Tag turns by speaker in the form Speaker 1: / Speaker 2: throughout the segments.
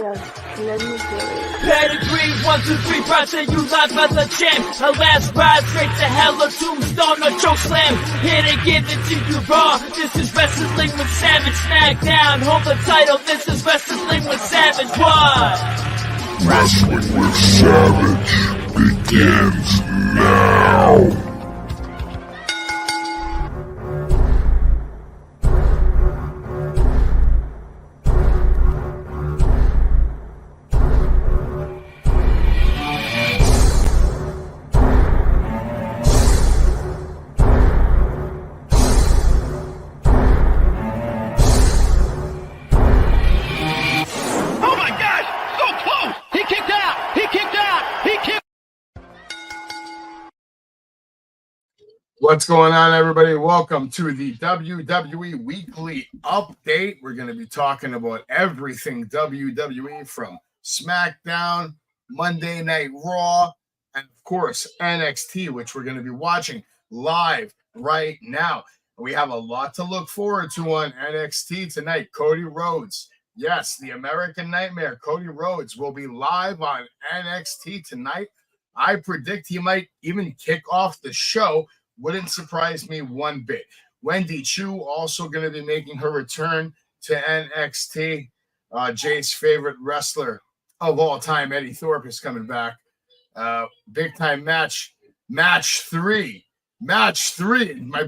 Speaker 1: Let me get it.
Speaker 2: Pedigree, 1, 2, 3, project you live as a champ. A last ride straight to hell, a tombstone, a choke slam. Here to give it to you raw. This is Wrestling with Savage. Smackdown, hold the title. This is Wrestling with Savage. What?
Speaker 3: Wrestling with Savage begins now.
Speaker 4: What's going on, everybody? Welcome to the WWE Weekly Update. We're going to be talking about everything WWE from SmackDown, Monday Night Raw, and of course NXT, which we're going to be watching live right now. We have a lot to look forward to on NXT tonight. Cody Rhodes, yes, the American Nightmare, Cody Rhodes will be live on NXT tonight. I predict he might even kick off the show. Wouldn't surprise me one bit. Wendy Chu also going to be making her return to NXT. Jay's favorite wrestler of all time, Eddie Thorpe, is coming back. Big time match. Match three. My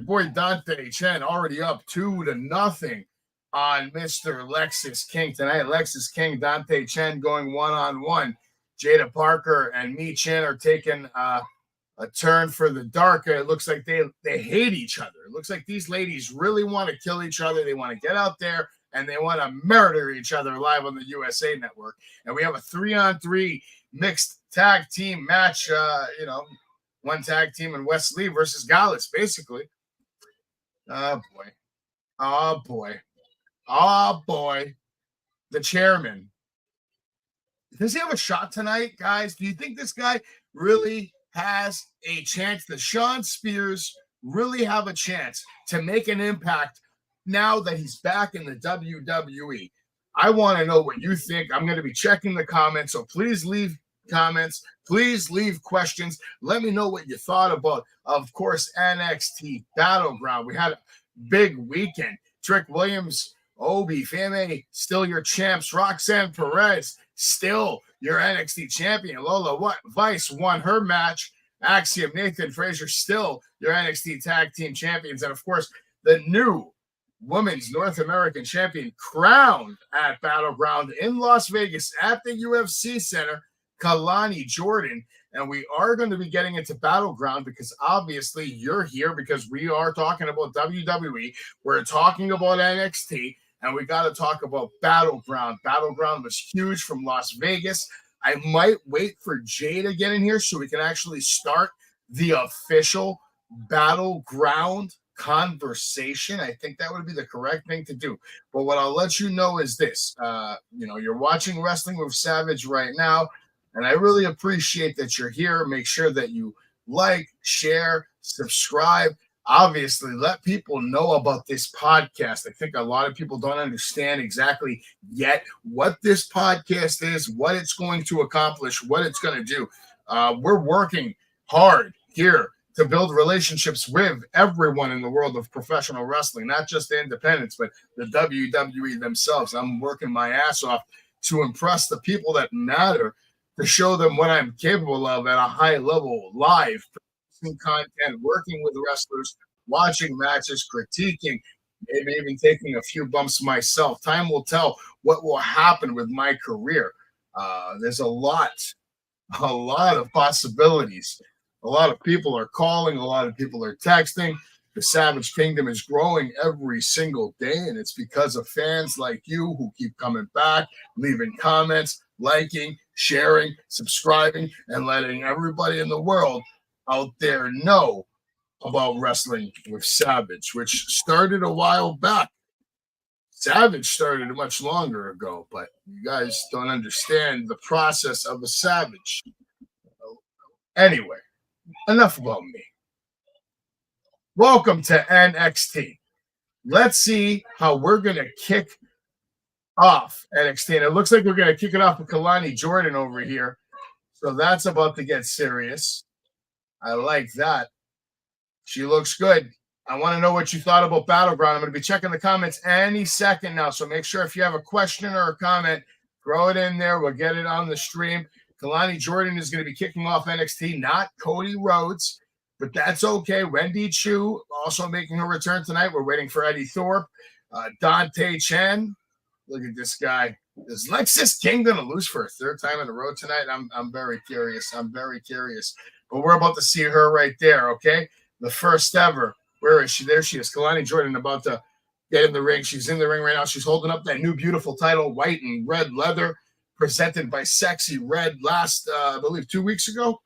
Speaker 4: boy Dante Chen already up 2-0 on Mr. Lexis King tonight. Lexis King, Dante Chen going one-on-one. Jada Parker and Mi Chen are taking a turn for the darker. It looks like they hate each other. It looks like these ladies really want to kill each other. They want to get out there and they want to murder each other live on the USA Network. And we have a 3-on-3 mixed tag team match. One tag team in Wesley versus Gallus, basically. Oh boy. The chairman. Does he have a shot tonight, guys? Do you think this guy really has a chance? Does Sean Spears really have a chance to make an impact now that he's back in the WWE? I want to know what you think. I'm going to be checking the comments, so please leave comments. Please leave questions. Let me know what you thought about, of course, NXT Battleground. We had a big weekend. Trick Williams, Obi, Fame, still your champs. Roxanne Perez, still your NXT champion. Lola Vice won her match. Axiom, Nathan Frazier, still your NXT tag team champions. And of course, the new women's North American champion crowned at Battleground in Las Vegas at the UFC Center, Kalani Jordan. And we are going to be getting into Battleground because obviously you're here because we are talking about WWE. We're talking about NXT. And we got to talk about Battleground. Battleground was huge from Las Vegas. I might wait for Jay to get in here so we can actually start the official Battleground conversation. I think that would be the correct thing to do. But what I'll let you know is this. You're watching Wrestling with Savage right now, and I really appreciate that you're here. Make sure that you like, share, subscribe. Obviously, let people know about this podcast. I think a lot of people don't understand exactly yet what this podcast is, what it's going to accomplish, what it's going to do. We're working hard here to build relationships with everyone in the world of professional wrestling, not just the independents, but the WWE themselves. I'm working my ass off to impress the people that matter, to show them what I'm capable of at a high level live. Content, working with wrestlers, watching matches, critiquing, maybe even taking a few bumps myself. Time will tell what will happen with my career. There's a lot of possibilities. A lot of people are calling, a lot of people are texting. The Savage Kingdom is growing every single day, and it's because of fans like you who keep coming back, leaving comments, liking, sharing, subscribing, and letting everybody in the world out there know about Wrestling with Savage, which started a while back. Savage started much longer ago, but you guys don't understand the process of a Savage. Anyway, enough about me. Welcome to NXT. Let's see how we're going to kick off NXT. And it looks like we're going to kick it off with Kalani Jordan over here. So that's about to get serious. I like that. She looks good. I want to know what you thought about Battleground. I'm going to be checking the comments any second now. So make sure if you have a question or a comment, throw it in there. We'll get it on the stream. Kalani Jordan is going to be kicking off NXT, not Cody Rhodes, but that's okay. Wendy Chu also making her return tonight. We're waiting for Eddie Thorpe. Dante Chen. Look at this guy. Is Lexis King going to lose for a third time in a row tonight? I'm very curious. I'm very curious. But we're about to see her right there, okay? The first ever. Where is she? There she is. Kalani Jordan about to get in the ring. She's in the ring right now. She's holding up that new beautiful title, white and red leather, presented by Sexy Red last, I believe, 2 weeks ago.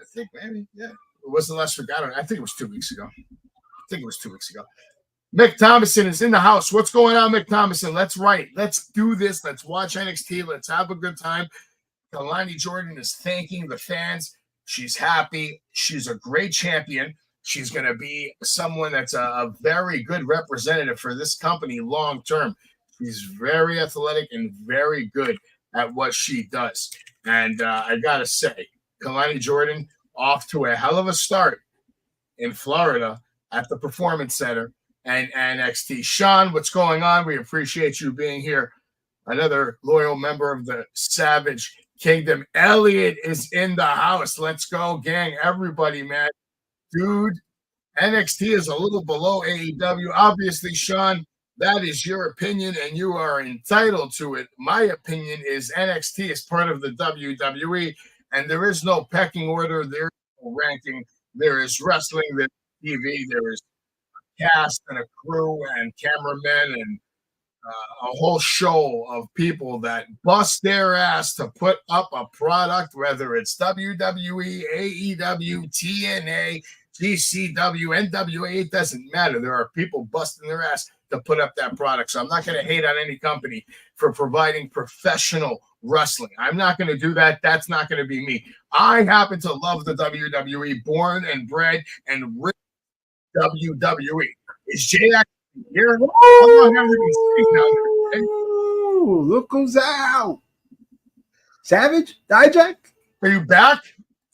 Speaker 4: I think maybe, yeah. It wasn't last week. I think it was 2 weeks ago. Mick Thomason is in the house. What's going on, Mick Thomason? Let's write. Let's do this. Let's watch NXT. Let's have a good time. Kalani Jordan is thanking the fans. She's happy. She's a great champion. She's going to be someone that's a very good representative for this company long term. She's very athletic and very good at what she does. And I got to say, Kalani Jordan off to a hell of a start in Florida at the Performance Center and NXT. Sean, what's going on? We appreciate you being here. Another loyal member of the Savage Kingdom. Elliot is in the house. Let's go, gang. Everybody, man. Dude, NXT is a little below AEW. Obviously, Sean, that is your opinion, and you are entitled to it. My opinion is NXT is part of the WWE, and there is no pecking order. There is no ranking. There is wrestling, there's TV, there is a cast and a crew and cameramen and a whole show of people that bust their ass to put up a product, whether it's WWE, AEW, TNA, GCW, NWA, it doesn't matter. There are people busting their ass to put up that product. So I'm not going to hate on any company for providing professional wrestling. I'm not going to do that. That's not going to be me. I happen to love the WWE, born and bred and with WWE. Is Jay actually here?
Speaker 5: Oh, look who's out. Savage? Dijak?
Speaker 4: Are you back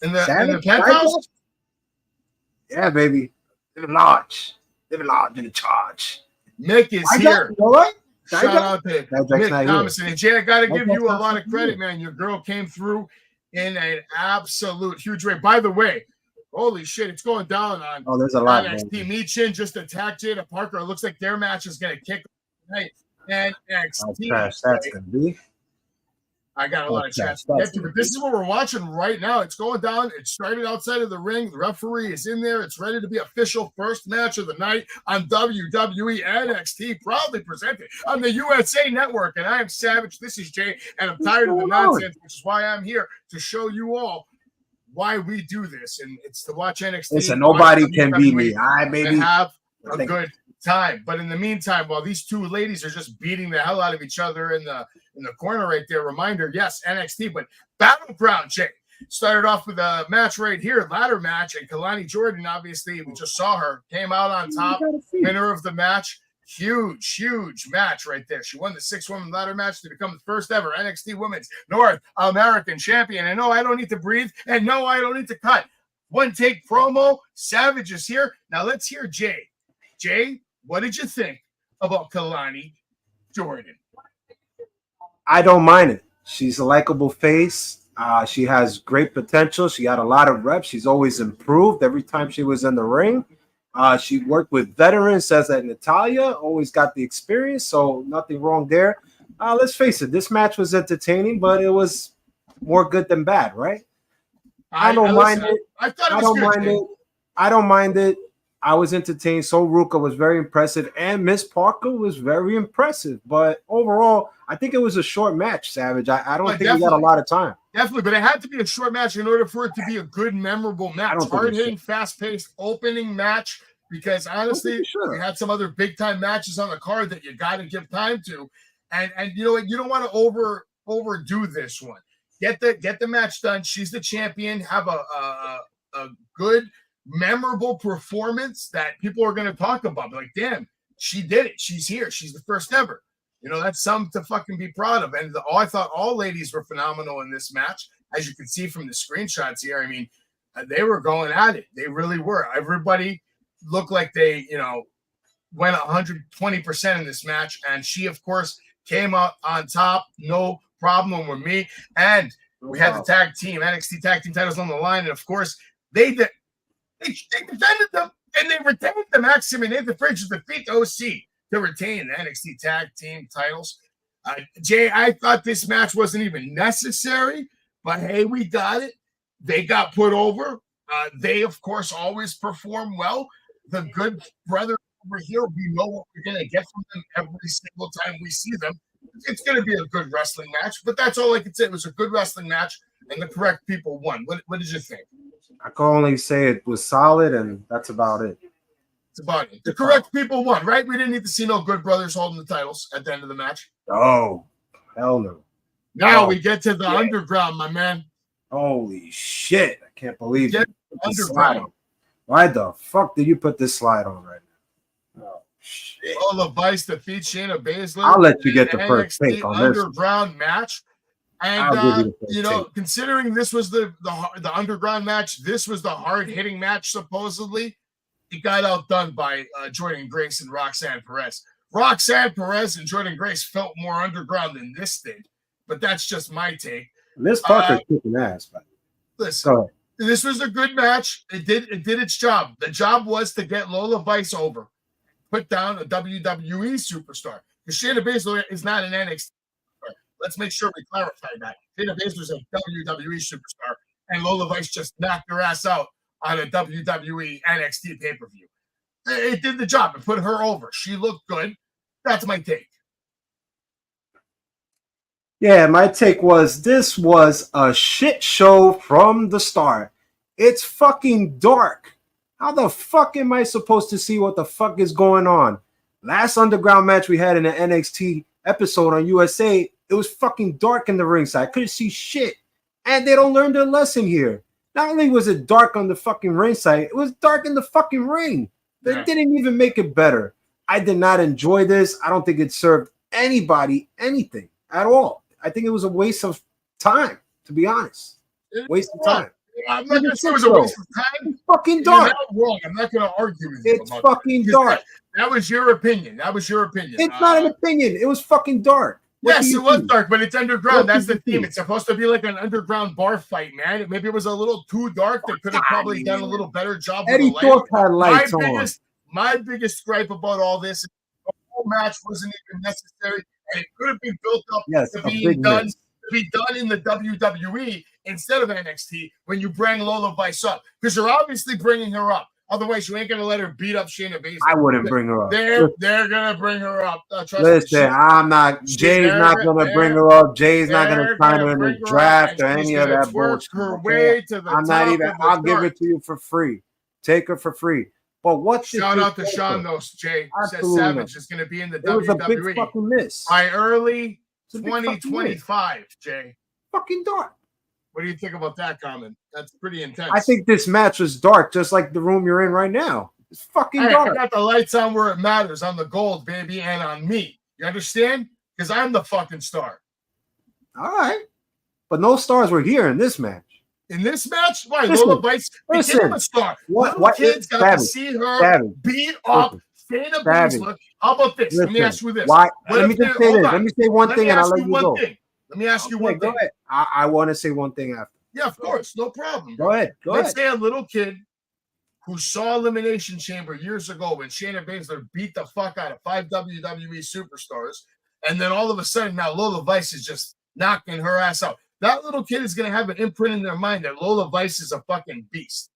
Speaker 4: in the penthouse?
Speaker 5: Yeah, baby. Living large. Living large in the charge.
Speaker 4: Mick is here.
Speaker 5: You all right?
Speaker 4: Shout out to Mick Thomason. And Jay, I got to give you a lot of credit, man. Your girl came through in an absolute huge way. By the way, holy shit, it's going down on
Speaker 5: there's a lot,
Speaker 4: NXT. Michin just attacked Jada Parker. It looks like their match is going to kick tonight. And NXT.
Speaker 5: That's going to be.
Speaker 4: I got a lot of chats to get to, but this is what we're watching right now. It's going down. It started outside of the ring. The referee is in there. It's ready to be official first match of the night on WWE NXT, proudly presented on the USA Network. And I am Savage. This is Jay, and I'm tired of the nonsense, which is why I'm here to show you all why we do this. And it's to watch NXT.
Speaker 5: Listen, nobody can beat me.
Speaker 4: And have a good time. But in the meantime, while these two ladies are just beating the hell out of each other in the corner right there, reminder, yes, NXT, but Battleground, Jay, started off with a match right here, ladder match, and Kalani Jordan, obviously, we just saw her, came out on top, winner of the match. Huge match right there. She won the 6-woman ladder match to become the first ever NXT Women's North American Champion. And no, I don't need to breathe, and no, I don't need to cut. One take promo. Savage is here. Now let's hear Jay. Jay, what did you think about Kalani Jordan?
Speaker 5: I don't mind it. She's a likable face. She has great potential. She got a lot of reps. She's always improved every time she was in the ring. She worked with veterans, says that Natalia, always got the experience, so nothing wrong there. Let's face it, this match was entertaining, but it was more good than bad, right? I don't mind it.
Speaker 4: I thought it was good.
Speaker 5: I don't mind it. I was entertained. So Ruka was very impressive, and Miss Parker was very impressive. But overall, I think it was a short match, Savage. I don't think we got a lot of time.
Speaker 4: Definitely, but it had to be a short match in order for it to be a good, memorable match. Hard-hitting, fast-paced opening match, because honestly, we had some other big-time matches on the card that you got to give time to. And you know what? You don't want to overdo this one. Get the match done. She's the champion. Have a good, memorable performance that people are going to talk about. Like, damn, she did it. She's here. She's the first ever. You know, that's something to fucking be proud of. And I thought all ladies were phenomenal in this match, as you can see from the screenshots here. I mean, they were going at it. They really were. Everybody looked like they, you know, went 120% in this match. And she, of course, came out on top. No problem with me. And we had the tag team, NXT tag team titles on the line. And, of course, they defended them. And they retained the Maximum and the Fridge to defeat the OC to retain the NXT tag team titles. Jay, I thought this match wasn't even necessary, but hey, we got it. They got put over. They, of course, always perform well. The good brother over here, we know what we're going to get from them every single time we see them. It's going to be a good wrestling match, but that's all I can say. It was a good wrestling match, and the correct people won. What did you think?
Speaker 5: I can only say it was solid, and that's about it.
Speaker 4: It's about it. The correct people won, right? We didn't need to see no good brothers holding the titles at the end of the match.
Speaker 5: Oh, hell no.
Speaker 4: Now we get to the underground, my man.
Speaker 5: Holy shit. I can't believe it.
Speaker 4: Underground.
Speaker 5: Why the fuck did you put this slide on right now? Oh, shit.
Speaker 4: Lola Vice defeats Shayna Baszler.
Speaker 5: I'll let you get the first take on this
Speaker 4: underground match. And, you know, considering this was the underground match, this was the hard-hitting match, supposedly. It got outdone by Jordan Grace and Roxanne Perez. Roxanne Perez and Jordan Grace felt more underground than this did, but that's just my take.
Speaker 5: Miss Parker's kicking ass, but
Speaker 4: listen, this was a good match. It did its job. The job was to get Lola Vice over, put down a WWE superstar. Because Shayna Baszler is not an NXT superstar. Let's make sure we clarify that. Shayna Baszler is a WWE superstar, and Lola Vice just knocked her ass out on a WWE NXT pay-per-view. It did the job. It put her over. She looked good. That's my take.
Speaker 5: Yeah, my take was this was a shit show from the start. It's fucking dark. How the fuck am I supposed to see what the fuck is going on? Last underground match we had in the NXT episode on USA, it was fucking dark in the ringside. I couldn't see shit. And they don't learn their lesson here. Not only was it dark on the fucking ringside, it was dark in the fucking ring. They didn't even make it better. I did not enjoy this. I don't think it served anybody anything at all. I think it was a waste of time, to be honest. Waste of time.
Speaker 4: I'm not going to say it was a waste of time.
Speaker 5: It's fucking dark.
Speaker 4: You're not wrong. I'm not going to argue with you.
Speaker 5: It's fucking dark.
Speaker 4: That was your opinion. That was your opinion.
Speaker 5: It's not an opinion. It was fucking dark.
Speaker 4: Yes, it was dark, but it's underground. That's the theme. It's supposed to be like an underground bar fight, man. Maybe it was a little too dark. They could have probably done a little better job with
Speaker 5: Eddie
Speaker 4: the
Speaker 5: Thorpe had lights on.
Speaker 4: My biggest gripe about all this is the whole match wasn't even necessary, and it could have been built up to be done in the WWE instead of NXT when you bring Lola Vice up, because you're obviously bringing her up. Otherwise, you ain't gonna let her beat up Shayna Baszler.
Speaker 5: I wouldn't bring her up.
Speaker 4: They're gonna bring her up.
Speaker 5: Listen, I'm not. Jay's not gonna bring her up. Jay's not gonna sign her in the draft or any of that bullshit. I'm not even. I'll give it to you for free. Take her for free. But what's
Speaker 4: shout out to Sean though, Jay? Says Savage is gonna be in the WWE.
Speaker 5: It was a big fucking miss.
Speaker 4: By early 2025, Jay.
Speaker 5: Fucking dark.
Speaker 4: What do you think about that comment? That's pretty intense.
Speaker 5: I think this match was dark, just like the room you're in right now. It's fucking dark.
Speaker 4: I got the lights on where it matters, on the gold, baby, and on me. You understand? Because I'm the fucking star.
Speaker 5: All right. But no stars were here in this match.
Speaker 4: In this match? Why? Lola Vice became a star. What kids got to see her beat up Shayna Baszler. How about this? Let me ask you this.
Speaker 5: Let me just say this. Let me say one thing and I'll let you go.
Speaker 4: Let me ask you one thing.
Speaker 5: Go ahead. I want to say one thing after.
Speaker 4: Yeah, of course. No problem.
Speaker 5: Go ahead.
Speaker 4: Let's say a little kid who saw Elimination Chamber years ago when Shayna Baszler beat the fuck out of 5 WWE superstars, and then all of a sudden now Lola Vice is just knocking her ass out. That little kid is going to have an imprint in their mind that Lola Vice is a fucking beast.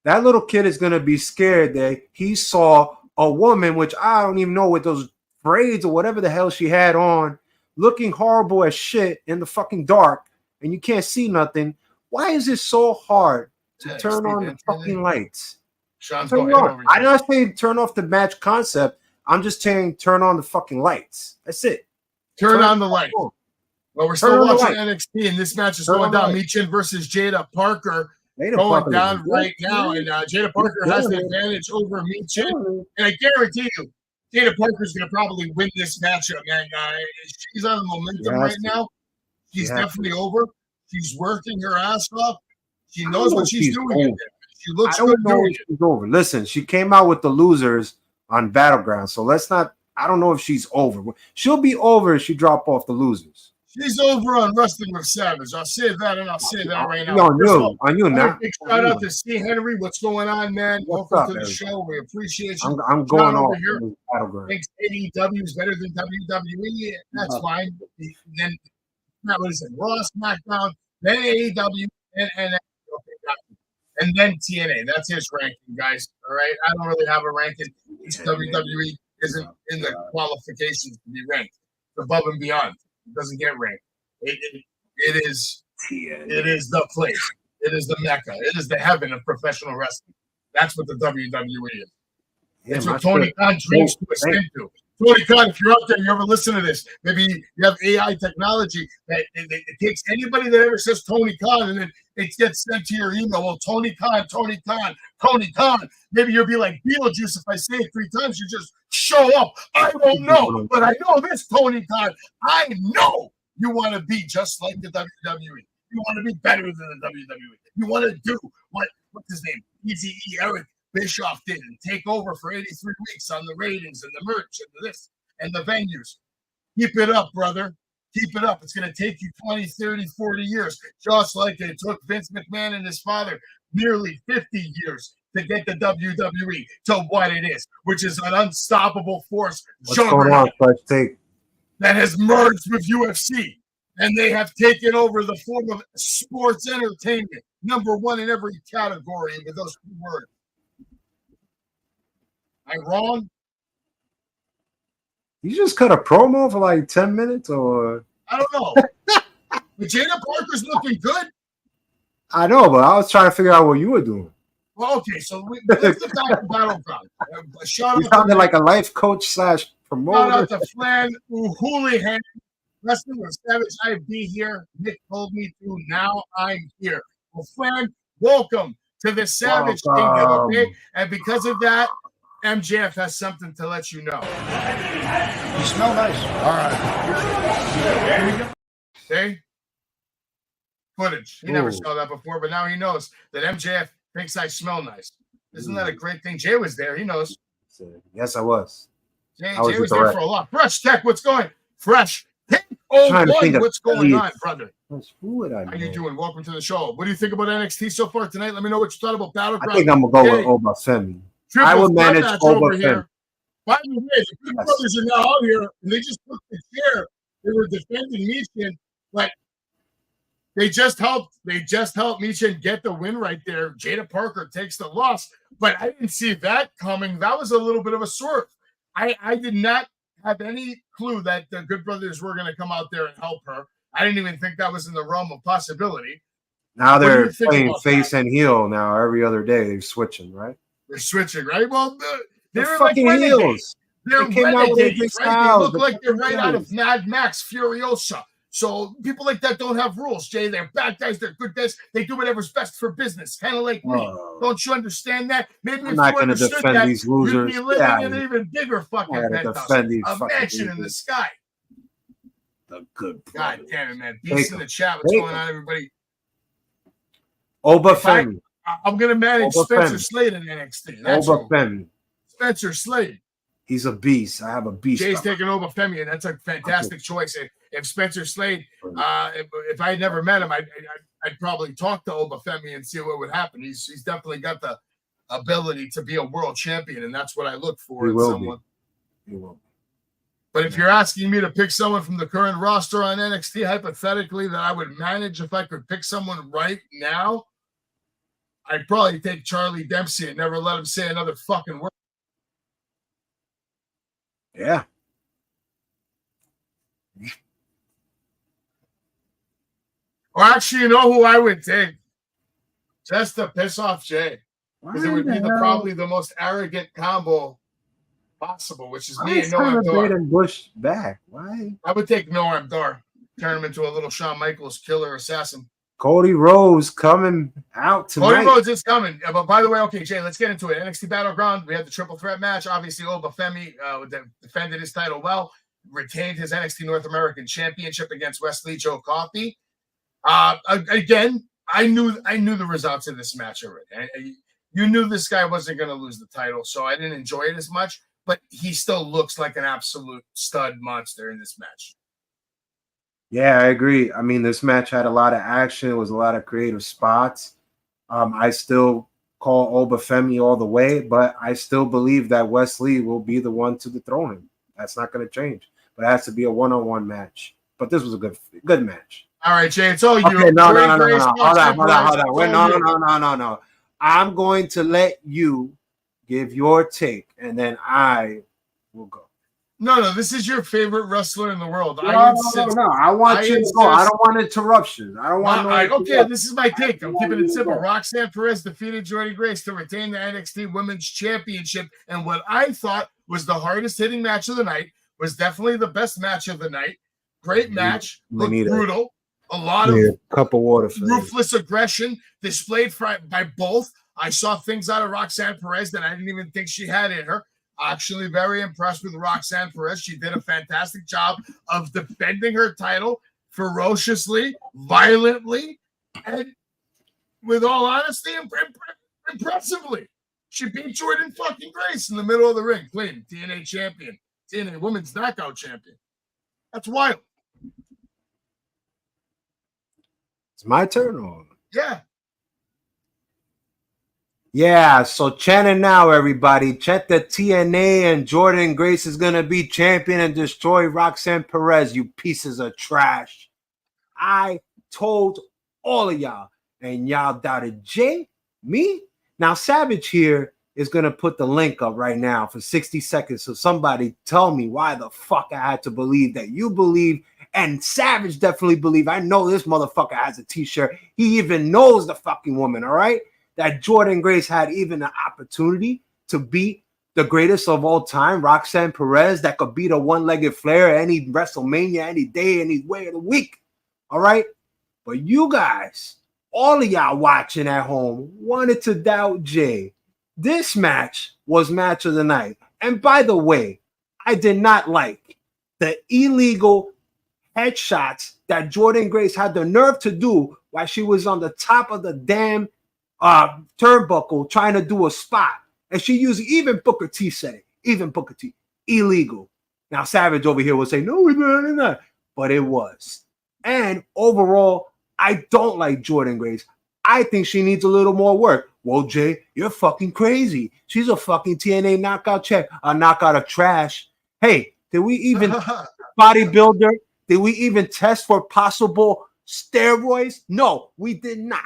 Speaker 5: That little kid is going to be scared that he saw a woman, which I don't even know, with those braids or whatever the hell she had on, looking horrible as shit in the fucking dark, and you can't see nothing. Why is it so hard to turn on the fucking lights?
Speaker 4: Sean's
Speaker 5: turn on. I'm not saying turn off the match concept. I'm just saying turn on the fucking lights. That's it.
Speaker 4: Turn on the light. Well, we're still watching NXT, and this match is going down. Michin versus Jada Parker going down right now, and Jada Parker has the advantage over Michin. And I guarantee you, Jada Parker's going to probably win this matchup, man. She's on the momentum right now. She's definitely over. She's working her ass off. She knows what she's doing. She looks good doing it.
Speaker 5: She's over. Listen, she came out with the losers on Battleground, so let's not. I don't know if she's over. She'll be over if she drop off the losers.
Speaker 4: She's over on Wrestling with Savage. I'll say that, and I'll say that right now.
Speaker 5: On you now.
Speaker 4: Big shout out to C. Henry. What's going on, man? Welcome to the show. We appreciate you.
Speaker 5: I'm going over
Speaker 4: here. Thinks AEW is better than WWE. That's fine. Then what is it? Raw, SmackDown, then AEW, and then TNA. That's his ranking, guys. All right. I don't really have a ranking. WWE isn't in the qualifications to be ranked. It's above and beyond. It doesn't get ranked. It is the place. It is the Mecca. It is the heaven of professional wrestling. That's what the WWE is. It's what Tony Khan dreams to ascend to. Tony Khan, if you're out there, you ever listen to this, maybe you have AI technology that it takes anybody that ever says Tony Khan and then it gets sent to your email. Well, Tony Khan, Tony Khan, Tony Khan. Maybe you'll be like Beetlejuice. If I say it 3 times, you just show up. I don't know, but I know this, Tony Khan. I know you want to be just like the WWE. You want to be better than the WWE. You want to do what's his name? Easy-E Eric Bischoff did and take over for 83 weeks on the ratings and the merch and this and the venues. Keep it up, brother. Keep it up. It's going to take you 20, 30, 40 years, just like it took Vince McMahon and his father nearly 50 years to get the WWE to what it is, which is an unstoppable force that has merged with UFC. And they have taken over the form of sports entertainment, #1 in every category with those 2 words. Am I wrong?
Speaker 5: You just cut a promo for like 10 minutes, or
Speaker 4: I don't know. But Jada Parker's looking good.
Speaker 5: I know, but I was trying to figure out what you were doing.
Speaker 4: Well, okay, so let's get back to Battleground.
Speaker 5: You sounded like a life coach / promoter.
Speaker 4: Shout out to Flan Houlihan. Wrestling with Savage. I'd be here. Nick told me to. Now I'm here. Well, Flan, welcome to the Savage Kingdom, okay? And because of that, MJF has something to let you know.
Speaker 6: You smell nice.
Speaker 4: All right. See? Footage. He never saw that before, but now he knows that MJF thinks I smell nice. Isn't that a great thing? Jay was there. He knows.
Speaker 5: Yes, I was.
Speaker 4: Jay was there for a lot. Fresh Tech, what's going? Fresh Tech. What's going on, brother? How you doing? Welcome to the show. What do you think about NXT so far tonight? Let me know what you thought about Battleground.
Speaker 5: I think I'm going to go with Obafemi. I will manage Obafemi.
Speaker 4: By the way, the Good Brothers are now out here, and they just took the chair. They were defending Michin, but they just helped Michin get the win right there. Jada Parker takes the loss, but I didn't see that coming. That was a little bit of a swerve. I did not have any clue that the Good Brothers were going to come out there and help her. I didn't even think that was in the realm of possibility.
Speaker 5: Now they're playing face and heel now every other day. They're switching, right?
Speaker 4: They're switching, right? Well,
Speaker 5: they're fucking like heels.
Speaker 4: They're renegades, right? They look like they're right out of Mad Max Furiosa. So people like that don't have rules, Jay. They're bad guys. They're good guys. They do whatever's best for business, kind of like me. Don't you understand that? Maybe if you understood that, you'd be living in an even bigger fucking penthouse, a mansion in the sky.
Speaker 5: The Good Brothers.
Speaker 4: God damn it, man. Beats in the chat. What's going on, everybody?
Speaker 5: Obafemi.
Speaker 4: I'm going to manage Spencer Slade in NXT.
Speaker 5: Obafemi.
Speaker 4: Spencer Slade.
Speaker 5: He's a beast. I have a beast.
Speaker 4: Jay's taking Obafemi, and that's a fantastic choice. If Spencer Slade, if I had never met him, I'd probably talk to Obafemi and see what would happen. He's definitely got the ability to be a world champion, and that's what I look for in someone.
Speaker 5: He will be.
Speaker 4: But if you're asking me to pick someone from the current roster on NXT, hypothetically, that I would manage if I could pick someone right now, I'd probably take Charlie Dempsey and never let him say another fucking word.
Speaker 5: Yeah.
Speaker 4: Or actually, you know who I would take? Just to piss off Jay. Because it would be probably the most arrogant combo possible, which is me and Noam Dar.
Speaker 5: Bush back. Why?
Speaker 4: I would take Noam Dar, turn him into a little Shawn Michaels killer assassin.
Speaker 5: Cody Rhodes coming out tonight.
Speaker 4: Cody Rhodes is coming. But by the way, okay, Jay, let's get into it. NXT Battleground, we had the triple threat match. Obviously, Obafemi defended his title well, retained his NXT North American Championship against Wesley Joe Coffey. Again, I knew the results of this match already. You knew this guy wasn't going to lose the title, so I didn't enjoy it as much. But he still looks like an absolute stud monster in this match.
Speaker 5: Yeah, I agree. I mean, this match had a lot of action. It was a lot of creative spots. I still call Obafemi all the way, but I still believe that Wesley will be the one to dethrone him. That's not going to change. But it has to be a one-on-one match. But this was a good match.
Speaker 4: All right, Jay, it's all you.
Speaker 5: Okay, no. Hold on. Wait, no. I'm going to let you give your take, and then I will go.
Speaker 4: No, this is your favorite wrestler in the world.
Speaker 5: No. I want you to go. I don't want interruptions. I don't want
Speaker 4: okay, this is my take. I'm keeping it simple. Roxanne Perez defeated Jordynne Grace to retain the NXT Women's Championship. And what I thought was the hardest hitting match of the night was definitely the best match of the night. Great match. Looked brutal. A lot of
Speaker 5: cup of water.
Speaker 4: Ruthless aggression displayed by both. I saw things out of Roxanne Perez that I didn't even think she had in her. Actually, very impressed with Roxanne Perez. She did a fantastic job of defending her title ferociously, violently, and with all honesty, impressively. She beat Jordynne fucking Grace in the middle of the ring, clean. TNA champion, TNA Women's Knockout champion. That's wild.
Speaker 5: It's my turn, or?
Speaker 4: Yeah.
Speaker 5: Yeah, so chanting now, everybody. Chant that TNA and Jordynne Grace is going to be champion and destroy Roxanne Perez, you pieces of trash. I told all of y'all, and y'all doubted Jay, me. Now, Savage here is going to put the link up right now for 60 seconds. So somebody tell me why the fuck I had to believe that you believe, and Savage definitely believe. I know this motherfucker has a t-shirt. He even knows the fucking woman, all right? That Jordynne Grace had even an opportunity to beat the greatest of all time, Roxanne Perez, that could beat a one-legged Flair any WrestleMania, any day, any way of the week. All right? But you guys, all of y'all watching at home, wanted to doubt Jay. This match was match of the night. And by the way, I did not like the illegal headshots that Jordynne Grace had the nerve to do while she was on the top of the damn turnbuckle trying to do a spot, and she used, even Booker T said it, even Booker T, illegal. Now Savage over here will say no, it's not, but it was. And overall, I don't like Jordynne Grace. I think she needs a little more work. Well, Jay, you're fucking crazy. She's a fucking TNA knockout champ, a knockout of trash. Hey, did we even bodybuilder? Did we even test for possible steroids? No, we did not.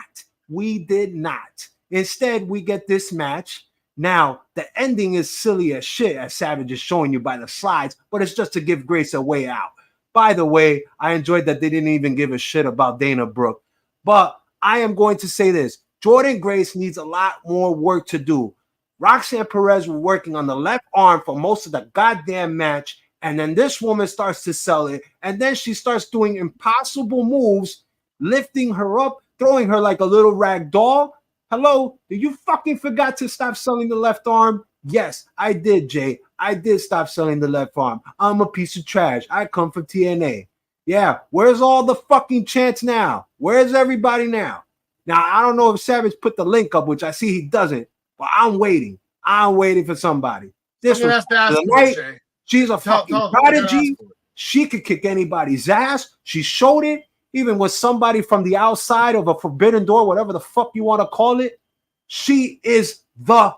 Speaker 5: We did not. Instead, we get this match. Now, the ending is silly as shit, as Savage is showing you by the slides, but it's just to give Grace a way out. By the way, I enjoyed that they didn't even give a shit about Dana Brooke. But I am going to say this. Jordynne Grace needs a lot more work to do. Roxanne Perez was working on the left arm for most of the goddamn match, and then this woman starts to sell it, and then she starts doing impossible moves, lifting her up, throwing her like a little rag doll. Hello, did you fucking forgot to stop selling the left arm? Yes, I did, Jay. I did stop selling the left arm. I'm a piece of trash. I come from TNA. Yeah, where's all the fucking chants now? Where's everybody now? Now, I don't know if Savage put the link up, which I see he doesn't, but I'm waiting. I'm waiting for somebody. This was the night. She's a fucking prodigy. She could kick anybody's ass. She showed it. Even with somebody from the outside of a forbidden door, whatever the fuck you want to call it, she is the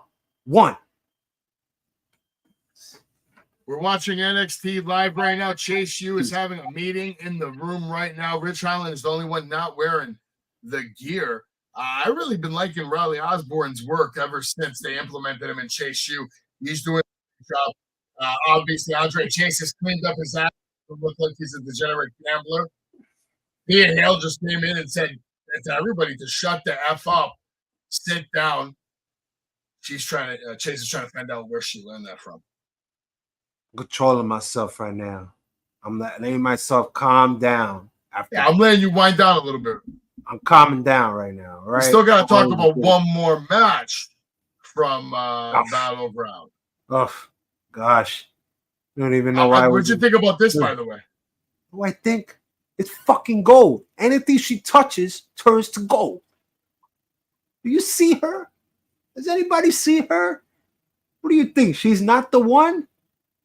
Speaker 5: one.
Speaker 4: We're watching NXT live right now. Chase U is having a meeting in the room right now. Rich Holland is the only one not wearing the gear. I've really been liking Riley Osborne's work ever since they implemented him in Chase U. He's doing a good job. Obviously, Andre Chase has cleaned up his ass to look like he's a degenerate gambler. Ian Hale just came in and said to everybody to shut the F up, sit down. Chase is trying to find out where she learned that from.
Speaker 5: I'm controlling myself right now. I'm letting myself calm down.
Speaker 4: I'm letting you wind down a little bit.
Speaker 5: I'm calming down right now. Right.
Speaker 4: We still got to talk about one more match from Battleground.
Speaker 5: Oh, gosh. I don't even know why.
Speaker 4: What'd you think about this, by the way?
Speaker 5: Oh, I think it's fucking gold. Anything she touches turns to gold. Do you see her? Does anybody see her? What do you think? She's not the one?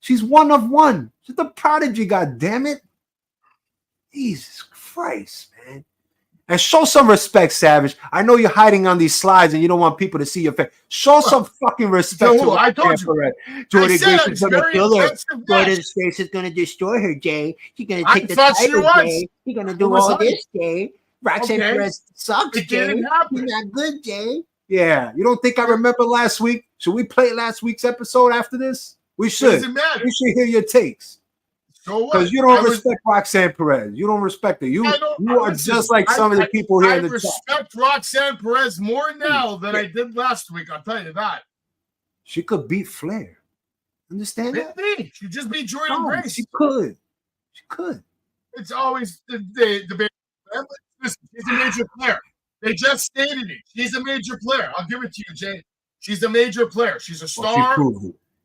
Speaker 5: She's one of one. She's the prodigy, goddammit. Jesus Christ, man. And show some respect, Savage. I know you're hiding on these slides and you don't want people to see your face. Show some fucking respect.
Speaker 4: I told you.
Speaker 5: Jordan Grace
Speaker 4: is going to kill her.
Speaker 5: Jordan Grace is going to destroy her, Jay. She's going to take the title, Jay. She's going to do all this, Jay. Roxanne Perez sucks, Jay. You're not good, Jay. Yeah. You don't think I remember last week? Should we play last week's episode after this? We should.
Speaker 4: Doesn't matter.
Speaker 5: We should hear your takes.
Speaker 4: So what?
Speaker 5: Because you don't respect Roxanne Perez. You don't respect her. You are just like some of the people here in the chat.
Speaker 4: I respect Roxanne Perez more now than I did last week. I'll tell you that.
Speaker 5: She could beat Flair. Understand that?
Speaker 4: Maybe. She just beat Jordan Grace.
Speaker 5: She could. She could.
Speaker 4: It's always the debate. Listen, she's a major player. They just stated it. She's a major player. I'll give it to you, Jay. She's a major player. She's a star.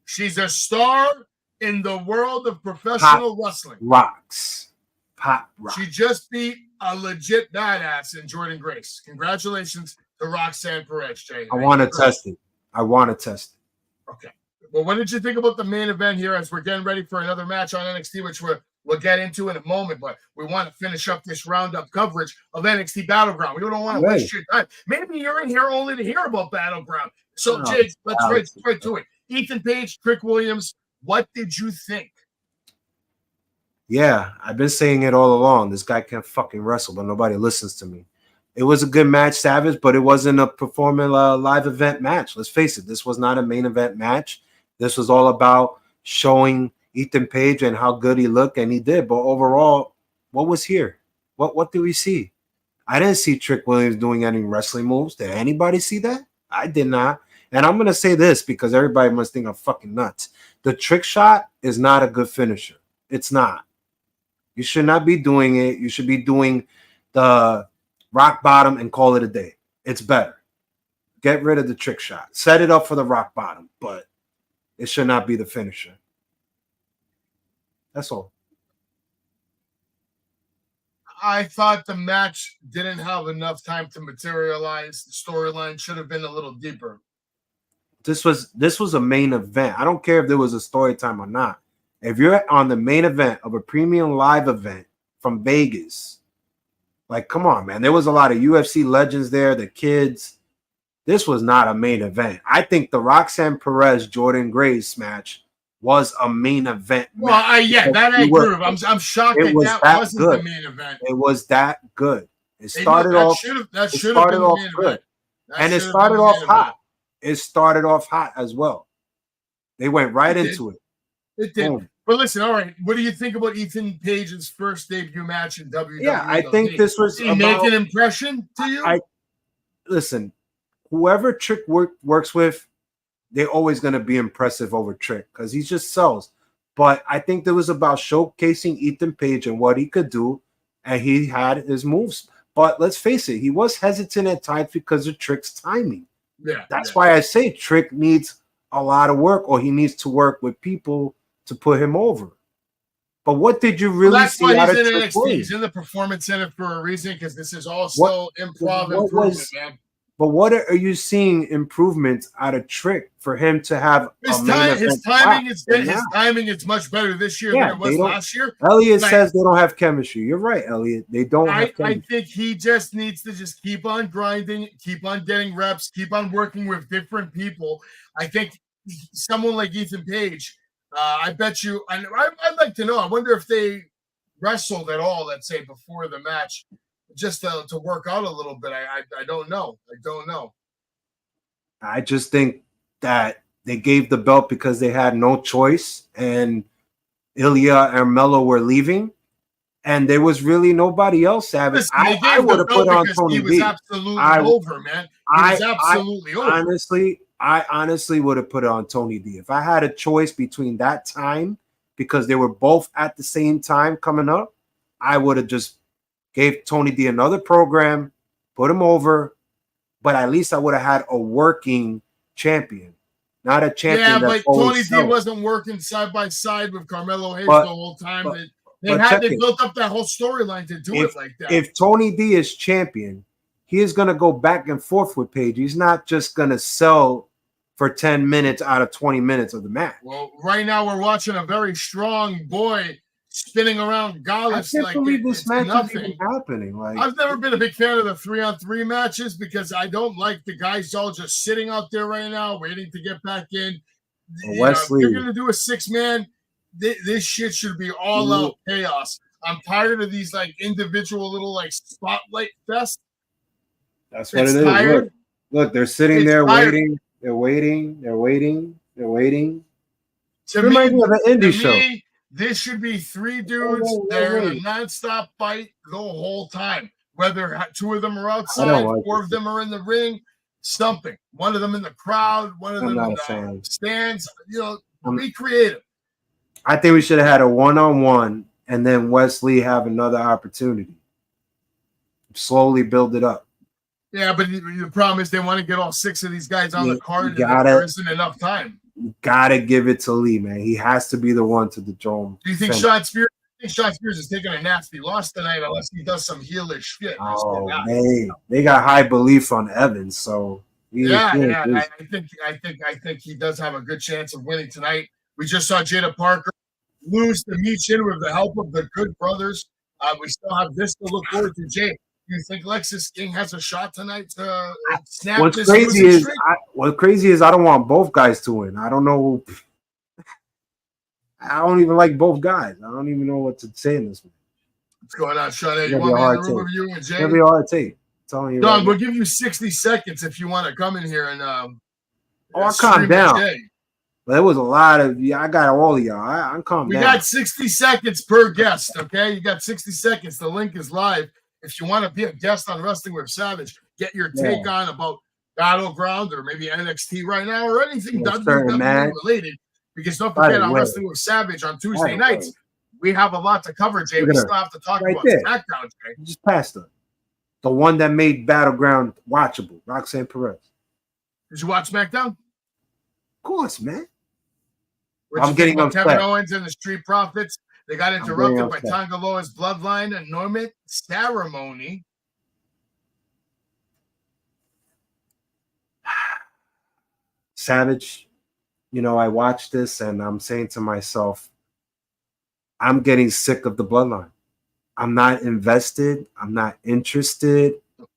Speaker 4: She's a star in the world of professional wrestling.
Speaker 5: Rocks. Pop rocks.
Speaker 4: She just beat a legit badass in Jordan Grace. Congratulations to Roxanne Perez, Jay.
Speaker 5: I want to test it.
Speaker 4: Okay. Well, what did you think about the main event here as we're getting ready for another match on NXT, which we'll get into in a moment, but we want to finish up this roundup coverage of NXT Battleground. We don't want to waste your time. Maybe you're in here only to hear about Battleground. So, Jay, let's right to it. Ethan Page, Trick Williams, what did you think?
Speaker 5: Yeah, I've been saying it all along. This guy can't fucking wrestle, but nobody listens to me. It was a good match, Savage, but it wasn't a performing live event match. Let's face it. This was not a main event match. This was all about showing Ethan Page and how good he looked, and he did. But overall, what was here? What did we see? I didn't see Trick Williams doing any wrestling moves. Did anybody see that? I did not. And I'm going to say this because everybody must think I'm fucking nuts. The trick shot is not a good finisher. It's not. You should not be doing it. You should be doing the rock bottom and call it a day. It's better. Get rid of the trick shot. Set it up for the rock bottom, but it should not be the finisher. That's all.
Speaker 4: I thought the match didn't have enough time to materialize. The storyline should have been a little deeper.
Speaker 5: This was a main event. I don't care if there was a story time or not. If you're on the main event of a premium live event from Vegas, like, come on, man. There was a lot of UFC legends there, the kids. This was not a main event. I think the Roxanne Perez Jordan Grace match was a main event.
Speaker 4: Well, I agree with. I'm shocked that wasn't
Speaker 5: good.
Speaker 4: The main event.
Speaker 5: It was that good. It started off good. And it started off hot. It started off hot as well. They went right into it.
Speaker 4: It did. Boom. But listen, all right. What do you think about Ethan Page's first debut match in WWE?
Speaker 5: Yeah, I think this was.
Speaker 4: Did he make an impression to you?
Speaker 5: Listen, whoever Trick works with, they're always going to be impressive over Trick because he just sells. But I think there was about showcasing Ethan Page and what he could do, and he had his moves. But let's face it, he was hesitant at times because of Trick's timing.
Speaker 4: Yeah,
Speaker 5: that's why I say Trick needs a lot of work, or he needs to work with people to put him over. But what did you really see out of Trick Williams?
Speaker 4: He's in the Performance Center for a reason because this is all still improv improvement, man.
Speaker 5: But what are you seeing improvements out of Trick for him to have
Speaker 4: his timing is much better this year than it was last year.
Speaker 5: Elliot says they don't have chemistry. You're right, Elliot. They don't have chemistry.
Speaker 4: I think he just needs to just keep on grinding, keep on getting reps, keep on working with different people. I think someone like Ethan Page, I bet you, I'd like to know, I wonder if they wrestled at all, let's say, before the match, just to work out a little bit. I don't know.
Speaker 5: I just think that they gave the belt because they had no choice, and Ilya and Melo were leaving, and there was really nobody else. Savage.
Speaker 4: Listen,
Speaker 5: I would have put on Tony B.
Speaker 4: He was absolutely over, man. He was absolutely over.
Speaker 5: I honestly would have put it on Tony D. If I had a choice between that time, because they were both at the same time coming up, I would have just gave Tony D another program put him over, but at least I would have had a working champion, not a champion.
Speaker 4: Yeah,
Speaker 5: that's
Speaker 4: but Tony
Speaker 5: always
Speaker 4: D
Speaker 5: selling.
Speaker 4: wasn't working side by side with Carmelo Hayes
Speaker 5: But-
Speaker 4: the whole time.
Speaker 5: but-
Speaker 4: They
Speaker 5: check it.
Speaker 4: built up that whole storyline to do it like that.
Speaker 5: If Tony D is champion, he is going to go back and forth with Page. He's not just going to sell for 10 minutes out of 20 minutes of the match.
Speaker 4: Well, right now we're watching a very strong boy spinning around
Speaker 5: I
Speaker 4: Gallus
Speaker 5: can't
Speaker 4: like
Speaker 5: believe
Speaker 4: it's
Speaker 5: this match is
Speaker 4: nothing.
Speaker 5: even happening. Like,
Speaker 4: I've never been a big fan of the 3-on-3 matches because I don't like the guys all just sitting out there right now waiting to get back in.
Speaker 5: Wesley.
Speaker 4: If you're going to do a 6-man, this shit should be all out chaos. I'm tired of these like individual little like spotlight fests.
Speaker 5: that's what
Speaker 4: It's
Speaker 5: it is.
Speaker 4: tired.
Speaker 5: Look, they're sitting
Speaker 4: It's
Speaker 5: there
Speaker 4: tired.
Speaker 5: waiting. They're waiting. They're waiting. They're waiting.
Speaker 4: To
Speaker 5: It reminds me of an indie
Speaker 4: to
Speaker 5: show.
Speaker 4: me, this should be 3 dudes.
Speaker 5: wait,
Speaker 4: They're in
Speaker 5: wait.
Speaker 4: a nonstop fight the whole time. Whether 2 of them are
Speaker 5: I
Speaker 4: outside,
Speaker 5: don't like
Speaker 4: 4 of
Speaker 5: this.
Speaker 4: them are in the ring, something. One of them in the crowd, one of
Speaker 5: I'm
Speaker 4: them
Speaker 5: not
Speaker 4: in
Speaker 5: a
Speaker 4: the
Speaker 5: fan.
Speaker 4: stands.
Speaker 5: I'm-
Speaker 4: Be creative.
Speaker 5: I think we should have had a one-on-one and then Wesley have another opportunity. Slowly build it up.
Speaker 4: Yeah, but the problem is they want to get all 6 of these guys on
Speaker 5: You
Speaker 4: the card, and
Speaker 5: gotta-
Speaker 4: there isn't enough time.
Speaker 5: You gotta give it to Lee, man. He has to be the one to the dome.
Speaker 4: Do you think Sean Spears? I think Sean Spears is taking a nasty loss tonight unless he does some heelish shit.
Speaker 5: Oh, they got high belief on Evans, so
Speaker 4: Yeah. I think he does have a good chance of winning tonight. We just saw Jada Parker lose to Michin with the help of the Good Brothers. We still have this to look forward to. Jay, do you think Lexus King has a shot tonight to snap
Speaker 5: What's
Speaker 4: this
Speaker 5: crazy
Speaker 4: losing
Speaker 5: is
Speaker 4: streak?
Speaker 5: I don't want both guys to win. I don't know. I don't even like both guys. I don't even know what to say in this one.
Speaker 4: What's going on, Sean?
Speaker 5: It's
Speaker 4: You
Speaker 5: gonna be
Speaker 4: want
Speaker 5: a
Speaker 4: me in
Speaker 5: hard
Speaker 4: the room
Speaker 5: take.
Speaker 4: with you and
Speaker 5: It's
Speaker 4: Jay?
Speaker 5: gonna be a hard take. I'm telling you.
Speaker 4: Don,
Speaker 5: right
Speaker 4: we'll
Speaker 5: now.
Speaker 4: give you 60 seconds if you want to come in here and
Speaker 5: I'll
Speaker 4: stream
Speaker 5: calm down.
Speaker 4: Jay.
Speaker 5: But there was a lot of I got all of y'all. I'm calm
Speaker 4: We
Speaker 5: down.
Speaker 4: got 60 seconds per guest, okay? You got 60 seconds. The link is live. If you want to be a guest on Wrestling with Savage, get your take on about Battleground or maybe NXT right now or anything
Speaker 5: Yeah, certain
Speaker 4: WWE
Speaker 5: match.
Speaker 4: related. Because don't
Speaker 5: By
Speaker 4: forget,
Speaker 5: the
Speaker 4: on
Speaker 5: way.
Speaker 4: Wrestling with Savage on Tuesday
Speaker 5: By the
Speaker 4: nights, we have a lot to cover, Jay.
Speaker 5: Look
Speaker 4: We
Speaker 5: at
Speaker 4: still have to talk
Speaker 5: Right
Speaker 4: about
Speaker 5: there.
Speaker 4: SmackDown, Jay.
Speaker 5: Just passed her. The one that made Battleground watchable, Roxanne Perez.
Speaker 4: Did you watch SmackDown?
Speaker 5: Of course, man.
Speaker 4: What
Speaker 5: I'm
Speaker 4: you
Speaker 5: getting
Speaker 4: think about
Speaker 5: upset.
Speaker 4: Kevin Owens and the Street Profits. They got
Speaker 5: getting
Speaker 4: interrupted by
Speaker 5: upset.
Speaker 4: Tonga Loa's bloodline anointment ceremony.
Speaker 5: Savage, I watched this and I'm saying to myself, I'm getting sick of the bloodline. I'm not invested. I'm not interested.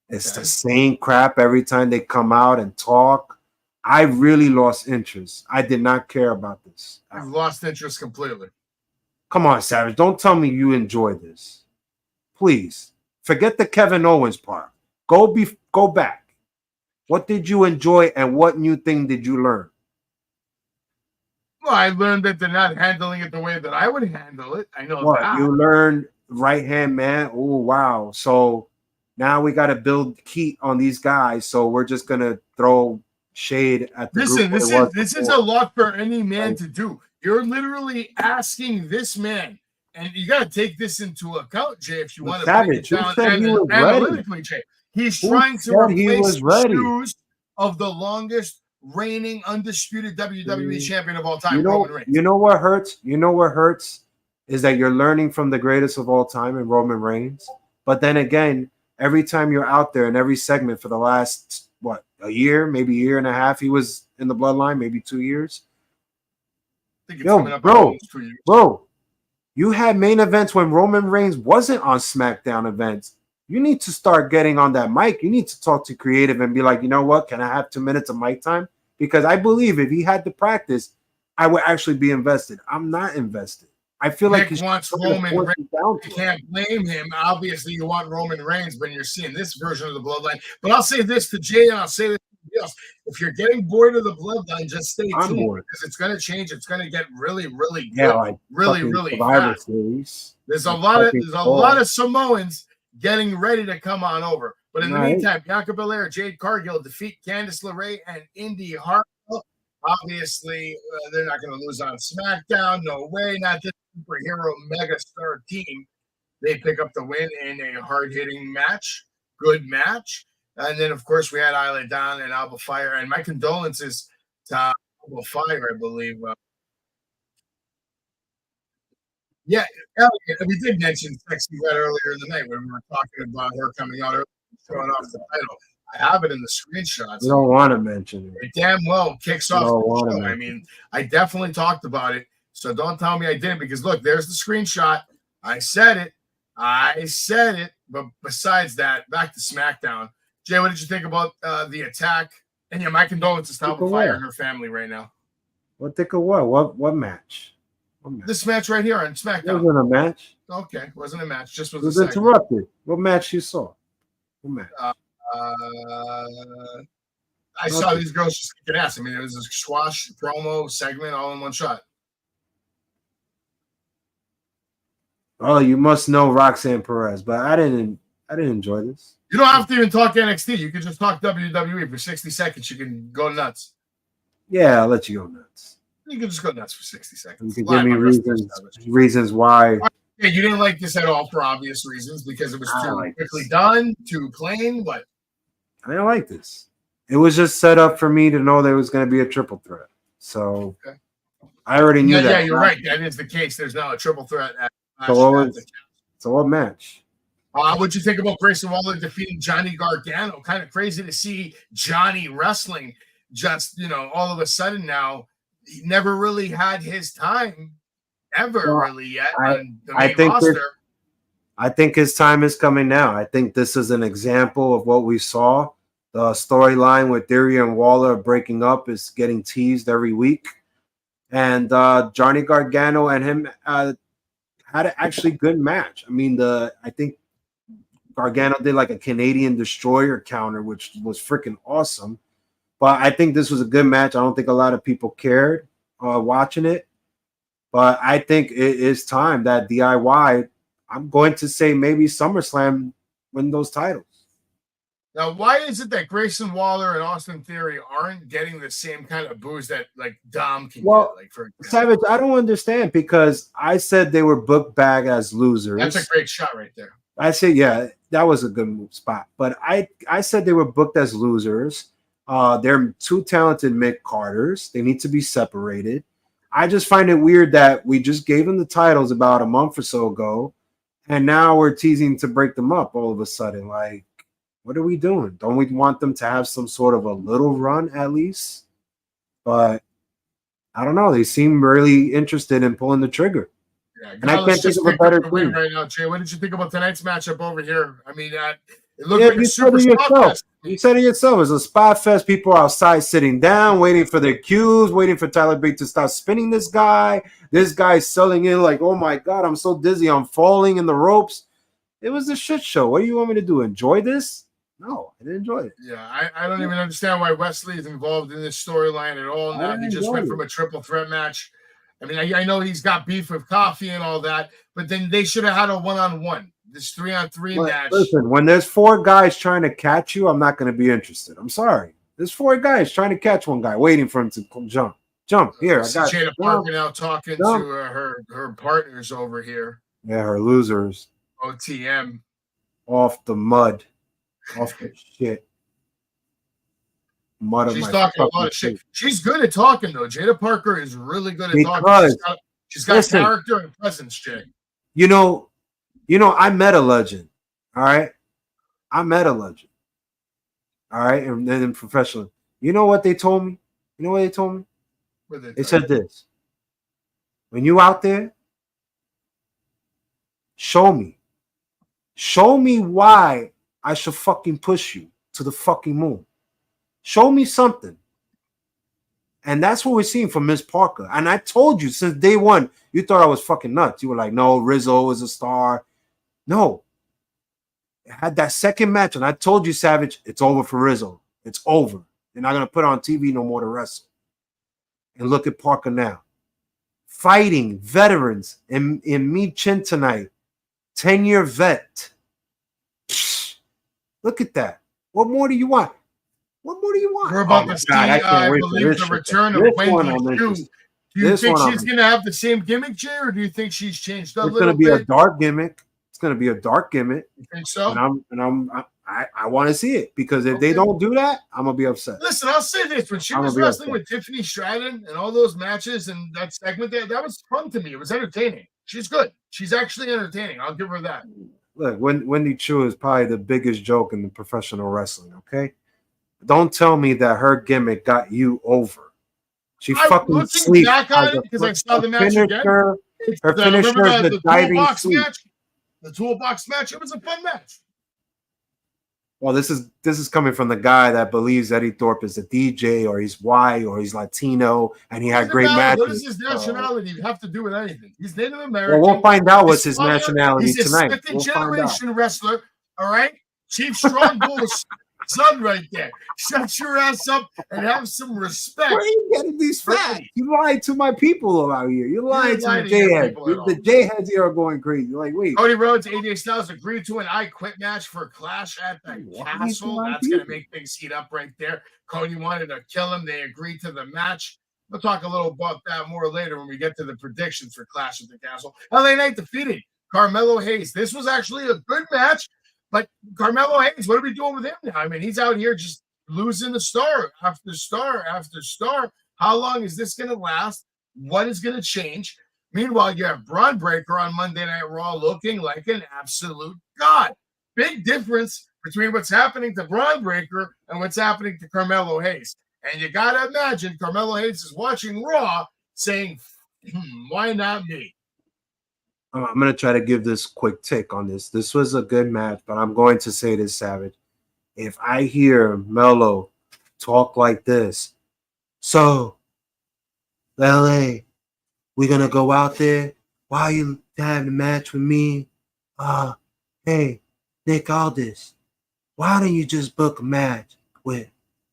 Speaker 5: It's the same crap every time they come out and talk. I really lost interest. I did not care about this.
Speaker 4: I've lost interest completely.
Speaker 5: Come on, Savage. Don't tell me you enjoy this. Please. Forget the Kevin Owens part. Go back. What did you enjoy and what new thing did you learn?
Speaker 4: Well, I learned that they're not handling it the way that I would handle it. I know
Speaker 5: What?
Speaker 4: that.
Speaker 5: You learned right hand man? Oh, wow. So now we got to build heat on these guys. So we're just going to throw shade at the
Speaker 4: Listen,
Speaker 5: group.
Speaker 4: this is a lot for any man to do. You're literally asking this man, and you got to take this into account, Jay, if you want to break it
Speaker 5: Savage, who
Speaker 4: down
Speaker 5: said he was ready?
Speaker 4: analytically, Jay. He's
Speaker 5: Who
Speaker 4: trying to
Speaker 5: said he
Speaker 4: replace
Speaker 5: was
Speaker 4: the
Speaker 5: ready?
Speaker 4: shoes of the longest reigning undisputed WWE champion of all time, Roman Reigns.
Speaker 5: You know what hurts? You know what hurts is that you're learning from the greatest of all time in Roman Reigns. But then again, every time you're out there in every segment for the last, a year, maybe a year and a half, he was in the bloodline, maybe 2 years.
Speaker 4: I think it's coming
Speaker 5: Yo,
Speaker 4: up on almost 2 years.
Speaker 5: bro, you had main events when Roman Reigns wasn't on SmackDown events. You need to start getting on that mic. You need to talk to creative and be like, you know what? Can I have 2 minutes of mic time? Because I believe if he had the practice, I would actually be invested. I'm not invested. I feel like
Speaker 4: Nick
Speaker 5: he
Speaker 4: wants
Speaker 5: should
Speaker 4: Roman
Speaker 5: force
Speaker 4: Reigns.
Speaker 5: it down
Speaker 4: You
Speaker 5: to him.
Speaker 4: can't blame him. Obviously, you want Roman Reigns when you're seeing this version of the bloodline. But I'll say this to Jay, and I'll say this to somebody else. If you're getting bored of the bloodline, just stay
Speaker 5: I'm
Speaker 4: tuned
Speaker 5: bored.
Speaker 4: because it's going to change. It's going to get really, really
Speaker 5: Yeah,
Speaker 4: good.
Speaker 5: like
Speaker 4: really,
Speaker 5: fucking
Speaker 4: really
Speaker 5: Survivor
Speaker 4: fast.
Speaker 5: Series.
Speaker 4: There's a
Speaker 5: Like
Speaker 4: lot of
Speaker 5: fucking Thor.
Speaker 4: Samoans getting ready to come on over. But in the
Speaker 5: Right.
Speaker 4: meantime, Bianca Belair, Jade Cargill defeat Candice LeRae and Indy Hartwell. Obviously, they're not going to lose on SmackDown. No way. Not this superhero megastar team. They pick up the win in a hard-hitting match. Good match. And then, of course, we had Isla Dawn and Alba Fire. And my condolences to Alba Fire, I believe. Yeah, we did mention Sexy Red earlier in the night when we were talking about her coming out early, showing off the title. I have it in the screenshots.
Speaker 5: You don't want to mention it.
Speaker 4: It damn well kicks off
Speaker 5: don't
Speaker 4: the
Speaker 5: wanna
Speaker 4: show.
Speaker 5: mention
Speaker 4: I mean, I definitely talked about it. So don't tell me I didn't, because look, there's the screenshot. I said it. But besides that, back to SmackDown. Jay, what did you think about the attack? And yeah, my condolences to Alba Fire and her family right now.
Speaker 5: What think of what? What match?
Speaker 4: This match right here on SmackDown.
Speaker 5: It wasn't a match.
Speaker 4: Okay, wasn't a match. Just was
Speaker 5: It was
Speaker 4: a segment.
Speaker 5: interrupted. What match you saw? What match?
Speaker 4: I saw these girls just kicking ass. I mean, it was a squash promo segment all in one shot.
Speaker 5: Oh, you must know Roxanne Perez, but I didn't enjoy this.
Speaker 4: You don't have to even talk NXT. You can just talk WWE for 60 seconds. You can go nuts.
Speaker 5: Yeah, I'll let you go nuts.
Speaker 4: You can just go nuts for 60 seconds.
Speaker 5: You can give me reasons why.
Speaker 4: Yeah, you didn't like this at all for obvious reasons, because it was too quickly done, too plain. But
Speaker 5: I didn't like this. It was just set up for me to know there was going to be a triple threat. So I already knew that.
Speaker 4: Yeah, you're right. That is the case. There's now a triple threat.
Speaker 5: So what match?
Speaker 4: What'd you think about Grayson Waller defeating Johnny Gargano? Kind of crazy to see Johnny wrestling just, all of a sudden now. He never really had his time really yet on the main roster.
Speaker 5: I think his time is coming now. I think this is an example of what we saw. The storyline with Theory and Waller breaking up is getting teased every week. And Johnny Gargano and him had an actually good match. I mean, I think Gargano did like a Canadian Destroyer counter, which was freaking awesome. But I think this was a good match. I don't think a lot of people cared watching it. But I think it is time that DIY, I'm going to say maybe SummerSlam, win those titles.
Speaker 4: Now, why is it that Grayson Waller and Austin Theory aren't getting the same kind of booze that like Dom can get? Like for
Speaker 5: Savage, I don't understand, because I said they were booked back as losers.
Speaker 4: That's a great shot right there.
Speaker 5: I said, yeah, that was a good move spot. But I said they were booked as losers. They're two talented mid-carders. They need to be separated. I just find it weird that we just gave them the titles about a month or so ago, and now we're teasing to break them up all of a sudden. Like, what are we doing? Don't we want them to have some sort of a little run at least? But I don't know. They seem really interested in pulling the trigger.
Speaker 4: Yeah,
Speaker 5: and I can't think of a better team
Speaker 4: right now, Jay. What did you think about tonight's matchup over here? I mean, it looked like
Speaker 5: you said it yourself. You said it yourself. It's a spot fest. People outside sitting down, waiting for their cues, waiting for Tyler Bate to stop spinning this guy. This guy's selling in like, oh my God, I'm so dizzy. I'm falling in the ropes. It was a shit show. What do you want me to do? Enjoy this? No, I didn't enjoy it.
Speaker 4: Yeah, I don't even understand why Wesley is involved in this storyline at all. Now he just went from a triple threat match. I mean, I know he's got beef with Coffee and all that, but then they should have had a one-on-one. This 3-on-3 match.
Speaker 5: Listen, when there's four guys trying to catch you, I'm not going to be interested. I'm sorry. There's four guys trying to catch one guy, waiting for him to jump. Jump. Here, I got
Speaker 4: Jada Parker now talking to her partners over here.
Speaker 5: Yeah, her losers.
Speaker 4: OTM.
Speaker 5: Off the mud. Off the shit.
Speaker 4: She's talking a lot of shit. She's good at talking, though. Jada Parker is really good at talking. She's got character and presence, Jay.
Speaker 5: You know, I met a legend. All right. I met a legend. All right. And then professionally. You know what they told me? They said this. When you out there, show me. Show me why I should fucking push you to the fucking moon. Show me something. And that's what we're seeing from Ms. Parker. And I told you since day one, you thought I was fucking nuts. You were like, no, Rizzo is a star. No. It had that second match, and I told you, Savage, it's over for Rizzo. It's over. They're not going to put on TV no more to wrestle. And look at Parker now. Fighting veterans in Meet Chin tonight. 10-year vet. Psh, look at that. What more do you want?
Speaker 4: We're about to see, I believe, the return of Wendy Chu. Do you think she's going to have the same gimmick, Jay, or do you think she's changed a little bit?
Speaker 5: It's going to be a dark gimmick. You think so?
Speaker 4: And
Speaker 5: I want to see it because if they don't do that, I'm gonna be upset.
Speaker 4: Listen, I'll say this: when she was wrestling with Tiffany Stratton and all those matches and that segment there, that was fun to me. It was entertaining. She's good. She's actually entertaining. I'll give her that.
Speaker 5: Look, Wendy Choo is probably the biggest joke in the professional wrestling. Okay, don't tell me that her gimmick got you over. She fucking sleeps
Speaker 4: because I saw the match again.
Speaker 5: Her finisher is the diving sweep.
Speaker 4: The toolbox match. It was a fun match.
Speaker 5: Well, this is coming from the guy that believes Eddie Thorpe is a DJ or he's white or he's Latino and he had great matches.
Speaker 4: What is his nationality have to do with anything? He's Native American.
Speaker 5: Well, we'll find out what's his nationality tonight.
Speaker 4: He's a second-generation wrestler. All right, Chief Strong Bull's son right there. Shut your ass up and have some respect.
Speaker 5: Where are you getting these facts? You lied to my people out here. You lied to the J-heads. The J-heads here are going crazy. You're like, wait.
Speaker 4: Cody Rhodes, AJ Styles agreed to an I Quit match for Clash at the Castle. That's going to make things heat up right there. Cody wanted to kill him. They agreed to the match. We'll talk a little about that more later when we get to the predictions for Clash at the Castle. LA Knight defeated Carmelo Hayes. This was actually a good match. But Carmelo Hayes, what are we doing with him now? I mean, he's out here just losing the star after star after star. How long is this going to last? What is going to change? Meanwhile, you have Braun Breaker on Monday Night Raw looking like an absolute god. Big difference between what's happening to Braun Breaker and what's happening to Carmelo Hayes. And you got to imagine Carmelo Hayes is watching Raw saying, why not me?
Speaker 5: I'm going to try to give this quick take on this. This was a good match, but I'm going to say this, Savage. If I hear Melo talk like this, so, LA, we're going to go out there. Why are you having a match with me? Hey, Nick Aldis, why don't you just book a match with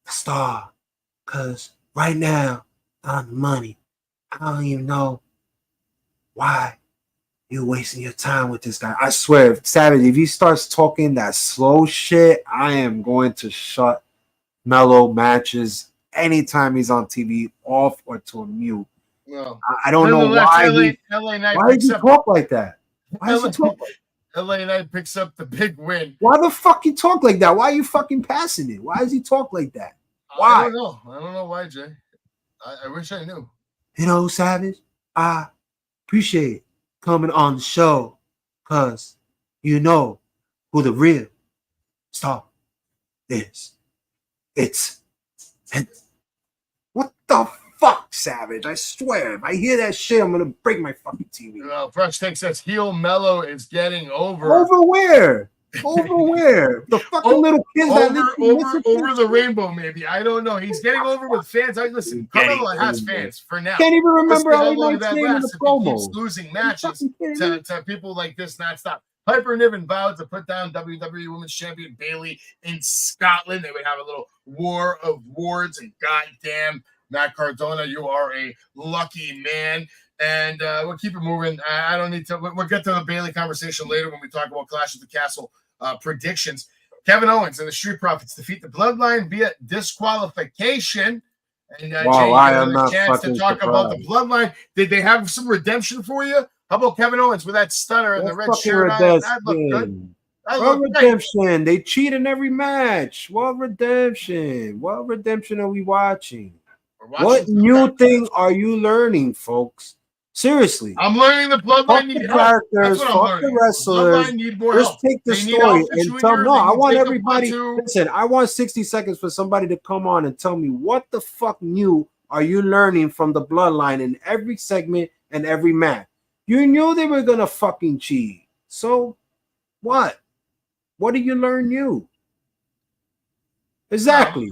Speaker 5: a star? Because right now, on the money, I don't even know why you're wasting your time with this guy. I swear, Savage, if he starts talking that slow shit, I am going to shut Melo matches anytime he's on TV off or to a mute.
Speaker 4: Well,
Speaker 5: I don't know why did he talk like that? Why does he talk like that?
Speaker 4: LA Knight picks up the big win.
Speaker 5: Why the fuck you talk like that? Why are you fucking passing it? Why does he talk like that? Why?
Speaker 4: I don't know why, Jay. I wish I knew.
Speaker 5: You know, Savage, I appreciate coming on the show because you know who the real star is. It's what the fuck, Savage? I swear, if I hear that shit, I'm gonna break my fucking TV.
Speaker 4: Well, Fresh Take says heel Melo is getting over.
Speaker 5: Over where? Over where? The fucking little kids
Speaker 4: over the rainbow, maybe. I don't know. He's getting over with fans. Listen, Carmelo has fans for now.
Speaker 5: Can't even remember how long that
Speaker 4: lasts
Speaker 5: in the promo.
Speaker 4: He keeps losing matches to people like this nonstop. Piper Niven vowed to put down WWE Women's Champion Bayley in Scotland. They would have a little war of words, and goddamn, Matt Cardona, you are a lucky man. And we'll keep it moving. I don't need to. We'll get to the Bayley conversation later when we talk about Clash at the Castle predictions. Kevin Owens and the Street Profits defeat the Bloodline via disqualification. And
Speaker 5: wow, I am not
Speaker 4: chance to talk about the Bloodline. Did they have some redemption for you? How about Kevin Owens with that stunner and the red shirt on? That looked good.
Speaker 5: What redemption? They cheat in every match. What redemption? What redemption are we watching? What new thing are you learning, folks? Seriously,
Speaker 4: I'm learning the Bloodline need
Speaker 5: characters, fuck the wrestlers. Just take the story and tell. No, I want everybody. Listen, I want 60 seconds for somebody to come on and tell me what the fuck new are you learning from the Bloodline in every segment and every match. You knew they were gonna fucking cheat. So what? What did you learn new? Exactly.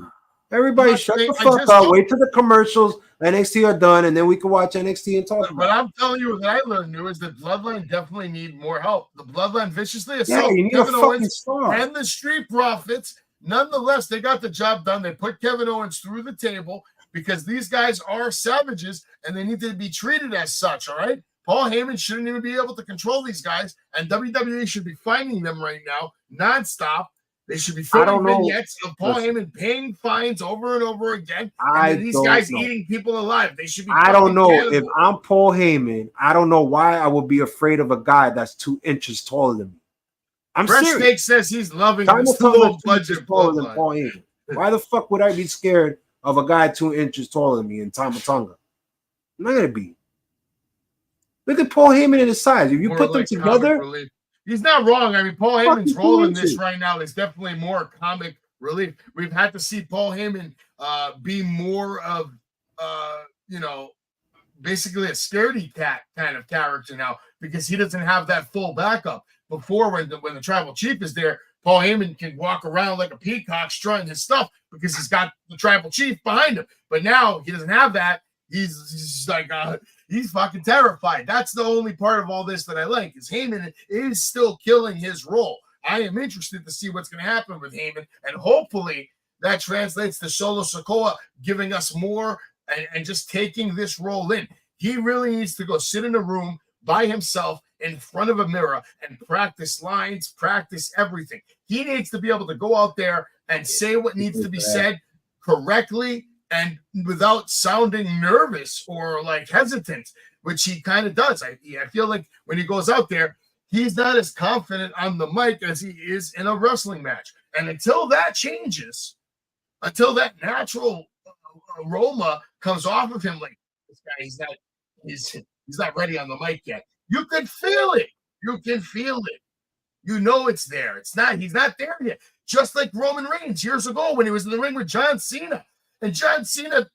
Speaker 5: Everybody shut the fuck up. Wait till the commercials, NXT are done, and then we can watch NXT and talk about it.
Speaker 4: But I'm telling you what I learned new is that Bloodline definitely need more help. The Bloodline viciously assault Kevin Owens and the Street Profits. Nonetheless, they got the job done. They put Kevin Owens through the table because these guys are savages and they need to be treated as such, all right? Paul Heyman shouldn't even be able to control these guys, and WWE should be finding them right now nonstop. They should be filming vignettes of Paul Heyman paying fines over and over again. And these guys eating people alive. They should be.
Speaker 5: I don't know if I'm Paul Heyman. I don't know why I would be afraid of a guy that's 2 inches taller than me. I'm
Speaker 4: Fresh
Speaker 5: serious.
Speaker 4: Snake says he's loving
Speaker 5: Tama
Speaker 4: this
Speaker 5: Tonga
Speaker 4: low
Speaker 5: 2 inches
Speaker 4: budget
Speaker 5: taller than
Speaker 4: bloodline.
Speaker 5: Paul Heyman. Why the fuck would I be scared of a guy 2 inches taller than me in Tama Tonga? I'm not gonna be. Look at Paul Heyman and his size. If you
Speaker 4: More
Speaker 5: put them
Speaker 4: like comic
Speaker 5: together,
Speaker 4: relief. He's not wrong. I mean, Paul Heyman's
Speaker 5: Fucking
Speaker 4: role in
Speaker 5: 2
Speaker 4: this
Speaker 5: inches.
Speaker 4: right now is definitely more comic relief. We've had to see Paul Heyman be more of you know, basically a scaredy cat kind of character now because he doesn't have that full backup. Before, when the tribal chief is there, Paul Heyman can walk around like a peacock strutting his stuff because he's got the tribal chief behind him. But now he doesn't have that. He's like he's fucking terrified. That's the only part of all this that I like is Heyman is still killing his role. I am interested to see what's going to happen with Heyman, and hopefully that translates to Solo Sikoa giving us more and just taking this role in. He really needs to go sit in a room by himself in front of a mirror and practice lines, practice everything. He needs to be able to go out there and say what needs to be said correctly and without sounding nervous or like hesitant, which he kind of does. I feel like when he goes out there, he's not as confident on the mic as he is in a wrestling match. And until that changes, until that natural aroma comes off of him, like this guy, he's not ready on the mic yet. You can feel it. You can feel it. You know it's there. He's not there yet. Just like Roman Reigns years ago when he was in the ring with John Cena. And John Cena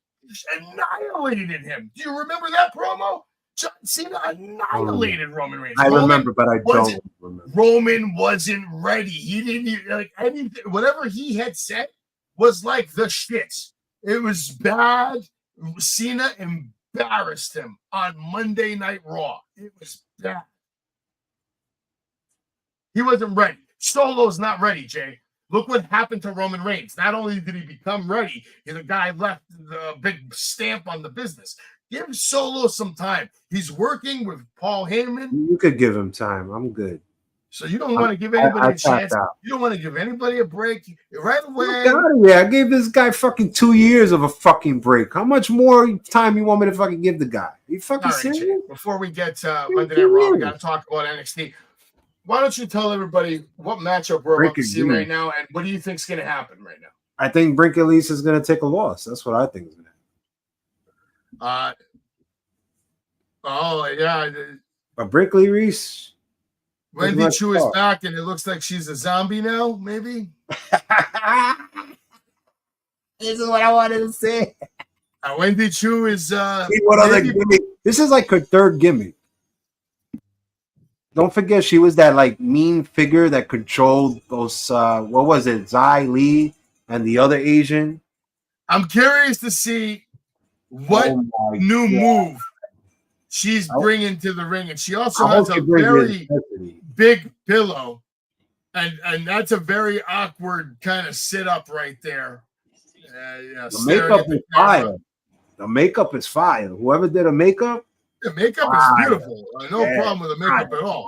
Speaker 4: annihilated him. Do you remember that promo? John Cena annihilated Roman Reigns.
Speaker 5: I remember, but I don't remember.
Speaker 4: Roman wasn't ready. He didn't like anything. Whatever he had said was like the shits. It was bad. Cena embarrassed him on Monday Night Raw. It was bad. He wasn't ready. Solo's not ready, Jay. Look what happened to Roman Reigns. Not only did he become ready, the guy left the big stamp on the business. Give Solo some time. He's working with Paul Heyman.
Speaker 5: You could give him time. I'm good.
Speaker 4: So you don't want to give anybody a chance.
Speaker 5: Out.
Speaker 4: You don't want to give anybody a break right away.
Speaker 5: I gave this guy fucking 2 years of a fucking break. How much more time you want me to fucking give the guy? You fucking serious?
Speaker 4: Jay, before we get to Monday Night Raw, we got to talk about NXT. Why don't you tell everybody what matchup we're about to see right now, and what do you think is going to happen right now?
Speaker 5: I think Brinkley Reese is going to take a loss. That's what I think is going to happen.
Speaker 4: Oh yeah.
Speaker 5: But Brinkley Reese.
Speaker 4: Wendy Chu is back, and it looks like she's a zombie now, maybe.
Speaker 5: This is what I wanted to say.
Speaker 4: Wendy Chu is
Speaker 5: what other gimmick? This is like her third gimmick. Don't forget, she was that like mean figure that controlled those. What was it, Zai Lee and the other Asian?
Speaker 4: I'm curious to see what new move she's bringing to the ring, and she also has a very big pillow, and that's a very awkward kind of sit up right there.
Speaker 5: The makeup is fire. The makeup is fire. Whoever did a makeup.
Speaker 4: The makeup is beautiful. No problem with the makeup at all.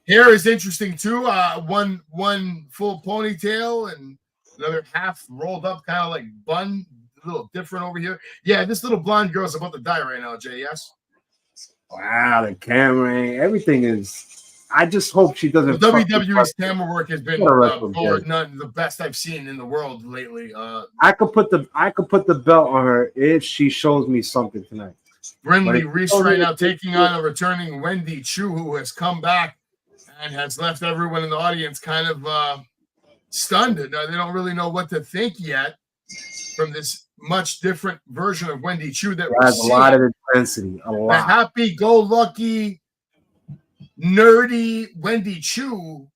Speaker 4: Hair is interesting too. One full ponytail and another half rolled up, kind of like bun. A little different over here. Yeah, this little blonde girl's about to die right now, Jay. Yes.
Speaker 5: Wow, the camera, everything is. I just hope she doesn't.
Speaker 4: The WWE's camera work has been none the best I've seen in the world lately.
Speaker 5: I could put the belt on her if she shows me something tonight.
Speaker 4: Brinkley Reese right now taking on a returning Wendy Chu, who has come back and has left everyone in the audience kind of stunned. They don't really know what to think yet from this much different version of Wendy Chu that
Speaker 5: has a lot of intensity. A lot.
Speaker 4: The happy-go-lucky, nerdy Wendy Chu,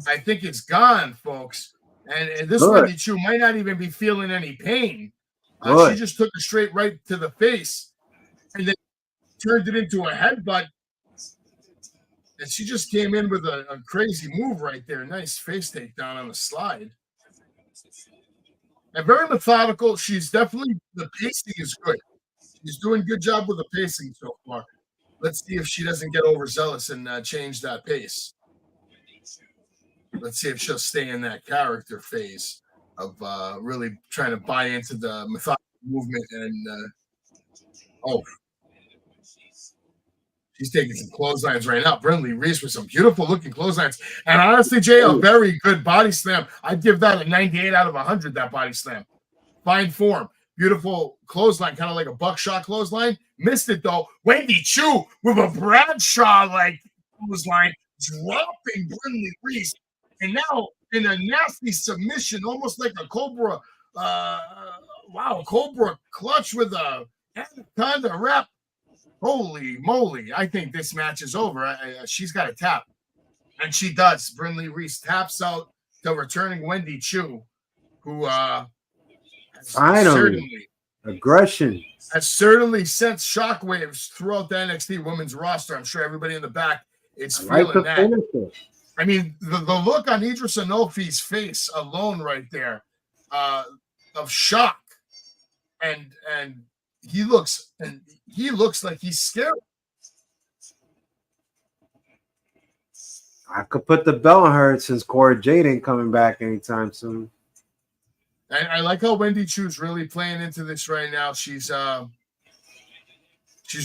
Speaker 4: I think it's gone, folks. And this Wendy Chu might not even be feeling any pain. She just took a straight right to the face and then turned it into a headbutt. And she just came in with a crazy move right there. Nice face takedown on the slide. And very methodical. She's definitely, the pacing is good. She's doing a good job with the pacing so far. Let's see if she doesn't get overzealous and change that pace. Let's see if she'll stay in that character phase of really trying to buy into the methodical movement. And She's taking some clotheslines right now. Brindley Reese with some beautiful looking clotheslines. And honestly, Jay, a very good body slam. I'd give that a 98 out of 100, that body slam. Fine form. Beautiful clothesline, kind of like a buckshot clothesline. Missed it, though. Wendy Chu with a Bradshaw-like clothesline, dropping Brindley Reese. And now in a nasty submission, almost like a Cobra. Cobra clutch with a anaconda wrap. Holy moly. I think this match is over. She's got to tap. And she does. Brindley Reese taps out to returning Wendy Chu, who
Speaker 5: finally aggression
Speaker 4: has certainly sent shockwaves throughout the NXT women's roster. I'm sure everybody in the back is feeling that. I mean, the look on Idris Anofi's face alone right there of shock. And he looks like he's scared.
Speaker 5: I could put the belt on her since Cora Jade ain't coming back anytime soon.
Speaker 4: I like how Wendy Chu's really playing into this right now. She's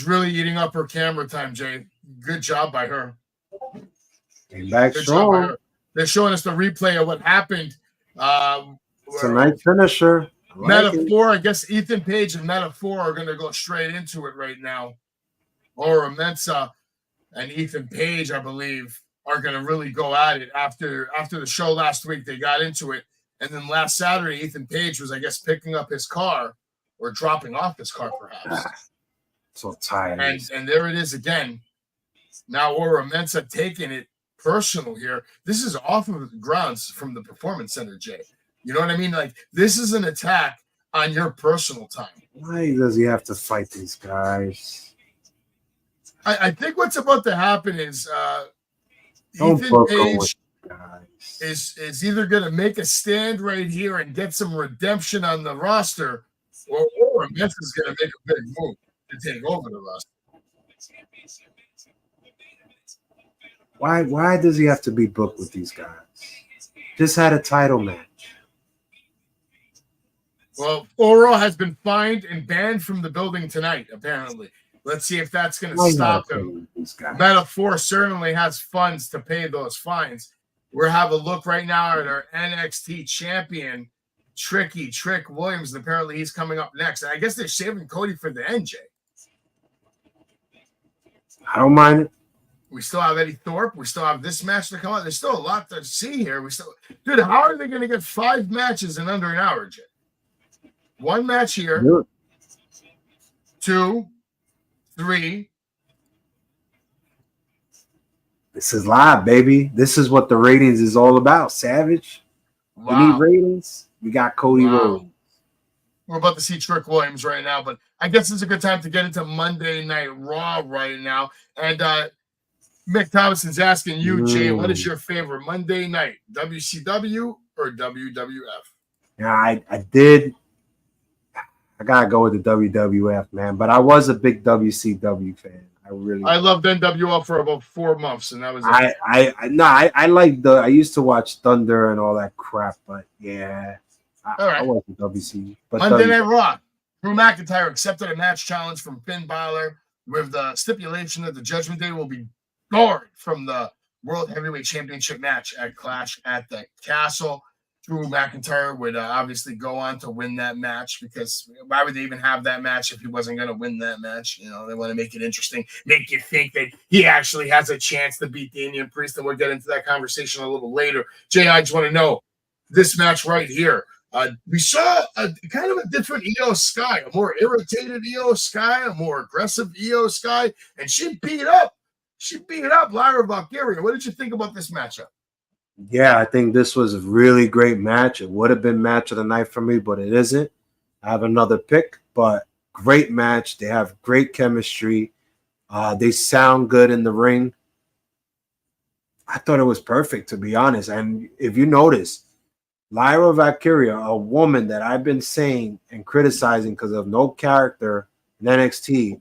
Speaker 4: really eating up her camera time, Jay. Good job by her.
Speaker 5: Came back strong.
Speaker 4: They're showing us the replay of what happened.
Speaker 5: It's a nice finisher.
Speaker 4: Metaphor, I guess Ethan Page and Metaphor are going to go straight into it right now. Ora Mensah and Ethan Page, I believe, are going to really go at it after the show last week. They got into it. And then last Saturday, Ethan Page was, I guess, picking up his car or dropping off his car, perhaps.
Speaker 5: So tired.
Speaker 4: And there it is again. Now Ora Mensah taking it personal here. This is off of the grounds from the Performance Center, Jay. You know what I mean? Like, this is an attack on your personal time.
Speaker 5: Why does he have to fight these guys?
Speaker 4: I think what's about to happen is Ethan Page is either going to make a stand right here and get some redemption on the roster, or Mets is going to make a big move to take over the roster.
Speaker 5: Why does he have to be booked with these guys? Just had a title match.
Speaker 4: Well, Oro has been fined and banned from the building tonight, apparently. Let's see if that's going to stop him. Metaphor certainly has funds to pay those fines. We're having a look right now at our NXT champion, Trick Williams, and apparently he's coming up next. And I guess they're saving Cody for the NJ.
Speaker 5: I don't mind it.
Speaker 4: We still have Eddie Thorpe. We still have this match to come out. There's still a lot to see here. Dude, how are they going to get 5 matches in under an hour, Jay? 1 match here, 2, 3.
Speaker 5: This is live, baby. This is what the ratings is all about. Savage.
Speaker 4: Wow.
Speaker 5: We need ratings. We got Cody Rhodes.
Speaker 4: We're about to see Trick Williams right now, but I guess it's a good time to get into Monday Night Raw right now. And Mick Thomason's asking you, Jay, what is your favorite Monday night, WCW or WWF?
Speaker 5: Yeah, I did. I gotta go with the WWF, man. But I was a big WCW fan. I loved NWL for about 4 months, and that was it. I liked I used to watch Thunder and all that crap, but yeah, I wasn't WC. But
Speaker 4: Monday Night Raw, Drew McIntyre accepted a match challenge from Finn Balor with the stipulation that the Judgment Day will be barred from the World Heavyweight Championship match at Clash at the Castle. Drew McIntyre would obviously go on to win that match, because why would they even have that match if he wasn't going to win that match? You know, they want to make it interesting, make you think that he actually has a chance to beat Damian Priest, and we'll get into that conversation a little later. Jay, I just want to know this match right here. We saw a kind of a different Io Sky, a more irritated Io Sky, a more aggressive Io Sky, and she beat up Lyra Valkyria. What did you think about this matchup?
Speaker 5: Yeah, I think this was a really great match. It would have been match of the night for me, but it isn't. I have another pick, but great match. They have great chemistry. They sound good in the ring. I thought it was perfect, to be honest. And if you notice, Lyra Valkyria, a woman that I've been saying and criticizing because of no character in NXT,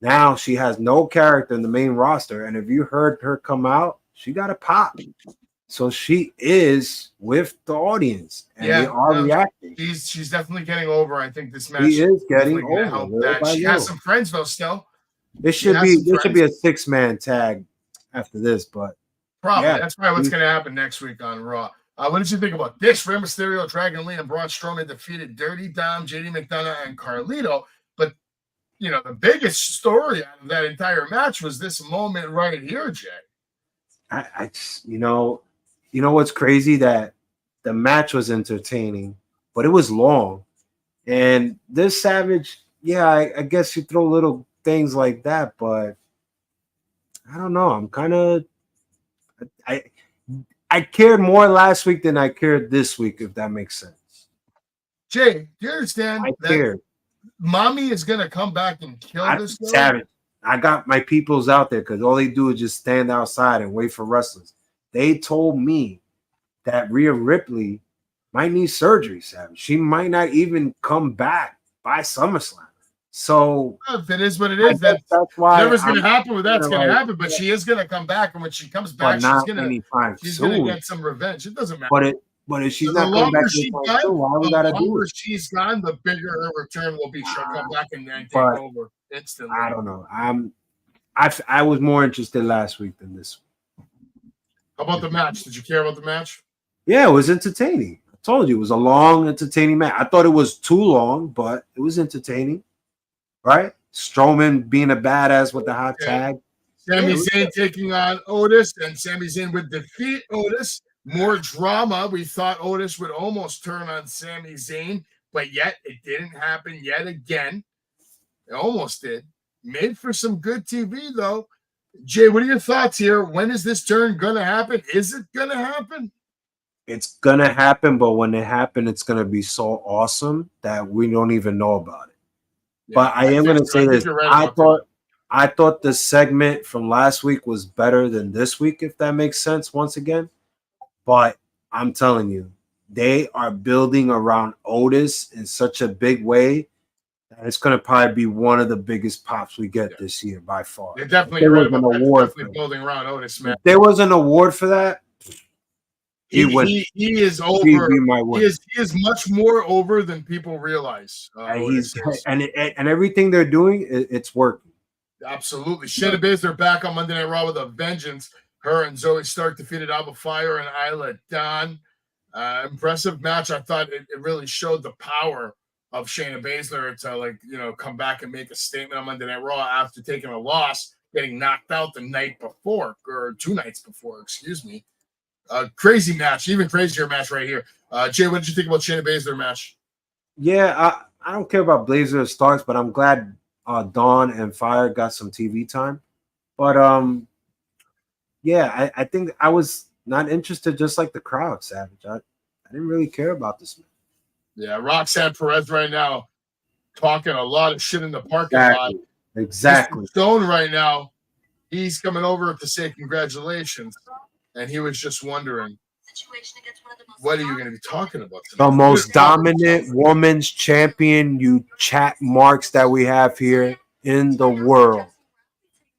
Speaker 5: now she has no character in the main roster. And if you heard her come out, she got a pop. So she is with the audience, and they are reacting.
Speaker 4: She's definitely getting over. I think this match
Speaker 5: is getting over.
Speaker 4: Help that. She has some friends though still.
Speaker 5: There should be a 6-man tag after this, but
Speaker 4: probably
Speaker 5: yeah,
Speaker 4: that's probably what's going to happen next week on Raw. What did you think about this? Rey Mysterio, Dragon Lee, and Braun Strowman defeated Dirty Dom, JD McDonough, and Carlito. But the biggest story out of that entire match was this moment right here, Jay.
Speaker 5: I what's crazy, that the match was entertaining, but it was long. And this Savage, yeah, I guess you throw little things like that, but I don't know. I'm kind of I cared more last week than I cared this week, if that makes sense.
Speaker 4: Jay, do you understand
Speaker 5: that cared.
Speaker 4: Mommy is gonna come back and kill this girl?
Speaker 5: Savage. I got my peoples out there because all they do is just stand outside and wait for wrestlers. They told me that Rhea Ripley might need surgery, Savage. She might not even come back by SummerSlam. So
Speaker 4: if it is what it is, that's
Speaker 5: why
Speaker 4: whatever's going to happen with that's going to happen. But she is going to come back, and when she comes back, she's going to get some revenge. It doesn't matter.
Speaker 5: But if she's not coming back,
Speaker 4: the longer she's gone, the bigger her return will be. She'll come back and then take over instantly.
Speaker 5: I don't know. I was more interested last week than this week.
Speaker 4: How about the match? Did you care about the match?
Speaker 5: Yeah, it was entertaining. I told you it was a long, entertaining match. I thought it was too long, but it was entertaining. Right? Strowman being a badass with the hot tag.
Speaker 4: Sami Zayn taking on Otis, and Sami Zayn would defeat Otis. More drama. We thought Otis would almost turn on Sami Zayn, but yet it didn't happen yet again. It almost did. Made for some good TV, though. Jay, what are your thoughts here? When is this turn going to happen? Is it going to happen?
Speaker 5: It's going to happen, but when it happens, it's going to be so awesome that we don't even know about it. Yeah, but I am going to say this. I thought the segment from last week was better than this week, if that makes sense once again. But I'm telling you, they are building around Otis in such a big way that it's going to probably be one of the biggest pops we get this year by far.
Speaker 4: They're definitely building around Otis, man.
Speaker 5: If there was an award for that,
Speaker 4: he is over. He is much more over than people realize.
Speaker 5: And everything they're doing, it's working.
Speaker 4: Absolutely. Shayna Baszler back on Monday Night Raw with a vengeance. Her and Zoe Stark defeated Alba Fire and Isla Dawn. Impressive match. I thought it really showed the power of Shayna Baszler to come back and make a statement on Monday Night Raw after taking a loss, getting knocked out the night before, or 2 nights before, excuse me. Crazy match, even crazier match right here. Jay, what did you think about Shayna Baszler match?
Speaker 5: Yeah, I don't care about Baszler or Starks, but I'm glad Dawn and Fire got some TV time. But yeah, I think I was not interested, just like the crowd, Savage. I didn't really care about this match.
Speaker 4: Yeah, Roxanne Perez right now talking a lot of shit in the parking lot.
Speaker 5: Exactly.
Speaker 4: Stone right now, he's coming over to say congratulations. And he was just wondering, what are you going to be talking about tonight?
Speaker 5: The most dominant women's champion, you chat marks, that we have here in the world.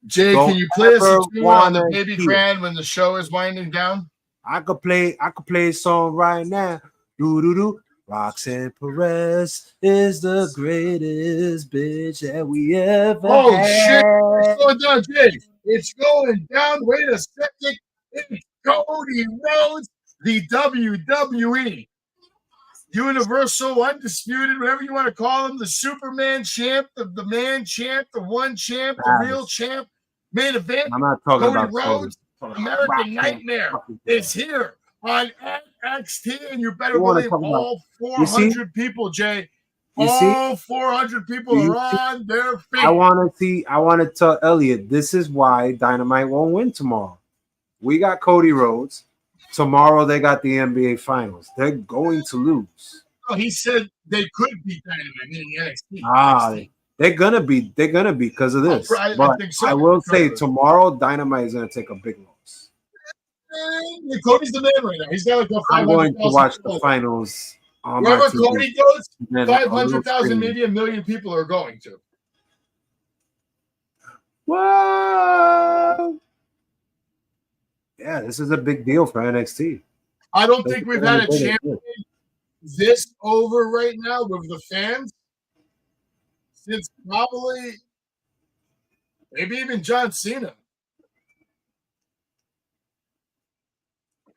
Speaker 4: Jay, can you play us a tune on the Baby Grand when the show is winding down?
Speaker 5: I could play a song right now. Do. Roxanne Perez is the greatest bitch that we ever had.
Speaker 4: Shit. It's going down, Jay. It's going down. Wait a second. It's Cody Rhodes, the WWE Universal, Undisputed, whatever you want to call him, the Superman champ, the man champ, the one champ, the real champ. Main event.
Speaker 5: I'm not talking
Speaker 4: Cody
Speaker 5: about
Speaker 4: Rhodes. American Nightmare is here on NXT, and you better believe all 400 people, Jay. All 400 people are on their feet.
Speaker 5: I want to tell Elliot, this is why Dynamite won't win tomorrow. We got Cody Rhodes. Tomorrow they got the NBA Finals. They're going to lose.
Speaker 4: Oh, he said they could beat Dynamite, meaning NXT.
Speaker 5: They're gonna be because of this. I think so. I will say tomorrow Dynamite is gonna take a big loss.
Speaker 4: Cody's the man right now. He's got like a 500,000.
Speaker 5: I'm going to watch the finals.
Speaker 4: Wherever Cody goes, 500,000, maybe 1 million people are going to.
Speaker 5: Whoa! Yeah, this is a big deal for NXT.
Speaker 4: I don't think we've had a champion this over right now with the fans since probably Maybe even John Cena.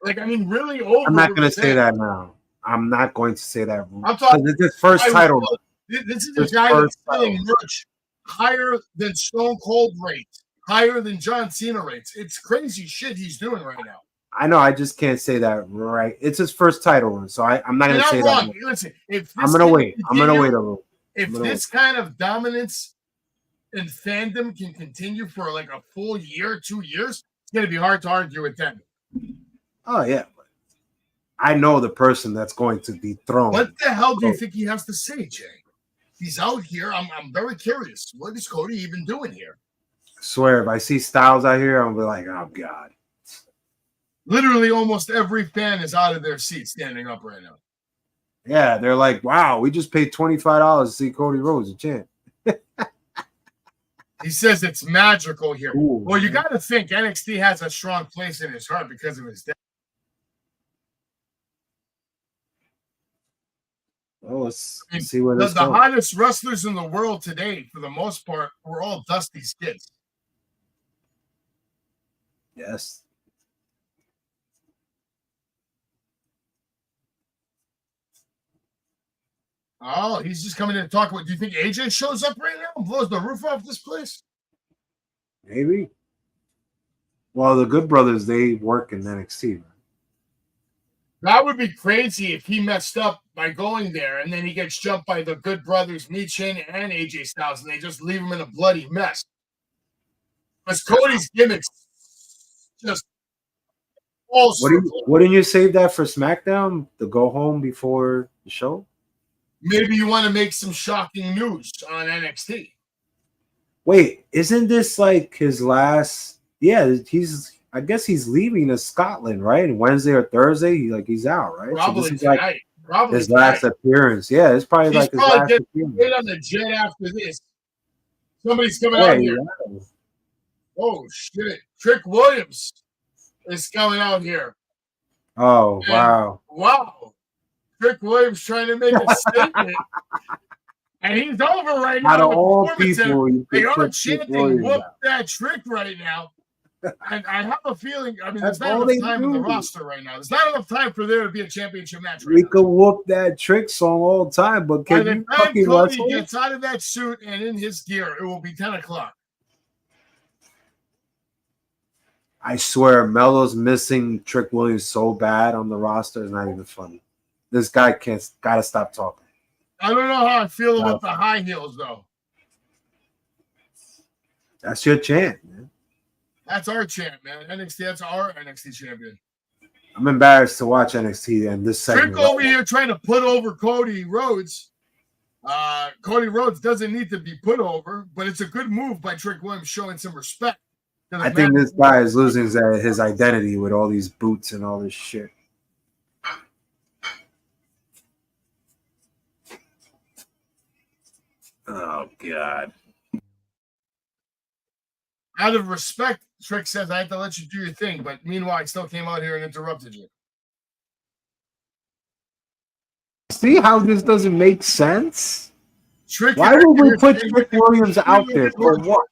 Speaker 4: Like, I mean, really over.
Speaker 5: I'm not going to say that now. I'm not going to say that.
Speaker 4: I'm talking.
Speaker 5: It's his first title.
Speaker 4: This is a guy that's selling merch higher than Stone Cold rates, higher than John Cena rates. It's crazy shit he's doing right now.
Speaker 5: I know. I just can't say that right. It's his first title run, so I'm not going to say
Speaker 4: wrong.
Speaker 5: that.
Speaker 4: Listen,
Speaker 5: I'm going to wait. I'm going to wait a little.
Speaker 4: If this kind of dominance in fandom can continue for like a full year, 2 years, it's going to be hard to argue with them.
Speaker 5: Oh, yeah. I know the person that's going to be thrown.
Speaker 4: What the hell do you think he has to say, Jay? He's out here. I'm very curious. What is Cody even doing here?
Speaker 5: I swear, if I see Styles out here, I'm going to be like, oh, God.
Speaker 4: Literally almost every fan is out of their seat standing up right now.
Speaker 5: Yeah, they're like, wow, we just paid $25 to see Cody Rhodes, a champ.
Speaker 4: He says it's magical here.
Speaker 5: Ooh,
Speaker 4: well, you got to think NXT has a strong place in his heart because of his death.
Speaker 5: Oh, let's see what
Speaker 4: the hottest wrestlers in the world today, for the most part, were all Dusty's kids.
Speaker 5: Yes.
Speaker 4: Oh, he's just coming in to talk about. Do you think AJ shows up right now and blows the roof off this place?
Speaker 5: Maybe. Well, the Good Brothers, they work in NXT. Right?
Speaker 4: That would be crazy if he messed up by going there and then he gets jumped by the Good Brothers, Michin and AJ Styles, and they just leave him in a bloody mess. Because Cody's gimmicks just all
Speaker 5: wouldn't you save that for SmackDown to go home before the show?
Speaker 4: Maybe you want to make some shocking news on NXT.
Speaker 5: Wait, isn't this like his last? Yeah, I guess he's leaving to Scotland, right? And Wednesday or Thursday, he's out, right?
Speaker 4: Probably
Speaker 5: so this
Speaker 4: tonight.
Speaker 5: Is like
Speaker 4: probably
Speaker 5: his last appearance. Yeah, it's probably
Speaker 4: He's
Speaker 5: like his last appearance.
Speaker 4: Get on the jet after this. Somebody's coming out here.
Speaker 5: Yeah.
Speaker 4: Oh shit! Trick Williams is coming out here.
Speaker 5: Oh, wow!
Speaker 4: Wow! Trick Williams trying to make a statement. And he's over right now.
Speaker 5: Out of all people,
Speaker 4: they are chanting, whoop that trick right now. And I have a feeling, I mean, there's not enough time in the roster right now. There's not enough time for there to be a championship match right
Speaker 5: we
Speaker 4: now.
Speaker 5: could whoop that trick song all the time, but can
Speaker 4: By
Speaker 5: you
Speaker 4: the time
Speaker 5: fucking
Speaker 4: Cody
Speaker 5: wrestle?
Speaker 4: gets out of that suit and in his gear, it will be 10 o'clock.
Speaker 5: I swear, Melo's missing Trick Williams so bad on the roster. It's not even funny. This guy gotta stop talking.
Speaker 4: I don't know how I feel about the high heels, though.
Speaker 5: That's your chant, man.
Speaker 4: That's our champ, man. NXT, that's our NXT champion.
Speaker 5: I'm embarrassed to watch NXT and this segment.
Speaker 4: Trick over here trying to put over Cody Rhodes. Cody Rhodes doesn't need to be put over, but it's a good move by Trick Williams showing some respect.
Speaker 5: I think this guy is losing his identity with all these boots and all this shit. Oh, God.
Speaker 4: Out of respect, Trick says, I have to let you do your thing, but meanwhile, I still came out here and interrupted you.
Speaker 5: See how this doesn't make sense?
Speaker 4: Trick,
Speaker 5: why would we put Trick Williams out there for what?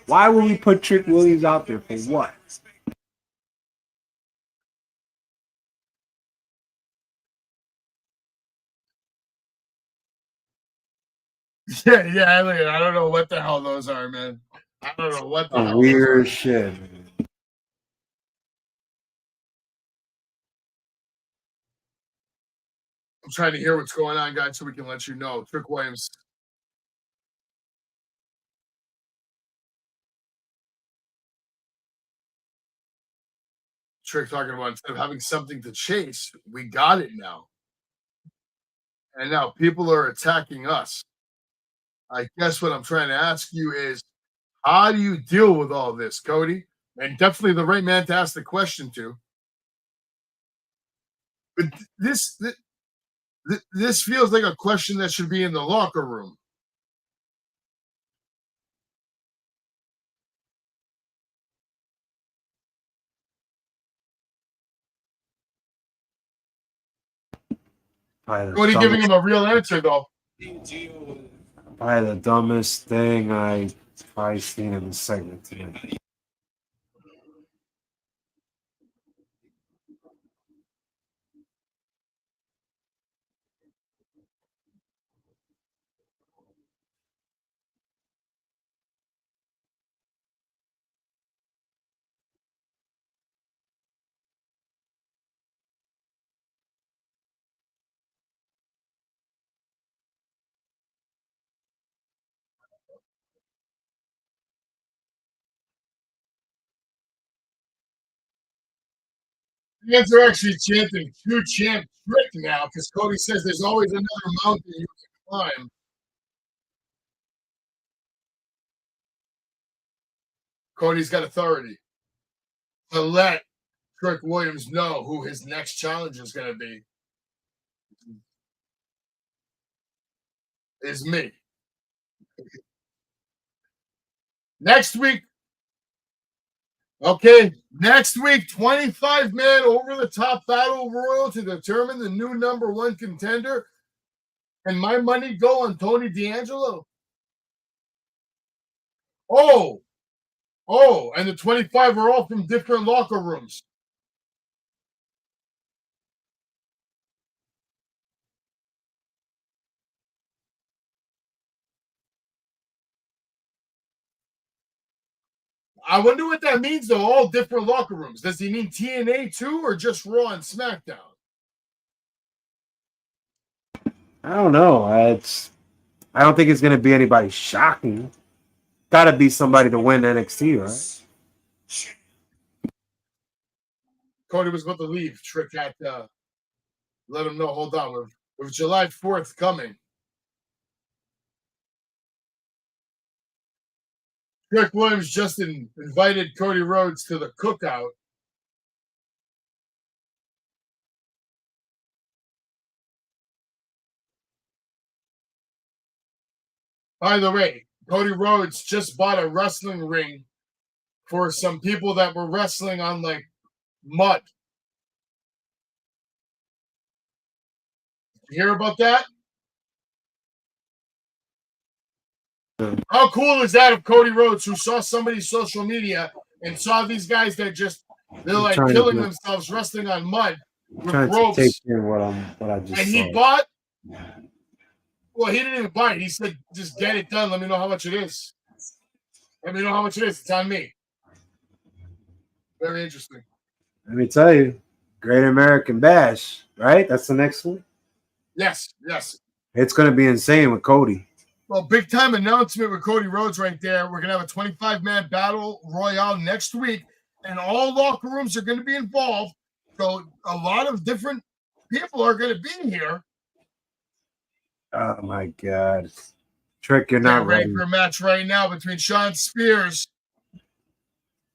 Speaker 5: Why would we put Trick Williams out there for what?
Speaker 4: Yeah, Elliot, I don't know what the hell those are, man. I don't know what the hell.
Speaker 5: Weird shit, man.
Speaker 4: I'm trying to hear what's going on, guys, so we can let you know. Trick Williams. Trick talking about instead of having something to chase, we got it now. And now people are attacking us. I guess what I'm trying to ask you is, how do you deal with all this, Cody? And definitely the right man to ask the question to. But this feels like a question that should be in the locker room. Cody giving him a real answer, though.
Speaker 5: Probably the dumbest thing I Probably seen in the segment today.
Speaker 4: Fans are actually chanting "True Champ Trick" now because Cody says there's always another mountain you can climb. Cody's got authority to let Trick Williams know who his next challenge is going to be. Is me. Next week, okay, next week, 25-man over-the-top battle royal to determine the new #1 contender. And my money go on Tony D'Angelo. Oh, and the 25 are all from different locker rooms. I wonder what that means, though, all different locker rooms. Does he mean TNA too, or just Raw and SmackDown?
Speaker 5: I don't know. I don't think it's going to be anybody shocking. Got to be somebody to win NXT, right?
Speaker 4: Cody was about to leave. Trick had let him know. Hold on, with July 4th coming. Trick Williams just invited Cody Rhodes to the cookout. By the way, Cody Rhodes just bought a wrestling ring for some people that were wrestling on like mud. You hear about that? How cool is that of Cody Rhodes, who saw somebody's social media and saw these guys that they're like killing themselves wrestling on mud with ropes.
Speaker 5: To take in what I just
Speaker 4: and
Speaker 5: saw.
Speaker 4: he bought. Well, he didn't even buy it. He said, "Just get it done. Let me know how much it is. Let me know how much it is. It's on me." Very interesting.
Speaker 5: Let me tell you, Great American Bash, right? That's the next one.
Speaker 4: Yes.
Speaker 5: It's going to be insane with Cody.
Speaker 4: Well, big time announcement with Cody Rhodes right there. We're going to have a 25-man battle royale next week, and all locker rooms are going to be involved. So a lot of different people are going to be here.
Speaker 5: Oh, my God. Trick, you're not ready
Speaker 4: for a match right now between Shawn Spears.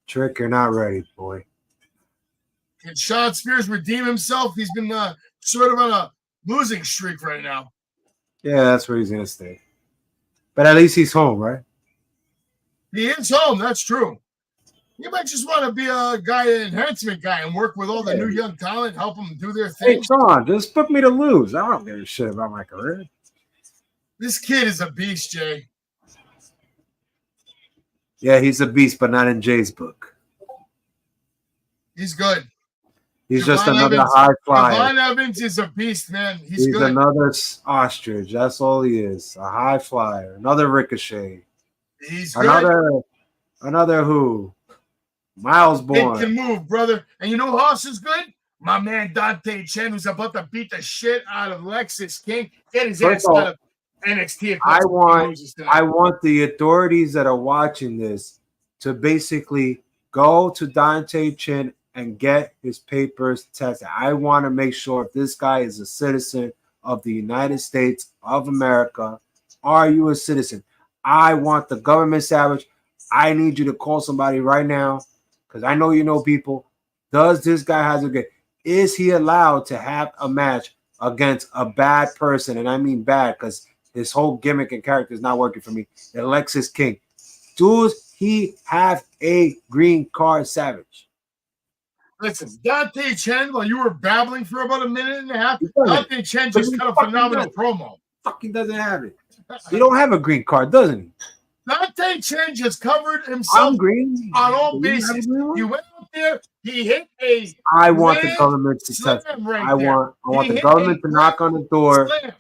Speaker 5: Trick, you're not ready, boy.
Speaker 4: Can Shawn Spears redeem himself? He's been sort of on a losing streak right now.
Speaker 5: Yeah, that's where he's going to stay. But at least he's home, right?
Speaker 4: He is home. That's true. You might just want to be a guy, an enhancement guy, and work with all the new young talent, help them do their thing.
Speaker 5: Hey, Shawn, just put me to lose. I don't give a shit about my career.
Speaker 4: This kid is a beast, Jay.
Speaker 5: Yeah, he's a beast, but not in Jay's book.
Speaker 4: He's good.
Speaker 5: He's just another high flyer.
Speaker 4: Devon Evans is a beast, man. He's good.
Speaker 5: Another ostrich. That's all he is. A high flyer. Another Ricochet.
Speaker 4: He's good.
Speaker 5: Another who? Miles Bourne.
Speaker 4: He can move, brother. And you know who else is good? My man Dante Chen, who's about to beat the shit out of Lexus King. Get his ass out of NXT.
Speaker 5: I want the authorities that are watching this to basically go to Dante Chen and get his papers tested. I want to make sure if this guy is a citizen of the United States of America. Are you a citizen? I want the government, Savage. I need you to call somebody right now because I know you know people. Does this guy have a good? Is he allowed to have a match against a bad person? And I mean bad because his whole gimmick and character is not working for me. Alexis King. Does he have a green card, Savage?
Speaker 4: Listen, Dante Chen, while you were babbling for about a minute and a half, Dante Chen just cut a phenomenal promo.
Speaker 5: Fucking doesn't have it. He don't have a green card, doesn't he?
Speaker 4: Dante Chen just covered himself
Speaker 5: I'm green.
Speaker 4: on all
Speaker 5: Do you have a
Speaker 4: bases.
Speaker 5: green one?
Speaker 4: He went out there. He hit a
Speaker 5: I want the
Speaker 4: grand
Speaker 5: government to test it.
Speaker 4: slam right
Speaker 5: I
Speaker 4: there.
Speaker 5: want
Speaker 4: He
Speaker 5: the
Speaker 4: hit
Speaker 5: government
Speaker 4: a
Speaker 5: to knock on the door.
Speaker 4: slam.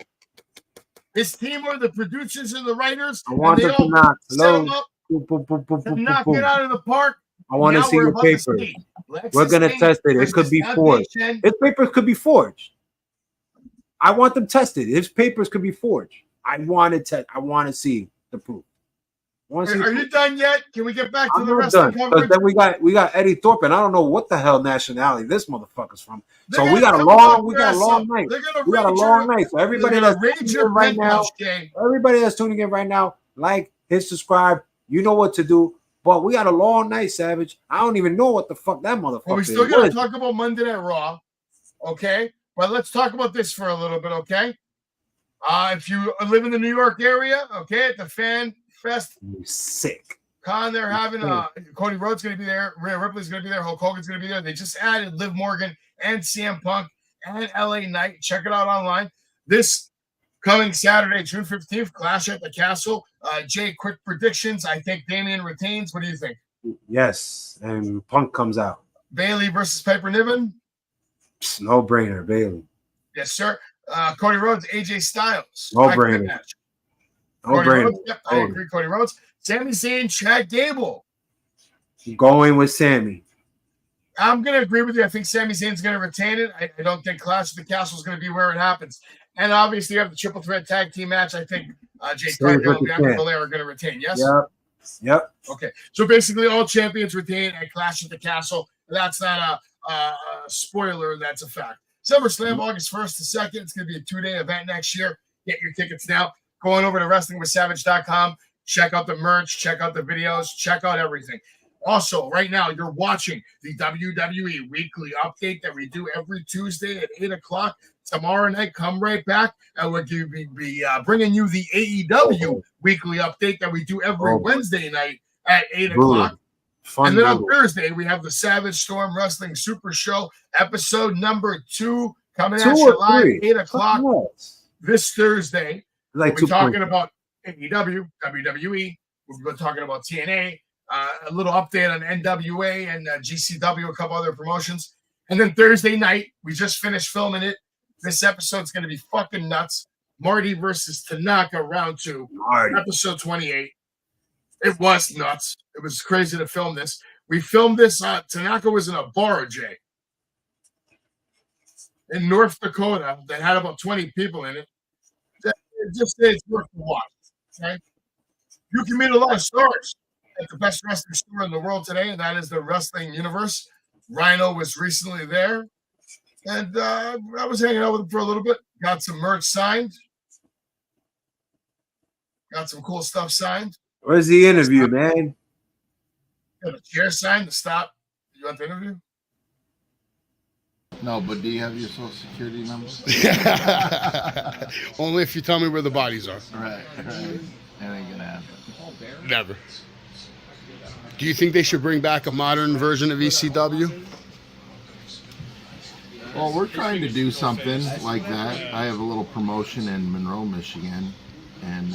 Speaker 4: His team are the producers and the writers,
Speaker 5: I want
Speaker 4: and they
Speaker 5: them to
Speaker 4: all
Speaker 5: knock.
Speaker 4: set him
Speaker 5: Hello.
Speaker 4: up
Speaker 5: Boom, boom, boom, boom,
Speaker 4: to
Speaker 5: boom, boom,
Speaker 4: knock
Speaker 5: boom.
Speaker 4: it out of the park.
Speaker 5: I want to
Speaker 4: Now
Speaker 5: see
Speaker 4: we're
Speaker 5: your
Speaker 4: about to
Speaker 5: paper.
Speaker 4: see
Speaker 5: We're
Speaker 4: Lexus
Speaker 5: gonna
Speaker 4: King
Speaker 5: test it. It
Speaker 4: versus
Speaker 5: could be
Speaker 4: Dante
Speaker 5: forged.
Speaker 4: Chen.
Speaker 5: His papers could be forged. I want them tested. His papers could be forged. I want to see the proof.
Speaker 4: Are you done yet? Can we get back to
Speaker 5: I'm
Speaker 4: the
Speaker 5: not
Speaker 4: wrestling
Speaker 5: done. Because
Speaker 4: coverage?
Speaker 5: then we got Eddie Thorpe, and I don't know what the hell nationality this motherfucker's from.
Speaker 4: They're
Speaker 5: So we
Speaker 4: gonna
Speaker 5: got a
Speaker 4: come
Speaker 5: long
Speaker 4: up.
Speaker 5: night.
Speaker 4: They're gonna
Speaker 5: We got a
Speaker 4: raid
Speaker 5: long
Speaker 4: your-
Speaker 5: night. So everybody
Speaker 4: they're
Speaker 5: that's
Speaker 4: gonna raid
Speaker 5: tuning
Speaker 4: your
Speaker 5: in right now,
Speaker 4: penthouse, Jay.
Speaker 5: everybody that's tuning in right now, like, hit subscribe. You know what to do. But we got a long night, Savage. I don't even know what the fuck that motherfucker
Speaker 4: Well, we
Speaker 5: is.
Speaker 4: still got to talk about Monday Night Raw, okay? But let's talk about this for a little bit, okay? If you live in the New York area, okay, at the Fan Fest
Speaker 5: You sick.
Speaker 4: Con, they're having Cody Rhodes going to be there, Rhea Ripley's going to be there, Hulk Hogan's going to be there. They just added Liv Morgan and CM Punk and LA Knight. Check it out online. This coming Saturday, June 15th, Clash at the Castle. Jay, quick predictions. I think Damian retains. What do you think?
Speaker 5: Yes, and Punk comes out.
Speaker 4: Bailey versus Piper Niven.
Speaker 5: No brainer, Bailey.
Speaker 4: Yes, sir. Cody Rhodes, AJ Styles.
Speaker 5: No
Speaker 4: Iconic
Speaker 5: brainer.
Speaker 4: match.
Speaker 5: No
Speaker 4: Cody
Speaker 5: brainer.
Speaker 4: Rhodes, yep, I agree. Cody Rhodes. Sami Zayn, Chad Gable.
Speaker 5: Going with Sammy.
Speaker 4: I'm going to agree with you. I think Sami Zayn's going to retain it. I don't think Clash of the Castle is going to be where it happens. And obviously, you have the triple threat tag team match. I think Jake Cargill and Bianca Belair are going to retain. Yes?
Speaker 5: Yep.
Speaker 4: Okay. So basically, all champions retain at Clash of the Castle. That's not a spoiler. That's a fact. SummerSlam, August 1st to 2nd. It's going to be a 2-day event next year. Get your tickets now. Go on over to wrestlingwithsavage.com. Check out the merch. Check out the videos. Check out everything. Also, right now, you're watching the WWE Weekly Update that we do every Tuesday at 8 o'clock. Tomorrow night, come right back, and we'll be bringing you the AEW Weekly Update that we do every Wednesday night at 8 o'clock. And then on Thursday, we have the Savage Storm Wrestling Super Show, episode number 2, coming at you live, 8 o'clock this Thursday. We'll be talking about AEW, WWE. We've been talking about TNA. A little update on NWA and GCW, a couple other promotions. And then Thursday night, we just finished filming it. This episode's going to be fucking nuts. Marty versus Tanaka, round 2, episode 28. It was nuts. It was crazy to film this. We filmed this. Tanaka was in a bar, Jay, in North Dakota that had about 20 people in it. Just say it's worth the watch. Okay? You can meet a lot of stars at the best wrestling store in the world today, and that is the Wrestling Universe. Rhino was recently there, and I was hanging out with him for a little bit. Got some merch signed. Got some cool stuff signed.
Speaker 5: Where's the interview, man?
Speaker 4: Got a chair signed to stop. You want the interview?
Speaker 7: No, but do you have your social security number?
Speaker 8: Only if you tell me where the bodies are.
Speaker 7: Right. That ain't gonna happen.
Speaker 8: Never. Do you think they should bring back a modern version of ECW?
Speaker 7: Well, we're trying to do something like that. I have a little promotion in Monroe, Michigan, and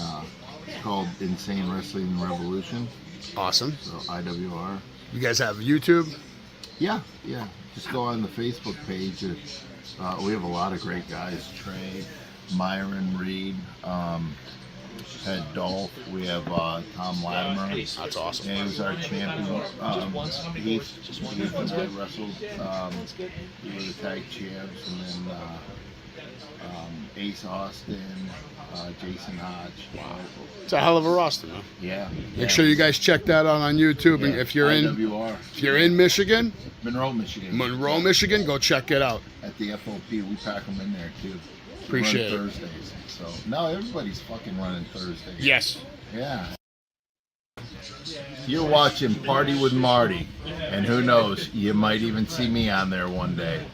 Speaker 7: it's called Insane Wrestling Revolution.
Speaker 8: Awesome.
Speaker 7: So IWR.
Speaker 8: You guys have YouTube?
Speaker 7: Yeah. Just go on the Facebook page. We have a lot of great guys. Trey, Myron Reed, Ed Dolph. We have Tom Latimer.
Speaker 8: That's awesome.
Speaker 7: Yeah, he was our champion. Heath and I wrestled. We were the tag champs, and then Ace Austin, Jason Hodge.
Speaker 8: Wow. It's a hell of a roster, man.
Speaker 7: Yeah.
Speaker 8: Make sure you guys check that out on YouTube. And if you're in Michigan,
Speaker 7: Monroe, Michigan,
Speaker 8: go check it out.
Speaker 7: At the FOP, we pack them in there too.
Speaker 8: Appreciate it.
Speaker 7: Thursdays. So now everybody's fucking running Thursdays.
Speaker 8: Yes.
Speaker 7: Yeah. You're watching Party with Marty, and who knows, you might even see me on there one day.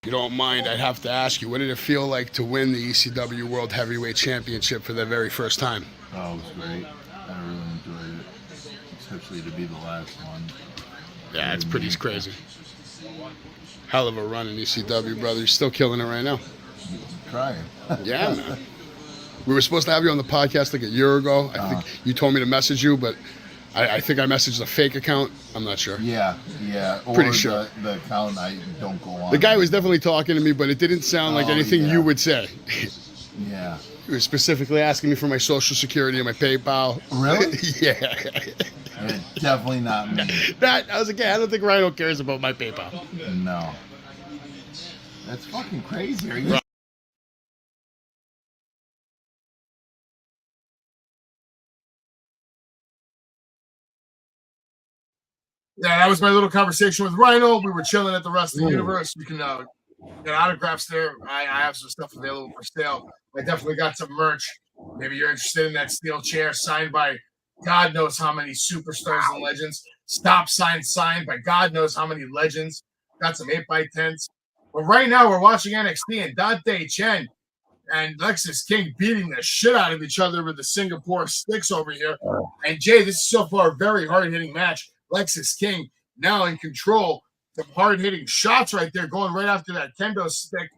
Speaker 8: If you don't mind, I'd have to ask you, what did it feel like to win the ECW World Heavyweight Championship for the very first time?
Speaker 7: Oh, it was great. I really enjoyed it, especially to be the last one.
Speaker 8: Yeah, it's pretty crazy. Hell of a run in ECW, brother. You're still killing it right now.
Speaker 7: Trying.
Speaker 8: Yeah, man. We were supposed to have you on the podcast like a year ago. I think you told me to message you, but I think I messaged a fake account. I'm not sure.
Speaker 7: Yeah. Or
Speaker 8: Pretty sure.
Speaker 7: The account I don't go on.
Speaker 8: The guy was definitely talking to me, but it didn't sound like anything you would say.
Speaker 7: Yeah.
Speaker 8: He was specifically asking me for my social security and my PayPal.
Speaker 7: Really?
Speaker 8: Yeah.
Speaker 7: Definitely not me.
Speaker 8: I was like, I don't think Rhino cares about my PayPal.
Speaker 7: No. That's fucking crazy. Are you?
Speaker 4: Yeah, that was my little conversation with Rhino. We were chilling at the Wrestling Universe. You can get autographs there. I have some stuff available for sale. I definitely got some merch. Maybe you're interested in that steel chair signed by God knows how many superstars and legends. Stop sign signed by God knows how many legends. Got some 8x10s. But right now we're watching NXT and Dante Chen and Lexis King beating the shit out of each other with the Singapore sticks over here. And Jay, this is so far a very hard-hitting match. Lexis King now in control. Some hard-hitting shots right there going right after that kendo stick.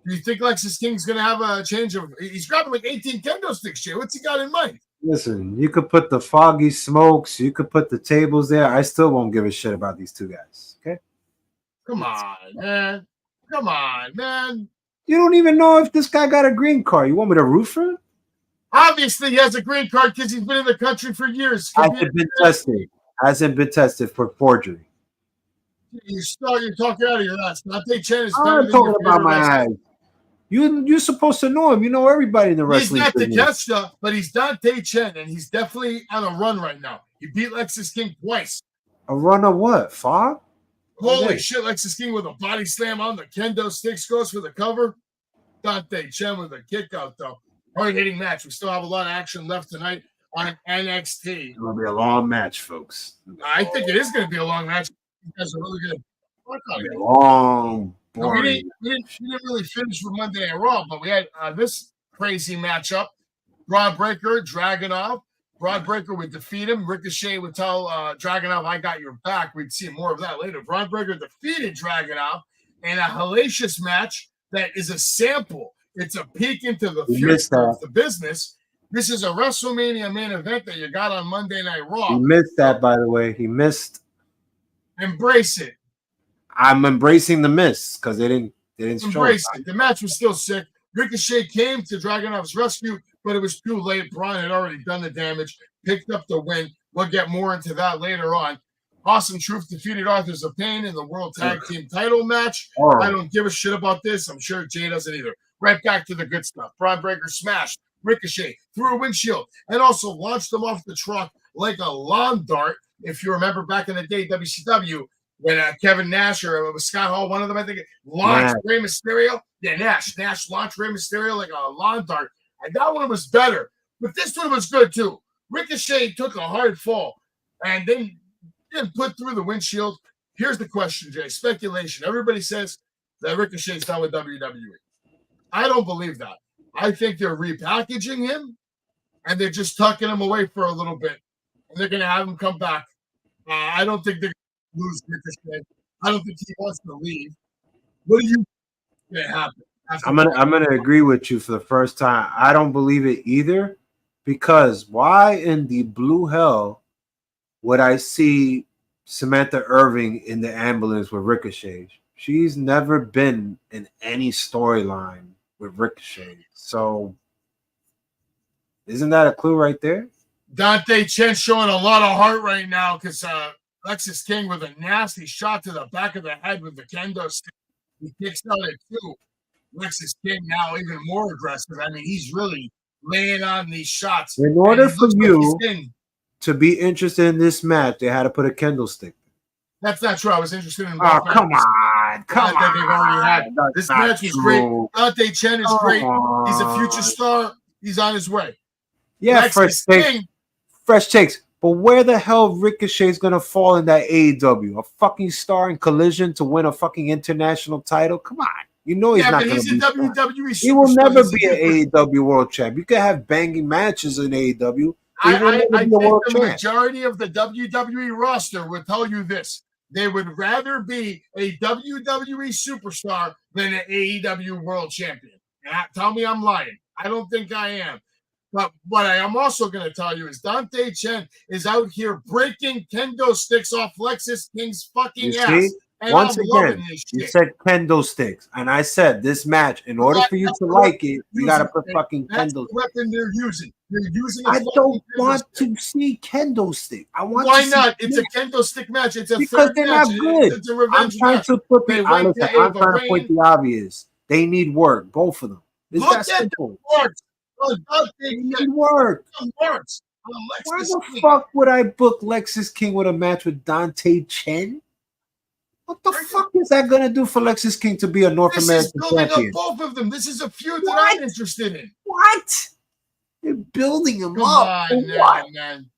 Speaker 4: Do you think Lexis King's going to have a change of – he's grabbing like 18 kendo sticks, Jay. What's he got in mind?
Speaker 5: Listen, you could put the foggy smokes. You could put the tables there. I still won't give a shit about these two guys, okay?
Speaker 4: Come on, man. Come on, man.
Speaker 5: You don't even know if this guy got a green card. You want me to root for him?
Speaker 4: Obviously, he has a green card because he's been in the country for years.
Speaker 5: Hasn't been tested for forgery.
Speaker 4: You're talking out of your ass. Dante Chen is
Speaker 5: I'm talking about my eyes. You're supposed to know him. You know everybody in the wrestling.
Speaker 4: He's not Takeshita, but he's Dante Chen, and he's definitely on a run right now. He beat Lexis King twice.
Speaker 5: A run of what? Fog?
Speaker 4: Holy shit, Lexis King with a body slam on the kendo sticks goes for the cover. Dante Chen with a kick out, though. Hard-hitting match. We still have a lot of action left tonight on NXT.
Speaker 5: It's going to be a long match, folks.
Speaker 4: I think it is going to be a long match. You guys are really good.
Speaker 5: Long,
Speaker 4: boring. We didn't really finish with Monday Night Raw, but we had this crazy matchup. Braun Breaker, Dragunov. Braun Breaker would defeat him. Ricochet would tell Dragunov, I got your back. We'd see more of that later. Braun Breaker defeated Dragunov in a hellacious match that is a sample. It's a peek into the future of the business. This is a WrestleMania main event that you got on Monday Night Raw.
Speaker 5: He missed that, by the way. He missed.
Speaker 4: Embrace it.
Speaker 5: I'm embracing the miss because they didn't
Speaker 4: embrace it. The match was still sick. Ricochet came to Dragunov's rescue, but it was too late. Braun had already done the damage, picked up the win. We'll get more into that later on. Awesome Truth defeated Authors of Pain in the World Tag Team title match. I don't give a shit about this. I'm sure Jay doesn't either. Right back to the good stuff. Braun Breaker smashed Ricochet through a windshield and also launched him off the truck like a lawn dart. If you remember back in the day, WCW, when Kevin Nash or it was Scott Hall, one of them, I think, launched Rey Mysterio. Yeah, Nash launched Rey Mysterio like a lawn dart. And that one was better. But this one was good, too. Ricochet took a hard fall and then put through the windshield. Here's the question, Jay. Speculation. Everybody says that Ricochet's done with WWE. I don't believe that. I think they're repackaging him, and they're just tucking him away for a little bit. And they're going to have him come back. I don't think they're going to lose Ricochet. I don't think he wants to leave. What do you think happen?
Speaker 5: I'm gonna agree with you for the first time. I don't believe it either, because why in the blue hell would I see Samantha Irving in the ambulance with Ricochet? She's never been in any storyline with Ricochet. So isn't that a clue right there?
Speaker 4: Dante Chen showing a lot of heart right now because Lexis King with a nasty shot to the back of the head with the kendo stick. He kicks out at 2. Lexis King now even more aggressive. I mean, he's really laying on these shots.
Speaker 5: In order for you to be interested in this match, they had to put a kendo stick.
Speaker 4: That's not true. I was interested in.
Speaker 5: Oh, come on.
Speaker 4: That they've already had. This match was great. Dante Chen is great. He's a future star. He's on his way.
Speaker 5: Yeah, fresh takes. But where the hell Ricochet's going to fall in that AEW? A fucking star in Collision to win a fucking international title? Come on. You know he's not going to be.
Speaker 4: WWE.
Speaker 5: He will never be an AEW world champ. You can have banging matches in AEW.
Speaker 4: I think the majority of the WWE roster would tell you this. They would rather be a WWE superstar than an AEW world champion. And tell me I'm lying. I don't think I am. But what I am also going to tell you is Dante Chen is out here breaking kendo sticks off Lexis King's fucking
Speaker 5: You
Speaker 4: ass.
Speaker 5: see?
Speaker 4: And
Speaker 5: Once
Speaker 4: I'm
Speaker 5: again,
Speaker 4: loving this
Speaker 5: you
Speaker 4: shit.
Speaker 5: said kendo sticks, and I said this match, in order for you to like it, you got to put fucking
Speaker 4: That's
Speaker 5: kendo
Speaker 4: the weapon they're using. They're using a
Speaker 5: I
Speaker 4: fucking
Speaker 5: don't
Speaker 4: kendo
Speaker 5: want
Speaker 4: stick.
Speaker 5: to see kendo stick. I want
Speaker 4: Why
Speaker 5: to
Speaker 4: not?
Speaker 5: see
Speaker 4: It's a kendo stick match. It's a
Speaker 5: because
Speaker 4: third
Speaker 5: they're
Speaker 4: match.
Speaker 5: not good.
Speaker 4: It's a
Speaker 5: I'm
Speaker 4: revenge
Speaker 5: trying
Speaker 4: match.
Speaker 5: to put
Speaker 4: They
Speaker 5: the
Speaker 4: went
Speaker 5: listen,
Speaker 4: to
Speaker 5: I'm
Speaker 4: Ava
Speaker 5: trying to
Speaker 4: Rain.
Speaker 5: point the obvious. They need work, both of them. It's
Speaker 4: Look
Speaker 5: that
Speaker 4: at
Speaker 5: simple.
Speaker 4: the works.
Speaker 5: They need work.
Speaker 4: Works.
Speaker 5: Why the fuck would I book Lexis King with a match with Dante Chen? What the fuck is that gonna do for Lexis King to be a North
Speaker 4: This is
Speaker 5: American
Speaker 4: building
Speaker 5: champion?
Speaker 4: up both of them. This is a feud that
Speaker 5: What?
Speaker 4: I'm interested in.
Speaker 5: What? They're building him
Speaker 4: Come
Speaker 5: up.
Speaker 4: on,
Speaker 5: What?
Speaker 4: man.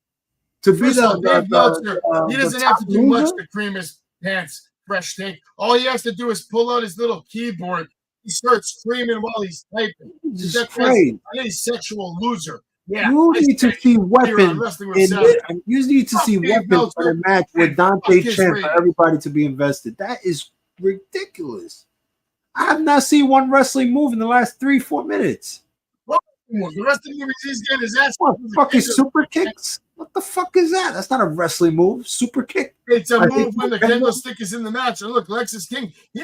Speaker 5: To be
Speaker 4: First of all, Dave Meltzer, he
Speaker 5: the
Speaker 4: doesn't have to
Speaker 5: top
Speaker 4: do much
Speaker 5: loser?
Speaker 4: to cream his pants fresh take. All he has to do is pull out his little keyboard. He starts screaming while he's typing.
Speaker 5: Jesus
Speaker 4: That
Speaker 5: Christ.
Speaker 4: guy's a sexual loser. Yeah,
Speaker 5: You
Speaker 4: I
Speaker 5: need to
Speaker 4: said
Speaker 5: see
Speaker 4: here on
Speaker 5: weapons
Speaker 4: Wrestling with
Speaker 5: in
Speaker 4: Savage.
Speaker 5: this, and you need to
Speaker 4: Fuck
Speaker 5: see
Speaker 4: Dave
Speaker 5: weapons
Speaker 4: Meltzer
Speaker 5: for the match with
Speaker 4: and
Speaker 5: Dante
Speaker 4: fuck his
Speaker 5: Chen for
Speaker 4: ratings.
Speaker 5: everybody to be invested. That is ridiculous. I have not seen one wrestling move in the last 3-4 minutes.
Speaker 4: The rest of the movies, he's getting his ass.
Speaker 5: What fucking super kicks? What the fuck is that? That's not a wrestling move. Super kick.
Speaker 4: It's a
Speaker 5: I
Speaker 4: move
Speaker 5: think
Speaker 4: when the
Speaker 5: kendo-
Speaker 4: kendo stick is in the match. And look, Lexis King, he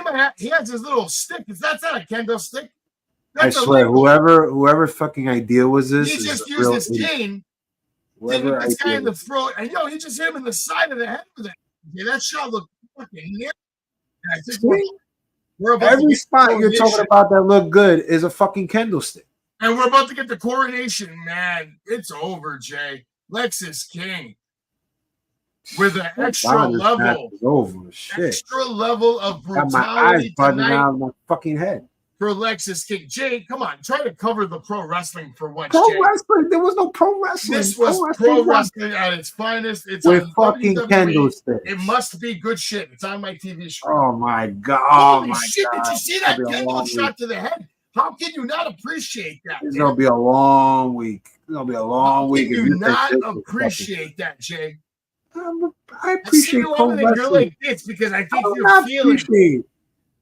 Speaker 4: has his little stick. That's not a kendo stick.
Speaker 5: I
Speaker 4: That's
Speaker 5: swear,
Speaker 4: illegal.
Speaker 5: whoever fucking idea was this
Speaker 4: He
Speaker 5: is
Speaker 4: just
Speaker 5: a
Speaker 4: used
Speaker 5: real
Speaker 4: his
Speaker 5: idiot.
Speaker 4: cane,
Speaker 5: Whoever
Speaker 4: hit this guy
Speaker 5: idea
Speaker 4: in the
Speaker 5: was-
Speaker 4: throat, and he just hit him in the side of the head with it. Yeah, that shot looked fucking near. I think we're about to
Speaker 5: Every
Speaker 4: get
Speaker 5: spot
Speaker 4: the
Speaker 5: you're talking
Speaker 4: coronation.
Speaker 5: about that look good is a fucking kendo stick.
Speaker 4: And we're about to get the coronation, man. It's over, Jay. Lexis King with an extra
Speaker 5: This match
Speaker 4: level,
Speaker 5: is over. Shit.
Speaker 4: extra level of
Speaker 5: Got my eyes
Speaker 4: brutality
Speaker 5: bugging
Speaker 4: tonight
Speaker 5: out of my fucking head.
Speaker 4: for Lexis King. Jay, come on, try to cover the pro wrestling for once,
Speaker 5: Pro
Speaker 4: Jay.
Speaker 5: wrestling? There was no pro wrestling.
Speaker 4: This was pro wrestling at its finest. It's
Speaker 5: with
Speaker 4: on
Speaker 5: fucking
Speaker 4: WWE.
Speaker 5: kendo sticks.
Speaker 4: It must be good shit. It's on my TV screen.
Speaker 5: Oh my god! Oh
Speaker 4: Holy
Speaker 5: my
Speaker 4: shit!
Speaker 5: god!
Speaker 4: Did you see
Speaker 5: It's
Speaker 4: that
Speaker 5: gonna be a
Speaker 4: kendo
Speaker 5: long
Speaker 4: shot
Speaker 5: week.
Speaker 4: to the head? How can you not appreciate that?
Speaker 5: It's
Speaker 4: man?
Speaker 5: gonna be a long week. It's gonna be a long
Speaker 4: How
Speaker 5: week.
Speaker 4: can
Speaker 5: if
Speaker 4: you
Speaker 5: think
Speaker 4: not
Speaker 5: this is
Speaker 4: appreciate that, Jay?
Speaker 5: fucking- I
Speaker 4: I see
Speaker 5: appreciate
Speaker 4: you
Speaker 5: pro
Speaker 4: over there. You're
Speaker 5: wrestling.
Speaker 4: like this because I
Speaker 5: I
Speaker 4: think
Speaker 5: do
Speaker 4: you're
Speaker 5: not
Speaker 4: feeling.
Speaker 5: appreciate.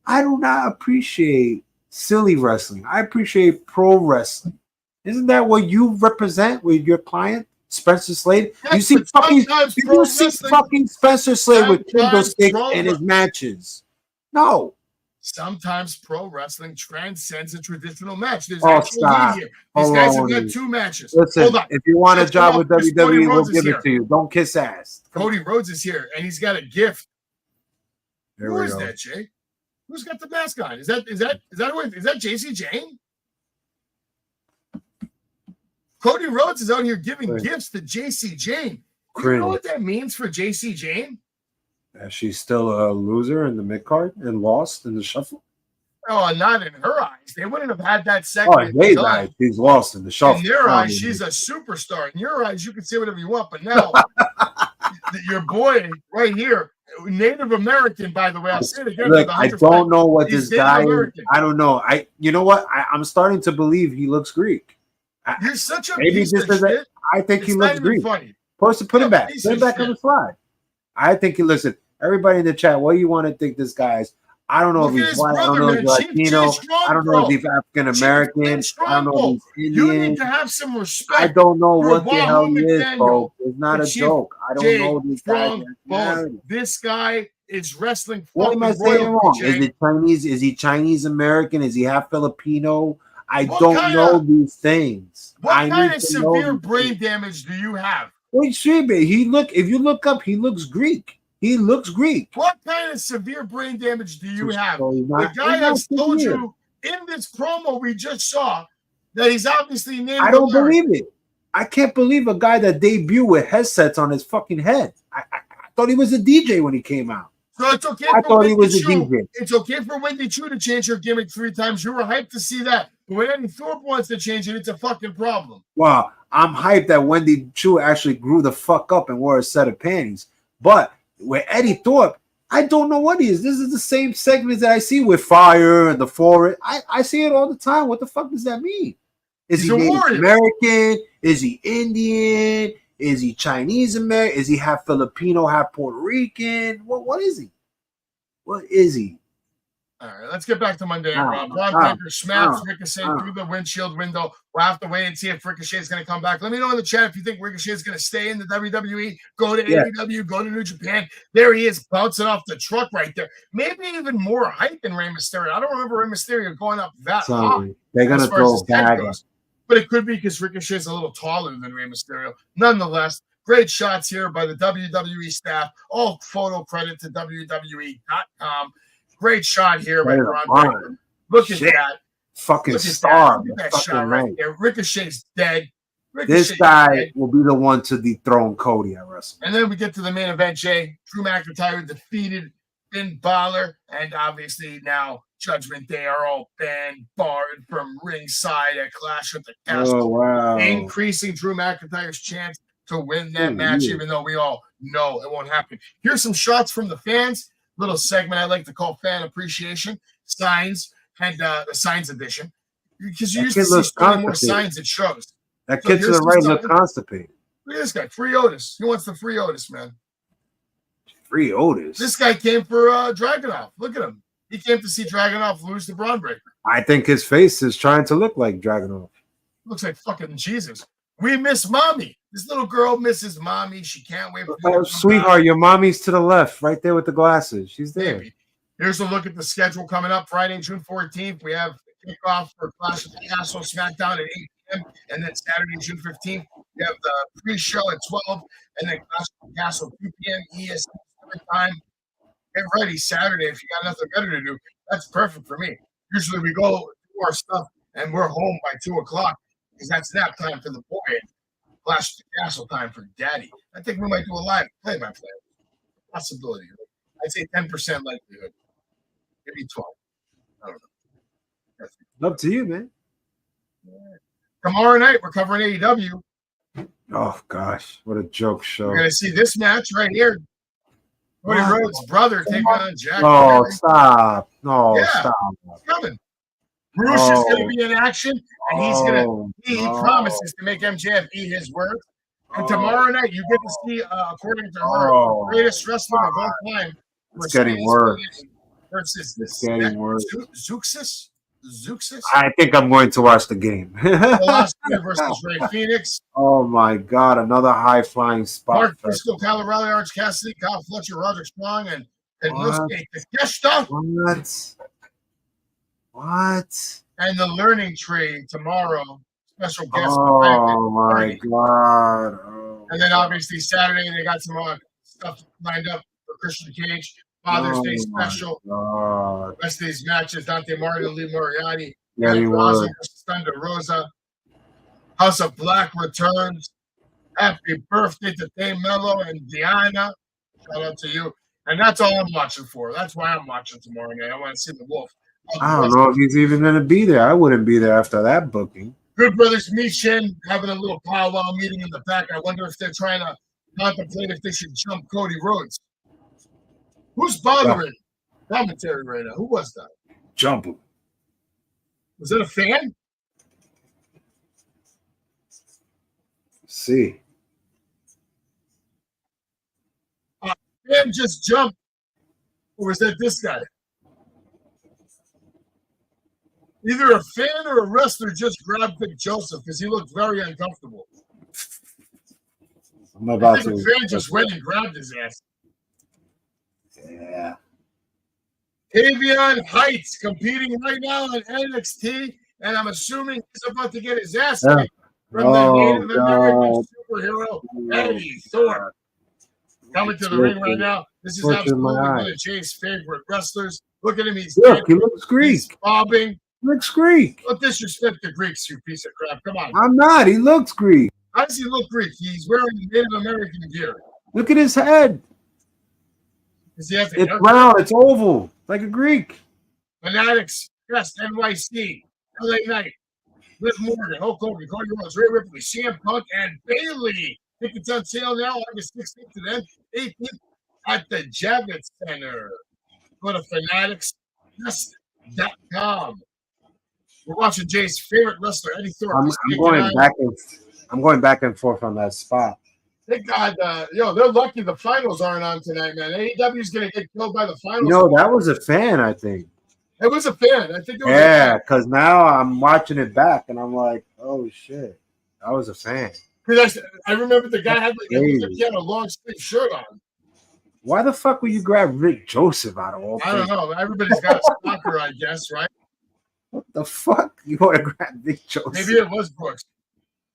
Speaker 5: I do not appreciate silly wrestling. I appreciate pro wrestling. Isn't that what you represent with your client, Spencer Slade?
Speaker 4: Yes,
Speaker 5: You see
Speaker 4: but
Speaker 5: fucking,
Speaker 4: sometimes
Speaker 5: did
Speaker 4: pro
Speaker 5: you see
Speaker 4: wrestling-
Speaker 5: fucking Spencer Slade with kendo
Speaker 4: sometimes
Speaker 5: sticks
Speaker 4: pro
Speaker 5: in his matches? No.
Speaker 4: Sometimes pro wrestling transcends a traditional match. There's
Speaker 5: Oh,
Speaker 4: actual
Speaker 5: stop.
Speaker 4: heat here. These
Speaker 5: Hold
Speaker 4: guys
Speaker 5: on.
Speaker 4: have got 2 matches.
Speaker 5: Listen,
Speaker 4: Hold on.
Speaker 5: if you want a
Speaker 4: Let's
Speaker 5: job
Speaker 4: go
Speaker 5: with
Speaker 4: up, 'cause Cody
Speaker 5: WWE, we'll
Speaker 4: Rhodes is
Speaker 5: give
Speaker 4: here.
Speaker 5: it to you. Don't kiss ass.
Speaker 4: Cody Rhodes is here, and he's got a gift.
Speaker 5: There
Speaker 4: Who
Speaker 5: we
Speaker 4: is
Speaker 5: go.
Speaker 4: that, Jay? Who's got the mask on? Is that JC Jane? Cody Rhodes is out here giving
Speaker 5: Right.
Speaker 4: gifts to JC Jane. You
Speaker 5: Cringe.
Speaker 4: know what that means for JC Jane?
Speaker 5: She's still a loser in the mid card and lost in the shuffle.
Speaker 4: Oh, not in her eyes. They wouldn't have had that
Speaker 5: Oh,
Speaker 4: segment.
Speaker 5: in Dave's
Speaker 4: done.
Speaker 5: eyes, she's lost in the shuffle.
Speaker 4: In their
Speaker 5: I
Speaker 4: eyes,
Speaker 5: mean,
Speaker 4: she's a superstar. In your eyes, you can say whatever you want. But now, your boy right here, Native American, by the way, I'll say it again.
Speaker 5: Look,
Speaker 4: with
Speaker 5: I
Speaker 4: 100%.
Speaker 5: don't know what
Speaker 4: He's
Speaker 5: this guy is.
Speaker 4: Native American.
Speaker 5: I don't know. You know what? I'm starting to believe he looks Greek.
Speaker 4: You're such a
Speaker 5: Maybe
Speaker 4: piece
Speaker 5: this
Speaker 4: of
Speaker 5: is
Speaker 4: shit.
Speaker 5: I think he
Speaker 4: It's not
Speaker 5: looks
Speaker 4: even
Speaker 5: Greek.
Speaker 4: funny.
Speaker 5: Put him
Speaker 4: You're a
Speaker 5: back.
Speaker 4: piece
Speaker 5: Put him
Speaker 4: of
Speaker 5: back on
Speaker 4: shit.
Speaker 5: the slide. I think he listen. Everybody in the chat, what do you want to think this guy's? I don't know
Speaker 4: Look
Speaker 5: if
Speaker 4: at
Speaker 5: he's
Speaker 4: his
Speaker 5: white. I don't
Speaker 4: brother,
Speaker 5: know if he's
Speaker 4: man. Chief
Speaker 5: Latino.
Speaker 4: Jay Strong,
Speaker 5: I don't know
Speaker 4: bro.
Speaker 5: if he's African American.
Speaker 4: Chief Jay
Speaker 5: I don't know
Speaker 4: Strong,
Speaker 5: if he's
Speaker 4: You
Speaker 5: Indian.
Speaker 4: need to have some respect.
Speaker 5: I don't know
Speaker 4: for
Speaker 5: what the hell
Speaker 4: Wahoo
Speaker 5: he is,
Speaker 4: McDaniel,
Speaker 5: folks. It's not
Speaker 4: the
Speaker 5: a
Speaker 4: Chief
Speaker 5: joke. I don't
Speaker 4: Jay
Speaker 5: know these guys.
Speaker 4: Strong Bone. This guy is wrestling
Speaker 5: What am I
Speaker 4: fucking
Speaker 5: saying
Speaker 4: royalty,
Speaker 5: wrong?
Speaker 4: Jay.
Speaker 5: Is it Chinese? Is he Chinese American? Is he half Filipino? I
Speaker 4: What
Speaker 5: don't
Speaker 4: kinda-
Speaker 5: know these things.
Speaker 4: What
Speaker 5: I
Speaker 4: kind
Speaker 5: need
Speaker 4: of
Speaker 5: to know
Speaker 4: severe
Speaker 5: these
Speaker 4: brain
Speaker 5: things.
Speaker 4: damage do you have?
Speaker 5: Wait, Shebe, if you look up, he looks Greek. He looks Greek.
Speaker 4: What kind of severe brain damage do you have?
Speaker 5: So he's
Speaker 4: The
Speaker 5: not-
Speaker 4: guy
Speaker 5: he's not
Speaker 4: has told
Speaker 5: severe.
Speaker 4: you in this promo we just saw that he's obviously Native
Speaker 5: I don't
Speaker 4: American.
Speaker 5: believe it. I can't believe a guy that debuted with headsets on his fucking head. I thought he was a DJ when he came out.
Speaker 4: So it's okay
Speaker 5: I
Speaker 4: for
Speaker 5: thought he
Speaker 4: Wendy
Speaker 5: was a
Speaker 4: Chu.
Speaker 5: DJ.
Speaker 4: It's okay for Wendy Chu to change her gimmick 3 times. You were hyped to see that. But when Eddie Thorpe wants to change it, it's a fucking problem.
Speaker 5: Wow, I'm hyped that Wendy Chu actually grew the fuck up and wore a set of panties. But with Eddie Thorpe, I don't know what he is. This is the same segments that I see with Fire and the Forest. I see it all the time. What the fuck does that mean? Is
Speaker 4: He's
Speaker 5: he
Speaker 4: a
Speaker 5: Native
Speaker 4: warrior.
Speaker 5: American? Is he Indian? Is he Chinese American? Is he half Filipino, half Puerto Rican? What is he? What is he?
Speaker 4: All right, let's get back to Monday. Braun Breaker smashed Ricochet through the windshield window. We'll have to wait and see if Ricochet is going to come back. Let me know in the chat if you think Ricochet is going to stay in the WWE, go to AEW, go to New Japan. There he is, bouncing off the truck right there. Maybe even more hype than Rey Mysterio. I don't remember Rey Mysterio going up that high.
Speaker 5: They're going to throw a bag.
Speaker 4: But it could be because Ricochet is a little taller than Rey Mysterio. Nonetheless, great shots here by the WWE staff. All photo credit to WWE.com. Great shot here by Braun Breaker. Look at that.
Speaker 5: Fucking star.
Speaker 4: Look at that shot right there. Ricochet's dead.
Speaker 5: This guy will be the one to dethrone Cody at WrestleMania.
Speaker 4: And then we get to the main event, Jay. Drew McIntyre defeated Finn Balor. And obviously now Judgment Day are all banned, barred from ringside at Clash at the Castle.
Speaker 5: Oh, wow.
Speaker 4: Increasing Drew McIntyre's chance to win that match, even though we all know it won't happen. Here's some shots from the fans. Little segment I like to call fan appreciation signs and the signs edition, because you used to see so many more signs at shows.
Speaker 5: That kid to the right look constipated.
Speaker 4: Look at this guy, Free Otis. He wants the Free Otis, man.
Speaker 5: Free Otis.
Speaker 4: This guy came for Dragunov. Look at him. He came to see Dragunov lose to Braun Breaker.
Speaker 5: I think his face is trying to look like Dragunov.
Speaker 4: Looks like fucking Jesus. We miss mommy. This little girl misses mommy. She can't wait for
Speaker 5: sweetheart, your mommy's to the left, right there with the glasses. She's there.
Speaker 4: Maybe. Here's a look at the schedule coming up. Friday, June 14th, we have the kickoff for Clash of the Castle SmackDown at 8 p.m. And then Saturday, June 15th, we have the pre-show at 12. And then Clash of the Castle 2 p.m. EST time. Get ready Saturday if you got nothing better to do. That's perfect for me. Usually we go do our stuff and we're home by 2 o'clock because that's nap time for the boy. Clash of the Castle time for daddy. I think we might do a live play-by-play. Possibility. I'd say 10% likelihood. Maybe 12. I don't know.
Speaker 5: Up to you, man.
Speaker 4: Tomorrow night, we're covering AEW.
Speaker 5: Oh, gosh. What a joke show.
Speaker 4: We're going to see this match right here. Cody Rhodes' brother taking on Jack.
Speaker 5: Oh, stop. No, stop.
Speaker 4: It's coming. Bruce is going to be in action, and he's going to, he promises to make MJF eat his words. And tomorrow night, you get to see, according to her, the greatest wrestler of all time.
Speaker 5: It's getting worse.
Speaker 4: Versus
Speaker 5: it's getting worse.
Speaker 4: Zuxis?
Speaker 5: I think I'm going to watch the game.
Speaker 4: versus Ray Phoenix.
Speaker 5: Oh, my God. Another high-flying spot.
Speaker 4: Mark Briscoe, Kyle O'Reilly, Orange Cassidy, Kyle Fletcher, Roger Strong, and Nosuke Takeshita.
Speaker 5: What?
Speaker 4: And the learning tree tomorrow. Special guest.
Speaker 5: Oh, my God. Oh,
Speaker 4: and then obviously Saturday, they got some stuff lined up for Christian Cage. Father's Day special. The rest of these matches, Dante Martin, Lee Moriarty, Rosa versus Thunder Rosa. House of Black returns. Happy birthday to Dave Mello and Deanna. Shout out to you. And that's all I'm watching for. That's why I'm watching tomorrow night. I want to see the Wolf.
Speaker 5: I don't know if he's even going to be there. I wouldn't be there after that booking.
Speaker 4: Good Brothers Michin having a little powwow meeting in the back. I wonder if they're trying to contemplate if they should jump Cody Rhodes. Who's bothering commentary right now? Who was that?
Speaker 5: Jump him.
Speaker 4: Was it a fan?
Speaker 5: See.
Speaker 4: Fan just jumped. Or was that this guy? Either a fan or a wrestler just grabbed Big Joseph because he looked very uncomfortable.
Speaker 5: I'm about
Speaker 4: I think
Speaker 5: to.
Speaker 4: The fan just went and grabbed his ass.
Speaker 5: Yeah.
Speaker 4: Tavion Heights competing right now in NXT, and I'm assuming he's about to get his ass kicked from the Native American superhero Eddie Thorpe. Coming to the ring right now. This is absolutely one of Jay's favorite wrestlers. Look at him. He
Speaker 5: looks Greek.
Speaker 4: He's bobbing.
Speaker 5: Looks Greek.
Speaker 4: Don't disrespect the Greeks, you piece of crap. Come on.
Speaker 5: I'm not. He looks Greek.
Speaker 4: How does he look Greek? He's wearing Native American gear.
Speaker 5: Look at his head. It's round. It's oval. Like a Greek.
Speaker 4: Fanatics, Fest, NYC, LA Knight, Liv Morgan, Hulk Hogan, Cody Rhodes, Rhea Ripley, CM Punk, and Bayley. Tickets on sale now, August 16th to then 18th at the Javits Center. Go to fanaticsfest.com. We're watching Jay's favorite wrestler, Eddie Thorpe.
Speaker 5: I'm going back and forth on that spot.
Speaker 4: Thank God, they're lucky the finals aren't on tonight, man. AEW's going to get killed by the finals.
Speaker 5: No, that was a fan, I think.
Speaker 4: I was a fan. I think it was
Speaker 5: Yeah, because now I'm watching it back and I'm like, oh shit, I was a fan.
Speaker 4: Because I remember the guy had like, it looked like
Speaker 5: Crazy.
Speaker 4: he had a long sleeve shirt on.
Speaker 5: Why the fuck would you grab Rick Joseph out of all
Speaker 4: I don't
Speaker 5: things?
Speaker 4: know. Everybody's got a stalker, I guess, right?
Speaker 5: What the fuck? You want to grab Rick Joseph?
Speaker 4: Maybe it was Brooks.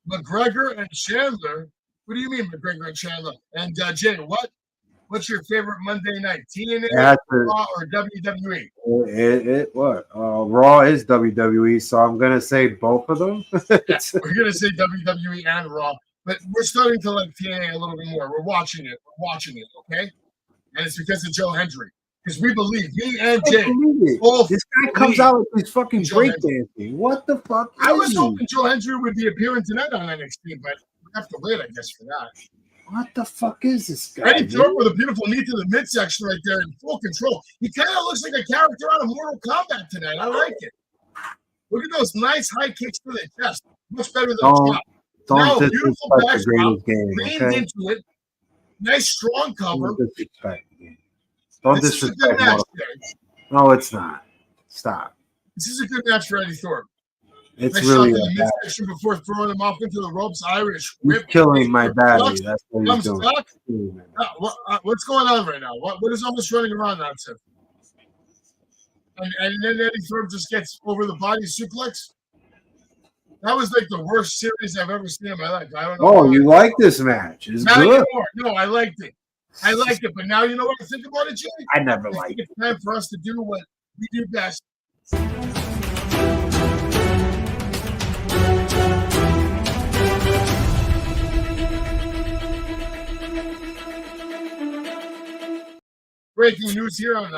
Speaker 4: McGregor and Chandler. What do you mean, McGregor and Chandler? And Jay, what's your favorite Monday night? TNA, Raw, or WWE?
Speaker 5: What? Raw is WWE, so I'm gonna say both of them.
Speaker 4: Yeah, we're gonna say WWE and Raw, but we're starting to like TNA a little bit more. We're watching it, okay? And it's because of Joe Hendry. Because we believe, me and Jay,
Speaker 5: this guy comes out with his fucking breakdancing. What the fuck?
Speaker 4: I was hoping Joe Hendry would be appearing tonight on NXT, but we have to wait, I guess, for that.
Speaker 5: What the fuck is this guy?
Speaker 4: Eddie Thorpe with a beautiful knee to the midsection right there in full control. He kind of looks like a character out of Mortal Kombat tonight. I like it. Look at those nice high kicks to the chest. Much better than top.
Speaker 5: Don't
Speaker 4: Now, beautiful
Speaker 5: disrespect the greatest game,
Speaker 4: leaned
Speaker 5: okay?
Speaker 4: into it. Nice strong cover.
Speaker 5: Don't disrespect the game. Don't
Speaker 4: This is a good
Speaker 5: disrespect
Speaker 4: match,
Speaker 5: Mortal.
Speaker 4: Jay.
Speaker 5: No, it's not. Stop.
Speaker 4: This is a good match for Eddie Thorpe.
Speaker 5: It's
Speaker 4: Nice
Speaker 5: really
Speaker 4: shot to
Speaker 5: a
Speaker 4: the
Speaker 5: bad.
Speaker 4: midsection before throwing him off into the ropes. Irish
Speaker 5: He's
Speaker 4: whip.
Speaker 5: killing my battery. That's what he's
Speaker 4: Thumbs
Speaker 5: doing.
Speaker 4: stuck. What's going on right now? What is almost running around that tip? And then Eddie Thorpe just gets over the body suplex. That was like the worst series I've ever seen in my life. I don't know.
Speaker 5: Oh, you like this match? It's
Speaker 4: Not
Speaker 5: good.
Speaker 4: anymore. No, I liked it. But now you know what I think about it, Jay?
Speaker 5: I never
Speaker 4: I think
Speaker 5: liked it.
Speaker 4: it's time for us to do what we do best. Breaking news here on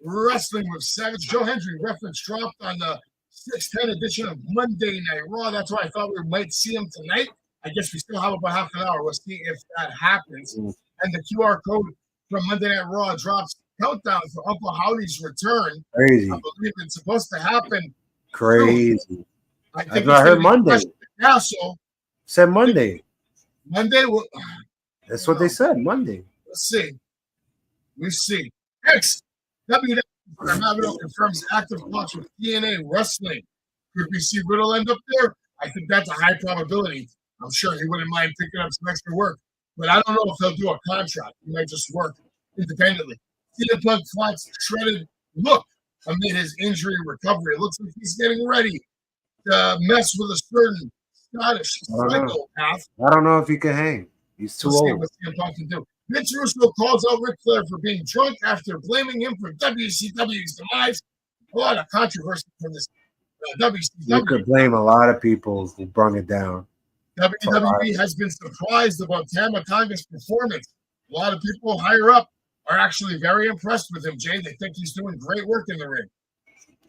Speaker 4: Wrestling with Savage. Joe Hendry reference dropped on the 610 edition of Monday Night Raw. That's why I thought we might see him tonight. I guess we still have about half an hour. We'll see if that happens. And the QR code from Monday Night Raw drops countdown for Uncle Howdy's return.
Speaker 5: Crazy.
Speaker 4: I believe it's supposed to happen.
Speaker 5: Crazy.
Speaker 4: I think
Speaker 5: I heard Monday.
Speaker 4: Yeah, so
Speaker 5: Said Monday.
Speaker 4: Monday.
Speaker 5: That's what they said. Monday.
Speaker 4: Let's see. We see. Next, WWE confirms active talks with TNA Wrestling. Could we see Riddle end up there? I think that's a high probability. I'm sure he wouldn't mind picking up some extra work, but I don't know if he'll do a contract. He might just work independently. CM Punk flaunts shredded look amid his injury recovery. It looks like he's getting ready to mess with a certain Scottish psychopath.
Speaker 5: I don't know if he can hang. He's too
Speaker 4: Let's see
Speaker 5: old.
Speaker 4: what CM Punk can do. Vince Russo calls out Ric Flair for being drunk after blaming him for WCW's demise. A lot of controversy from this WCW.
Speaker 5: You could blame a lot of people who brung it down.
Speaker 4: WWE has been surprised about Tama Tonga's performance. A lot of people higher up are actually very impressed with him, Jay. They think he's doing great work in the ring.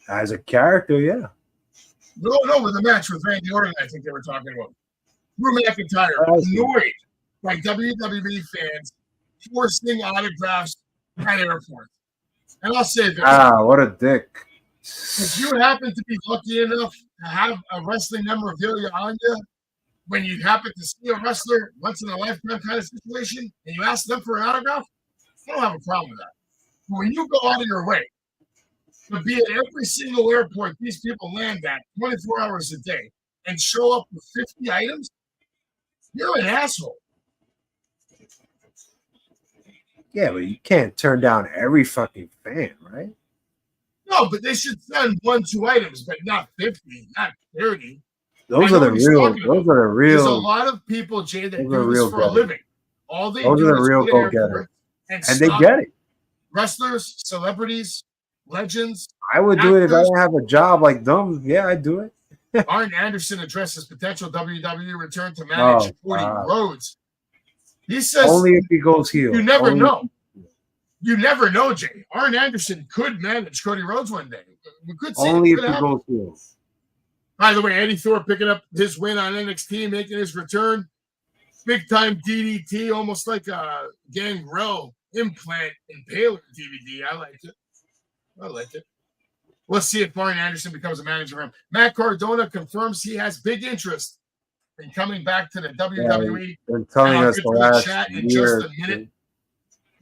Speaker 5: As a character, yeah.
Speaker 4: No, with the match with Randy Orton, I think they were talking about. Drew McIntyre, annoyed by WWE fans forcing autographs at airports. And I'll say this.
Speaker 5: What a dick.
Speaker 4: If you happen to be lucky enough to have a wrestling memorabilia on you, when you happen to see a wrestler once in a lifetime kind of situation, and you ask them for an autograph, I don't have a problem with that. But when you go out of your way to be at every single airport these people land at 24 hours a day and show up with 50 items, you're an asshole.
Speaker 5: Yeah, but you can't turn down every fucking fan, right?
Speaker 4: No, but they should send 1-2 items, but not 50, not 30.
Speaker 5: Those are the real.
Speaker 4: There's a lot of people, Jay, that do this for a living. All they
Speaker 5: those
Speaker 4: do
Speaker 5: are the
Speaker 4: is
Speaker 5: real
Speaker 4: go
Speaker 5: go-getters,
Speaker 4: and
Speaker 5: they get it.
Speaker 4: Wrestlers, celebrities, legends.
Speaker 5: I would do it if I didn't have a job like them. Yeah, I'd do it.
Speaker 4: Arn Anderson addresses potential WWE return to manage Cody Rhodes. He says
Speaker 5: only if he goes heel.
Speaker 4: You never know. You never know, Jay. Arn Anderson could manage Cody Rhodes one day. We could see
Speaker 5: only if he goes heel.
Speaker 4: By the way, Eddie Thorpe picking up his win on NXT, making his return. Big time DDT, almost like a Gangrel implant impaler DVD. I liked it. We'll see if Arn Anderson becomes a manager for him. Matt Cardona confirms he has big interest in coming back to the WWE.
Speaker 5: Been telling us the last
Speaker 4: chat in
Speaker 5: year.
Speaker 4: just a minute.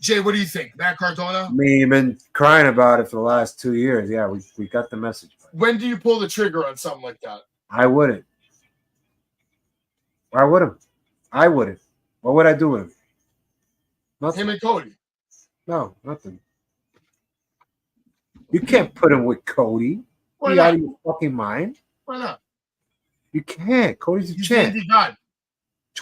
Speaker 4: Jay, what do you think? Matt Cardona?
Speaker 5: I mean, you've been crying about it for the last 2 years. Yeah, we got the message.
Speaker 4: When do you pull the trigger on something like that?
Speaker 5: I wouldn't. Why would him? I wouldn't. What would I do with him? Nothing.
Speaker 4: Him and Cody.
Speaker 5: No, nothing. You can't put him with Cody.
Speaker 4: Why
Speaker 5: You
Speaker 4: not?
Speaker 5: out of your fucking mind?
Speaker 4: Why not?
Speaker 5: You can't. Cody's a
Speaker 4: He's
Speaker 5: champ.
Speaker 4: indie god.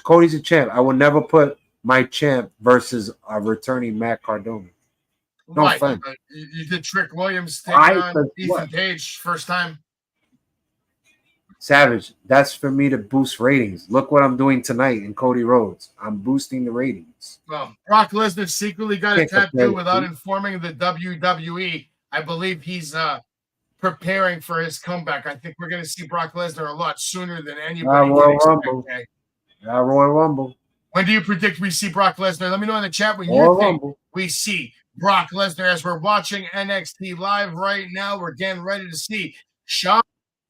Speaker 5: Cody's a champ. I will never put my champ versus a returning Matt Cardona. No
Speaker 4: Why?
Speaker 5: offense.
Speaker 4: You did Trick Williams take
Speaker 5: I
Speaker 4: on
Speaker 5: said
Speaker 4: Ethan
Speaker 5: what?
Speaker 4: Page first time.
Speaker 5: Savage, that's for me to boost ratings. Look what I'm doing tonight in Cody Rhodes. I'm boosting the ratings.
Speaker 4: Well, Brock Lesnar secretly got a
Speaker 5: Can't compare
Speaker 4: tattoo
Speaker 5: the
Speaker 4: without
Speaker 5: two.
Speaker 4: informing the WWE. I believe he's preparing for his comeback. I think we're going to see Brock Lesnar a lot sooner than anybody
Speaker 5: Royal
Speaker 4: can expect.
Speaker 5: Rumble.
Speaker 4: Okay?
Speaker 5: Royal Rumble.
Speaker 4: When do you predict we see Brock Lesnar? Let me know in the chat when
Speaker 5: Royal
Speaker 4: you think
Speaker 5: Rumble.
Speaker 4: we see Brock Lesnar. As we're watching NXT Live right now, we're getting ready to see Shawn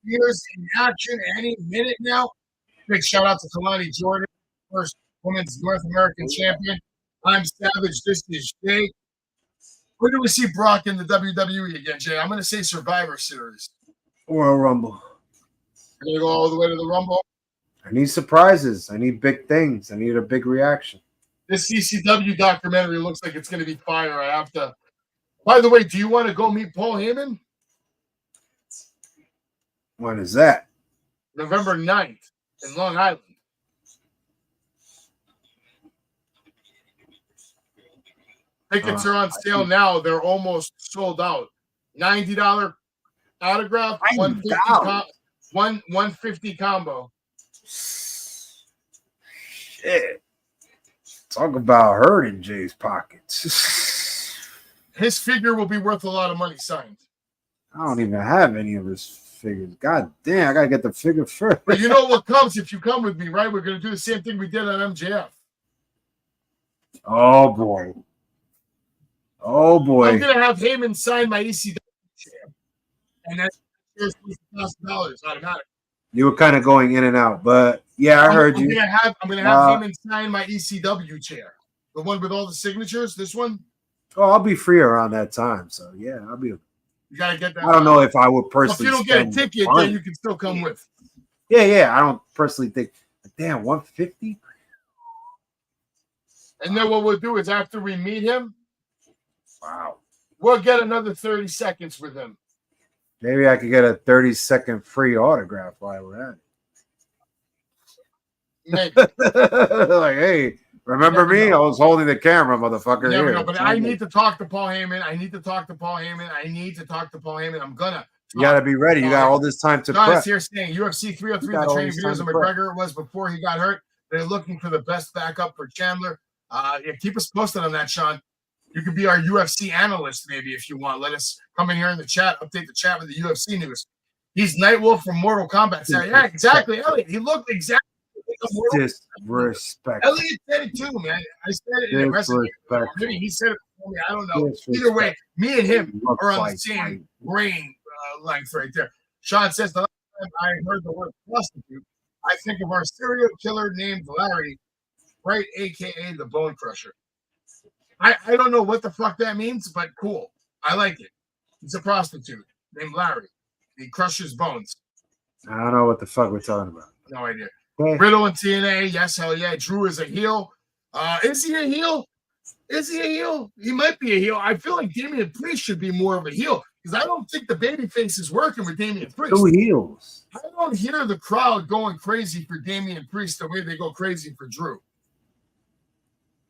Speaker 4: Spears in action any minute now. Big shout out to Kalani Jordan, first women's North American champion. I'm Savage. This is Jay. Where do we see Brock in the WWE again, Jay? I'm going to say Survivor Series.
Speaker 5: Royal Rumble.
Speaker 4: We're going to go all the way to the Rumble.
Speaker 5: I need surprises. I need big things. I need a big reaction.
Speaker 4: This CCW documentary looks like it's going to be fire. I have to. By the way, do you want to go meet Paul Heyman?
Speaker 5: When is that?
Speaker 4: November 9th in Long Island. Tickets are on sale now. They're almost sold out. $90 autograph,
Speaker 5: $90.
Speaker 4: $150 combo.
Speaker 5: Shit. Talk about hurting Jay's pockets.
Speaker 4: His figure will be worth a lot of money signed.
Speaker 5: I don't even have any of his figures. God damn, I gotta get the figure first.
Speaker 4: But you know what comes if you come with me, right? We're going to do the same thing we did on MJF.
Speaker 5: Oh boy. Oh boy.
Speaker 4: I'm going to have Heyman sign my ECW chair. And that's $1,000 automatic.
Speaker 5: You were kind of going in and out, but yeah, I heard you.
Speaker 4: I'm gonna have Heyman sign my ECW chair. The one with all the signatures, this one.
Speaker 5: Oh, I'll be free around that time. So yeah, I'll be.
Speaker 4: You gotta get that.
Speaker 5: I don't know if I would
Speaker 4: Well, if
Speaker 5: personally.
Speaker 4: you don't get a
Speaker 5: spend
Speaker 4: ticket,
Speaker 5: money.
Speaker 4: then you can still come with.
Speaker 5: Yeah. I don't personally think. Damn, 150.
Speaker 4: And then what we'll do is after we meet him,
Speaker 5: Wow.
Speaker 4: we'll get another 30 seconds with him.
Speaker 5: Maybe I could get a 30-second free autograph while we're at
Speaker 4: Maybe.
Speaker 5: it. Like, hey, remember me?
Speaker 4: know.
Speaker 5: I was holding the camera, motherfucker.
Speaker 4: You never
Speaker 5: Here.
Speaker 4: know, but I need to talk to Paul Heyman. I'm gonna.
Speaker 5: You got to be ready. You got all this time to
Speaker 4: John
Speaker 5: prep.
Speaker 4: is here saying UFC 303,
Speaker 5: You got
Speaker 4: the
Speaker 5: all
Speaker 4: training
Speaker 5: this time
Speaker 4: videos of
Speaker 5: to prep.
Speaker 4: McGregor was before he got hurt. They're looking for the best backup for Chandler. Yeah, keep us posted on that, Sean. You could be our UFC analyst, maybe, if you want. Let us come in here in the chat, update the chat with the UFC news. He's Nightwolf from Mortal Kombat. So, yeah, exactly, Elliot. He looked exactly like a Mortal
Speaker 5: Disrespect.
Speaker 4: Elliot said it too, man. I said it in the wrestling. Maybe he said it for me. I don't know. Either way, me and him are on the same brain length right there. Sean says, the last time I heard the word prostitute, I think of our serial killer named Larry, right, a.k.a. the Bone Crusher. I don't know what the fuck that means, but cool. I like it. He's a prostitute named Larry. He crushes bones.
Speaker 5: I don't know what the fuck we're talking about.
Speaker 4: No idea.
Speaker 5: Okay.
Speaker 4: Riddle and TNA, yes, hell yeah. Drew is a heel. Is he a heel? He might be a heel. I feel like Damian Priest should be more of a heel because I don't think the babyface is working with Damian Priest.
Speaker 5: Two heels.
Speaker 4: I don't hear the crowd going crazy for Damian Priest the way they go crazy for Drew.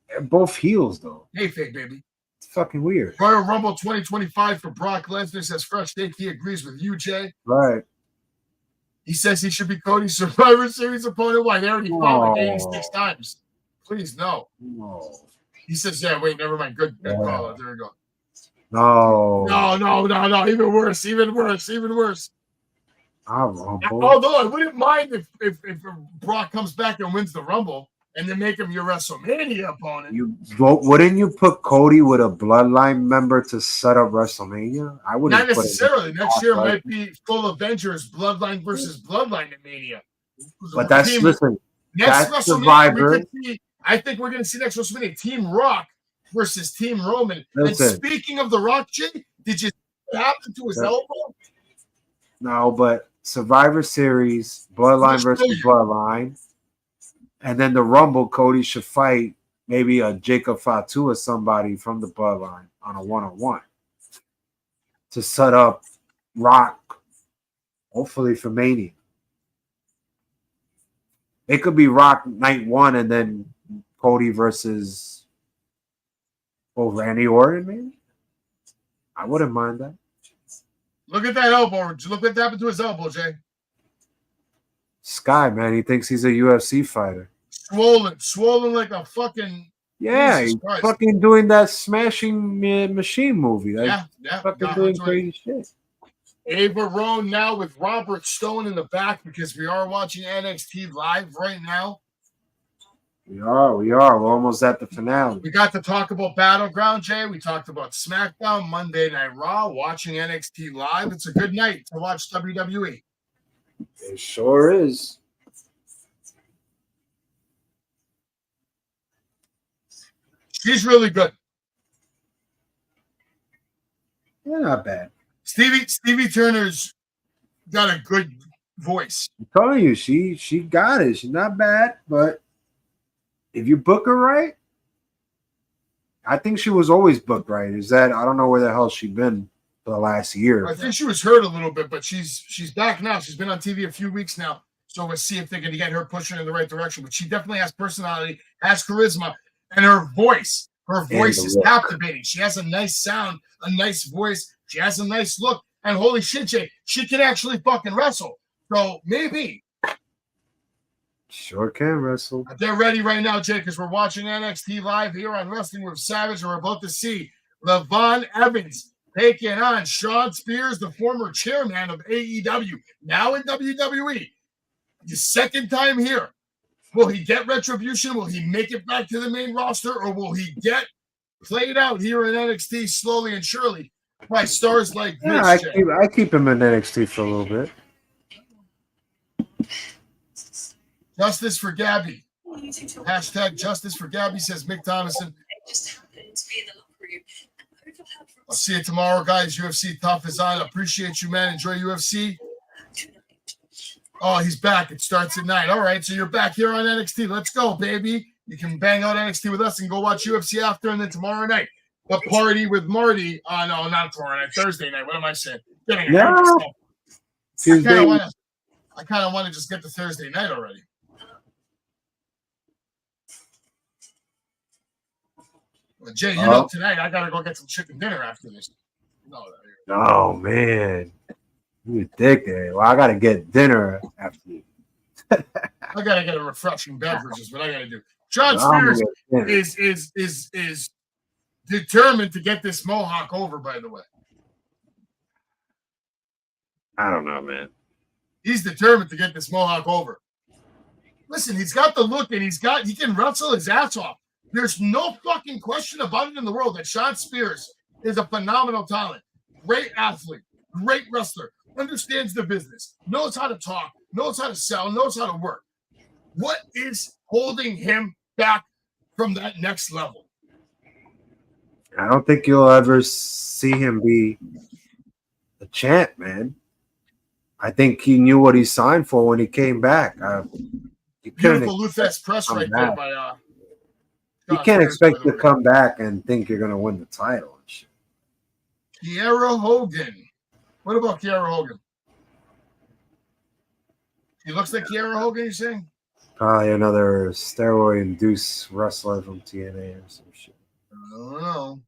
Speaker 5: They're both heels, though.
Speaker 4: Hey, fake baby.
Speaker 5: It's fucking weird.
Speaker 4: Royal Rumble 2025 for Brock Lesnar says fresh take. He agrees with you, Jay.
Speaker 5: Right.
Speaker 4: He says he should be Cody's Survivor Series opponent. Why? They already fought like 86 times. Please, no.
Speaker 5: No.
Speaker 4: He says, yeah, wait, never mind. Good call. There we go.
Speaker 5: No.
Speaker 4: No. Even worse.
Speaker 5: Rumble.
Speaker 4: Although I wouldn't mind if Brock comes back and wins the Rumble and then make him your WrestleMania opponent.
Speaker 5: Wouldn't you put Cody with a bloodline member to set up WrestleMania? I wouldn't.
Speaker 4: Not necessarily. Next year might be full Avengers, Bloodline versus Bloodline at Mania.
Speaker 5: But that's
Speaker 4: Next
Speaker 5: that's
Speaker 4: WrestleMania,
Speaker 5: Survivor.
Speaker 4: I think we're going to see next WrestleMania Team Rock versus Team Roman.
Speaker 5: Listen.
Speaker 4: And speaking of The Rock, Jay, did you see what happened to his elbow?
Speaker 5: No, but Survivor Series, Bloodline versus Bloodline, and then the Rumble, Cody should fight maybe a Jacob Fatu or somebody from the Bloodline on a one-on-one to set up Rock, hopefully for Mania. It could be Rock night one and then Cody versus Randy Orton, maybe. I wouldn't mind that.
Speaker 4: Look at that elbow. Look what happened to his elbow, Jay.
Speaker 5: Sky, man, he thinks he's a UFC fighter.
Speaker 4: Swollen like a fucking.
Speaker 5: Yeah, he's fucking doing that Smashing Machine movie.
Speaker 4: Yeah.
Speaker 5: Fucking doing crazy shit.
Speaker 4: Ava Rowe now with Robert Stone in the back because we are watching NXT live right now.
Speaker 5: We are. We're almost at the finale.
Speaker 4: We got to talk about Battleground, Jay. We talked about SmackDown, Monday Night Raw, watching NXT live. It's a good night to watch WWE.
Speaker 5: It sure is.
Speaker 4: She's really good.
Speaker 5: Yeah, not bad.
Speaker 4: Stevie Turner's got a good voice.
Speaker 5: I'm telling you, she got it. She's not bad, but if you book her right, I think she was always booked right. I don't know where the hell she's been for the last year.
Speaker 4: I think she was hurt a little bit, but she's back now. She's been on TV a few weeks now. So we'll see if they're going to get her pushing in the right direction. But she definitely has personality, has charisma, and her voice is captivating. She has a nice sound, a nice voice. She has a nice look. And holy shit, Jay, she can actually fucking wrestle. So maybe.
Speaker 5: Sure can wrestle.
Speaker 4: They're ready right now, Jay, because we're watching NXT live here on Wrestling with Savage. We're about to see Levon Evans taking on Shawn Spears, the former chairman of AEW, now in WWE. His second time here. Will he get retribution? Will he make it back to the main roster? Or will he get played out here in NXT slowly and surely by stars like this?
Speaker 5: I keep him in NXT for a little bit.
Speaker 4: Justice for Gabby. Hashtag Justice for Gabby, says Mick Thomason. I'll see you tomorrow, guys. UFC Tough is on. Appreciate you, man. Enjoy UFC. Oh, he's back. It starts at 9. All right, so you're back here on NXT. Let's go, baby. You can bang out NXT with us and go watch UFC after, and then tomorrow night, the party with Marty. No, not tomorrow night. Thursday night. What am I saying? I kind of want to just get to Thursday night already. Well, Jay, you know tonight I gotta go get some chicken dinner after this.
Speaker 5: Oh man, you addicted. Well, I gotta get dinner after you.
Speaker 4: I gotta get a refreshing beverage. Is what I gotta do. Shawn Spears is determined to get this mohawk over. By the way,
Speaker 5: I don't know, man.
Speaker 4: He's determined to get this mohawk over. Listen, he's got the look, and he can wrestle his ass off. There's no fucking question about it in the world that Shawn Spears is a phenomenal talent. Great athlete, great wrestler, understands the business, knows how to talk, knows how to sell, knows how to work. What is holding him back from that next level?
Speaker 5: I don't think you'll ever see him be a champ, man. I think he knew what he signed for when he came back.
Speaker 4: Beautiful Luthes press right there by
Speaker 5: you can't expect to come back and think you're going to win the title and shit.
Speaker 4: Kiera Hogan. What about Kiera Hogan? He looks like Kiera Hogan, you saying?
Speaker 5: Probably another steroid-induced wrestler from TNA or some shit.
Speaker 4: I don't know.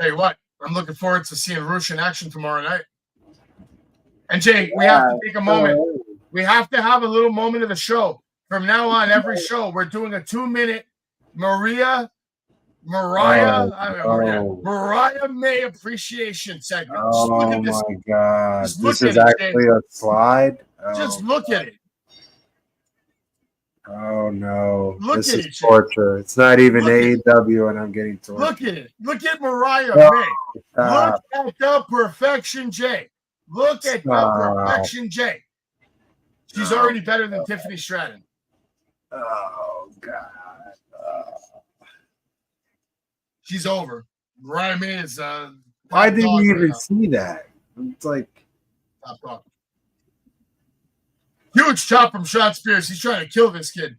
Speaker 4: Hey, what? I'm looking forward to seeing Roosh in action tomorrow night. And Jay, we have to take a moment. We have to have a little moment of the show. From now on, every show, we're doing a 2-minute Mariah May appreciation segment.
Speaker 5: Oh my God. This is actually a slide.
Speaker 4: Just look at it.
Speaker 5: Oh no. This is torture. It's not even AEW and I'm getting tortured.
Speaker 4: Look at it. Look at Mariah May. Look at the perfection, Jay. Look at the perfection, Jay. She's already better than Tiffany Stratton.
Speaker 5: Oh God.
Speaker 4: She's over. Mariah May is
Speaker 5: Why
Speaker 4: top
Speaker 5: did
Speaker 4: dog
Speaker 5: we
Speaker 4: right
Speaker 5: even
Speaker 4: now.
Speaker 5: see that? It's like
Speaker 4: Top dog. Huge chop from Sean Spears. He's trying to kill this kid.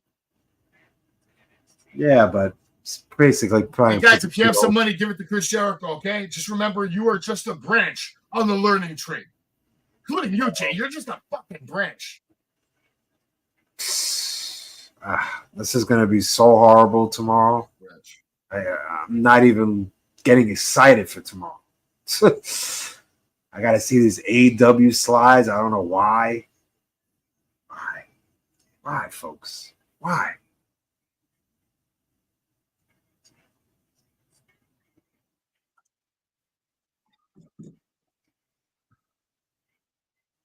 Speaker 5: yeah, but it's basically
Speaker 4: Hey
Speaker 5: trying to
Speaker 4: guys,
Speaker 5: put
Speaker 4: if you have
Speaker 5: the
Speaker 4: some money, give it to Chris Jericho, okay? Just remember, you are just a branch on the learning tree. Including you, Jay. You're just a fucking branch.
Speaker 5: This is gonna be so horrible tomorrow. I'm not even getting excited for tomorrow. I gotta see these AW slides. I don't know why. Why, folks? Why?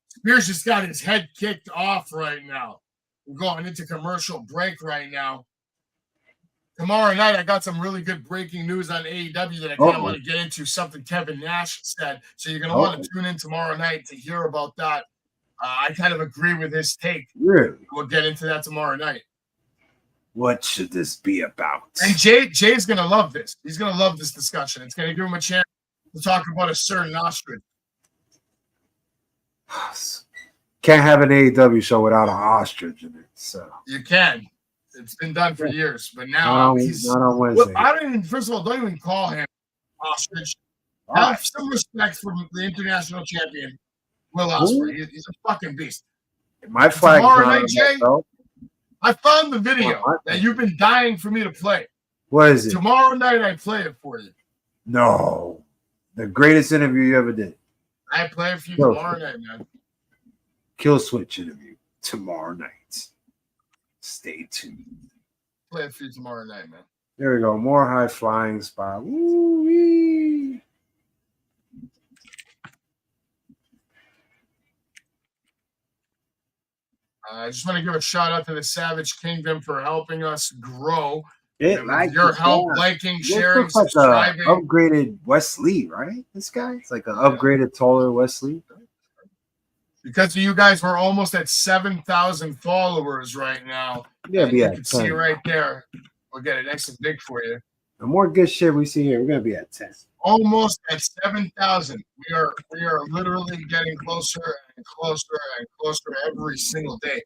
Speaker 4: Spears just got his head kicked off right now. We're going into commercial break right now. Tomorrow night, I got some really good breaking news on AEW that I kind of want to get into. Something Kevin Nash said. So you're going to want to tune in tomorrow night to hear about that. I kind of agree with his take.
Speaker 5: Really?
Speaker 4: We'll get into that tomorrow night.
Speaker 5: What should this be about?
Speaker 4: And Jay's going to love this. He's going to love this discussion. It's going to give him a chance to talk about a certain ostrich.
Speaker 5: Can't have an AEW show without an ostrich in it. So
Speaker 4: you can. It's been done for years, but now he's
Speaker 5: not on Wednesday.
Speaker 4: Well, I don't even. First of all, don't even call him ostrich. Have some respect for the international champion, Will Ospreay. He's a fucking beast.
Speaker 5: My flag.
Speaker 4: Tomorrow night, Jay, I found the video that you've been dying for me to play.
Speaker 5: What is it?
Speaker 4: Tomorrow night, I play it for you.
Speaker 5: No, the greatest interview you ever did.
Speaker 4: I play it for you tomorrow night, man.
Speaker 5: Kill Switch interview tomorrow night. Stay tuned.
Speaker 4: Play it for you tomorrow night, man.
Speaker 5: There we go. More high flying spot. Woo-wee.
Speaker 4: I just want to give a shout out to the Savage Kingdom for helping us grow.
Speaker 5: Like
Speaker 4: your help, liking, sharing,
Speaker 5: like
Speaker 4: subscribing.
Speaker 5: Upgraded Wesley, right? This guy, it's like an upgraded, taller Wesley.
Speaker 4: Because you guys were almost at 7,000 followers right now.
Speaker 5: Yeah,
Speaker 4: you can see right there. We'll get it nice and big for you.
Speaker 5: The more good shit we see here, we're gonna be at 10.
Speaker 4: Almost at 7,000. We are literally getting closer and closer and closer every single day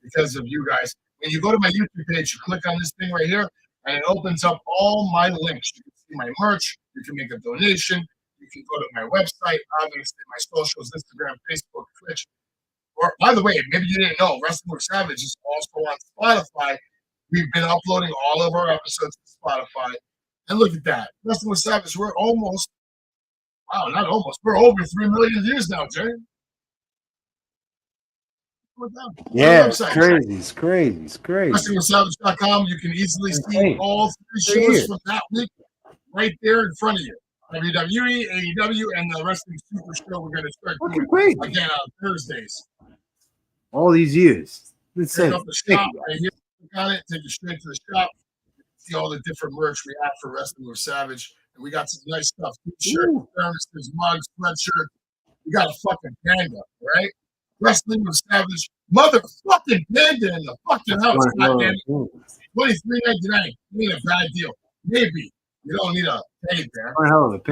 Speaker 4: because of you guys. When you go to my YouTube page, you click on this thing right here, and it opens up all my links. You can see my merch. You can make a donation. You can go to my website, obviously my socials, Instagram, Facebook, Twitch. Or, by the way, maybe you didn't know, Wrestling with Savage is also on Spotify. We've been uploading all of our episodes to Spotify. And look at that. Wrestling with Savage, we're almost, not almost, we're over 3 million views now, Jay.
Speaker 5: Yeah, it's crazy. It's crazy. It's crazy.
Speaker 4: WrestlingWithSavage.com. You can easily see all 3 shows from that week right there in front of you. WWE, AEW, and the Wrestling Super Show we're going to start doing again on Thursdays.
Speaker 5: All these years.
Speaker 4: Take up the shop right here. Click on it. Take you straight to the shop. See all the different merch we have for Wrestling with Savage. And we got some nice stuff. T-shirts, thermos, mugs, sweatshirt. We got a fucking panda, right? Wrestling with Savage. Motherfucking panda in the fucking house. Goddamn it. $23.99. Ain't a bad deal. Maybe. You don't need a teddy bear.